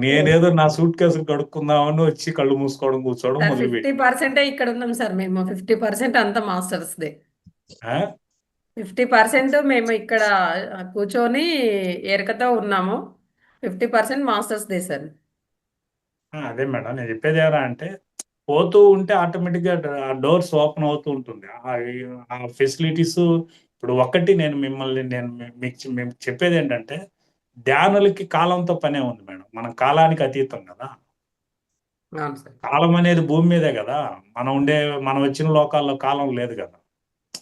నేనేదో నా సూట్ కేసు కడుక్కుందామని వచ్చి కళ్ళు మూసుకోవడం, కూర్చోవడం మొదలుపెట్టి 50% ఇక్కడ ఉన్నాం సార్ మేము. 50% అంతా మాస్టర్స్ దే. ఆ? 50% మేము ఇక్కడ కూర్చొని ఎరకతో ఉన్నాము. 50% మాస్టర్స్ దే సార్. అదే మేడం నేను చెప్పేది ఏరా అంటే, పోతూ ఉంటే ఆటోమేటిక్గా డోర్స్ ఓపెన్ అవుతూ ఉంటుంది. ఆ ఫెసిలిటీస్. ఇప్పుడు నేను మీకు చెప్పేది ఏంటంటే, ధ్యానులకి కాలంతో పనే ఉంది మేడం. మనం కాలానికి అతీతం కదా. అవును సార్. కాలం అనేది భూమి మీదే కదా. మనం వచ్చిన లోకాల్లో కాలం లేదు కదా.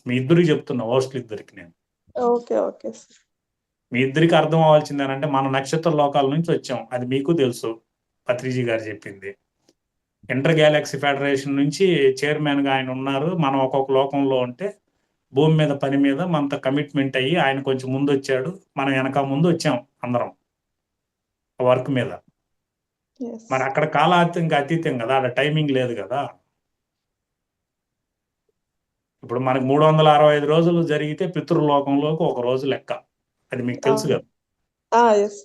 మీ ఇద్దరికి చెప్తున్నా, హోస్టల్ ఇద్దరికి నేను. Okay okay sir. మీ ఇద్దరికి అర్థం అవ్వాల్సింది ఏంటంటే మనం నక్షత్ర లోకాల నుంచి వచ్చాం, అది మీకు తెలుసు. పత్రిజీ గారు చెప్పింది. ఇంటర్ గ్యాలక్సీ ఫెడరేషన్ నుంచి చైర్మన్ గా ఆయన ఉన్నారు. మనం ఒక్కొక్క లోకంలో ఉంటే భూమి మీద పని మీద మనతో కమిట్మెంట్ అయ్యి ఆయన కొంచెం ముందు వచ్చాడు, మనం వెనక ముందు వచ్చాం అందరం వర్క్ మీద. ఎస్. మరి అక్కడ అతీతం కదా, అక్కడ టైమింగ్ లేదు కదా. ఇప్పుడు మనకి 365 రోజులు జరిగితే పితృలోకంలోకి ఒక రోజు లెక్క, అది మీకు తెలుసు కదా. ఎస్.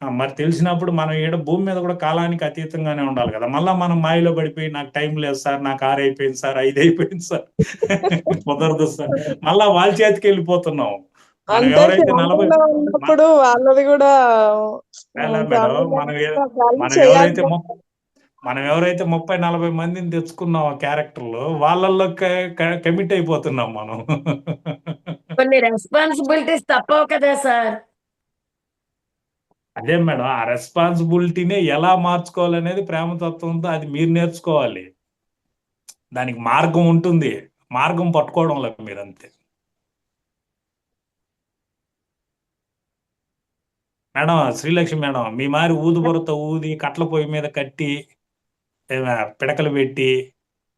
మరి తెలిసినప్పుడు మనం ఈడ భూమి మీద కూడా కాలానికి అతీతంగానే ఉండాలి కదా. మళ్ళీ మనం మాయలో పడిపోయి నాకు టైం లేదు సార్, నాకు 6 అయిపోయింది సార్, 5 అయిపోయింది సార్, కుదరదు సార్, మళ్ళా వాళ్ళ చేతికి వెళ్ళిపోతున్నాం. మనం అంటే ఎవరైతే 40 ఫ్యామిలీలో ఉన్నప్పుడు వాళ్ళది కూడా మేడం ఫ్యామిలీలో మనం కలిసి మనం చేయాలి ఎవరైతే కదా. మనం ఎవరైతే 30-40 మందిని తెచ్చుకున్నాం క్యారెక్టర్లు, వాళ్ళల్లో కమిట్ అయిపోతున్నాం మనం. కొన్ని రెస్పాన్సిబిలిటీస్ తప్పవు కదా సార్. అదే మేడం, ఆ రెస్పాన్సిబిలిటీని ఎలా మార్చుకోవాలనేది ప్రేమతత్వంతో అది మీరు నేర్చుకోవాలి. దానికి మార్గం ఉంటుంది, మార్గం పట్టుకోవడం లేదు మీరు, అంతే. మేడం శ్రీలక్ష్మి మేడం, మీ మారి ఊదుబురతో ఊది కట్ల పొయ్యి మీద కట్టి పిడకలు పెట్టి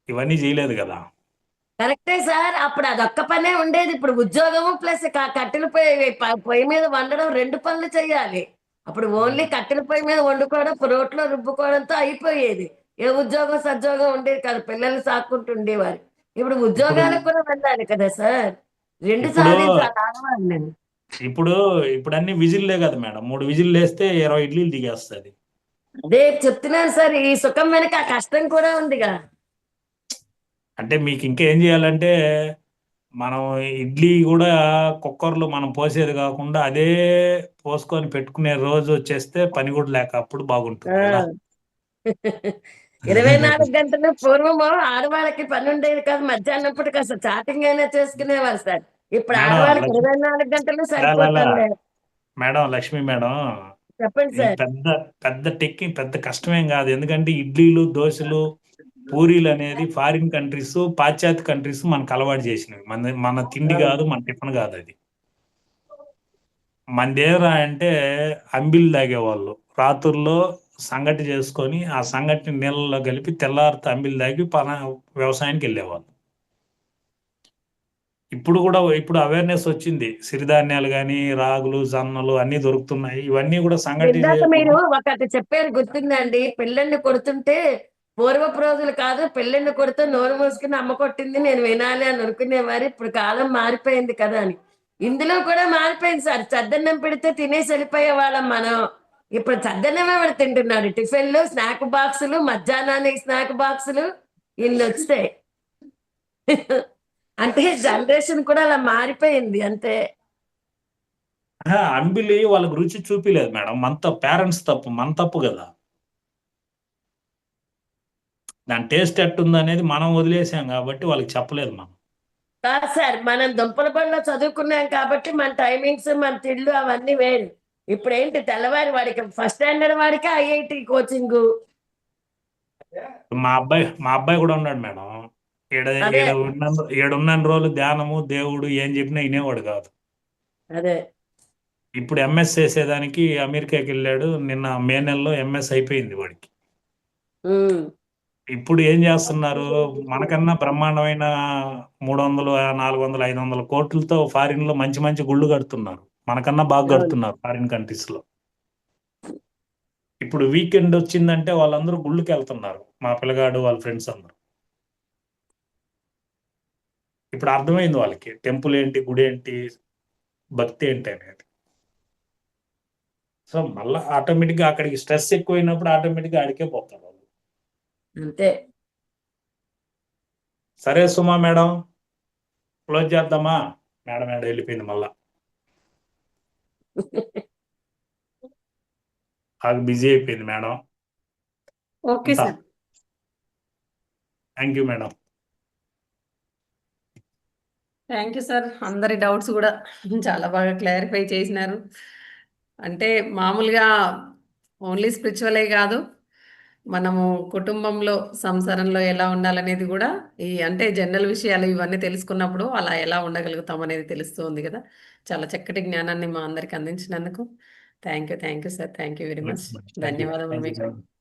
ఇవన్నీ చేయలేదు కదా. కరెక్టే సార్. అప్పుడు అదొక్క పనే ఉండేది. ఇప్పుడు ఉద్యోగము ప్లస్ కట్టెల పొయ్యి మీద వండడం 2 పనులు చేయాలి. అప్పుడు ఓన్లీ కట్టెల పొయ్యి మీద వండుకోవడం, రోట్లో రుబ్బుకోవడంతో అయిపోయేది. ఏ ఉద్యోగం సద్యోగం ఉండేది కాదు, పిల్లల్ని సాక్కుంటూ ఉండేవారు. ఇప్పుడు ఉద్యోగాలకు కూడా వెళ్ళాలి కదా సార్. 2 ఇప్పుడు సాధించాలి ఆడవాళ్ళని. ఇప్పుడు ఇప్పుడు అన్ని విజిల్లే కదా మేడం, 3 విజిల్లు వేస్తే 20 ఇడ్లీలు దిగేస్తుంది. అదే చెప్తున్నాను సార్, ఈ సుఖం వెనక ఆ కష్టం కూడా ఉందిగా. అంటే మీకు ఇంకేం చేయాలంటే, మనం ఇడ్లీ కూడా కుక్కర్లో మనం పోసేది కాకుండా అదే పోసుకొని పెట్టుకునే రోజు వచ్చేస్తే పని కూడా లేక అప్పుడు బాగుంటుంది కదా. 24 గంటలు పూర్వము ఆడవాళ్ళకి పని ఉండేది కాదు. మధ్యాహ్నం పూట కాస్త చాటింగ్ అయినా చేసుకునేవారు సార్. ఇప్పుడు మేడం ఆడవాళ్ళకి లక్ష్మి 24 గంటలు లా, సరిపోతుంది. మేడం లక్ష్మి మేడం, చెప్పండి ఇది సార్. పెద్ద కష్టమేం కాదు. ఎందుకంటే ఇడ్లీలు దోశలు పూరీలు అనేది ఫారిన్ కంట్రీస్, పాశ్చాత్య కంట్రీస్ మనకు అలవాటు చేసినవి. మన తిండి కాదు, మన టిఫిన్ కాదు అది. మనదేరా అంటే అంబిల్ తాగేవాళ్ళు, రాత్రుల్లో సంగటి చేసుకొని ఆ సంగటిని నీళ్ళలో కలిపి తెల్లారితే అంబిల్ తాగి వ్యవసాయానికి వెళ్ళేవాళ్ళు. ఇప్పుడు అవేర్నెస్ వచ్చింది, సిరిధాన్యాలు కానీ రాగులు జొన్నలు అన్నీ దొరుకుతున్నాయి. ఇవన్నీ కూడా సంగటి ఇందాక మీరు ఒకటి చెప్పారు గుర్తుందండి, పిల్లల్ని కొడుతుంటే పూర్వపు రోజులు కాదు, పిల్లల్ని కొడుతూ నోరు మూసుకుని అమ్మ కొట్టింది నేను వినాలి అని అనుకునేవారు. ఇప్పుడు కాలం మారిపోయింది కదా అని. ఇందులో కూడా మారిపోయింది సార్. చద్దన్నం పెడితే తినేసి వెళ్ళిపోయే వాళ్ళం మనం. ఇప్పుడు చద్దన్నమే వాడు తింటున్నాడు. టిఫిన్లు, స్నాక్ బాక్సులు, మధ్యాహ్నానికి స్నాక్ బాక్సులు ఇన్ని వచ్చాయి. అంటే జనరేషన్ కూడా అలా మారిపోయింది అంతే. అంబిలి వాళ్ళకి రుచి చూపిలేదు మేడం, పేరెంట్స్ తప్పు, మన తప్పు కదా. దాని టేస్ట్ ఎట్టుంది అనేది మనం వదిలేసాం కాబట్టి వాళ్ళకి చెప్పలేదు మనం. కాదు సార్, మనం దుంపల బడిలో చదువుకున్నాం కాబట్టి మన టైమింగ్స్, మన తిళ్ళు అవన్నీ వేరు. ఇప్పుడు ఏంటి తెల్లవారి వాడికి ఫస్ట్ స్టాండర్డ్ వాడికి ఐఐటి కోచింగ్. మా అబ్బాయి కూడా ఉన్నాడు మేడం. అదే ఏడున్న రోజులు ధ్యానము దేవుడు ఏం చెప్పినా వినేవాడు కాదు. అదే ఇప్పుడు ఎంఎస్ చేసేదానికి అమెరికాకి వెళ్ళాడు. నిన్న మే నెలలో ఎంఎస్ అయిపోయింది వాడికి. ఇప్పుడు ఏం చేస్తున్నారు, మనకన్నా బ్రహ్మాండమైన 300, 400, 500 కోట్లతో ఫారిన్ లో మంచి మంచి గుళ్ళు కడుతున్నారు. మనకన్నా బాగా కడుతున్నారు ఫారిన్ కంట్రీస్ లో. ఇప్పుడు వీకెండ్ వచ్చిందంటే వాళ్ళందరూ గుళ్ళకి వెళ్తున్నారు, మా పిల్లగాడు వాళ్ళ ఫ్రెండ్స్ అందరూ. ఇప్పుడు అర్థమైంది వాళ్ళకి, టెంపుల్ ఏంటి, గుడి ఏంటి, భక్తి ఏంటి అనేది. సో మళ్ళీ ఆటోమేటిక్గా అక్కడికి స్ట్రెస్ ఎక్కువైనప్పుడు ఆటోమేటిక్గా ఆడికే పోతారు వాళ్ళు. అంతే. సరే సుమా మేడం, క్లోజ్ చేద్దామా? మేడం వెళ్ళిపోయింది మళ్ళా, బాగా బిజీ అయిపోయింది madam. Okay sir. Thank you madam. Thank you sir. అందరి డౌట్స్ కూడా చాలా బాగా క్లారిఫై చేసినారు. అంటే మామూలుగా ఓన్లీ స్పిరిచువలే కాదు, మనము కుటుంబంలో, సంసారంలో ఎలా ఉండాలనేది కూడా అంటే జనరల్ విషయాలు ఇవన్నీ తెలుసుకున్నప్పుడు అలా ఎలా ఉండగలుగుతాం అనేది తెలుస్తుంది కదా. చాలా చక్కటి జ్ఞానాన్ని మా అందరికి అందించినందుకు thank you sir. Thank you very much. Thank you ధన్యవాదములు థ్యాంక్ యూ మీకు. సార్.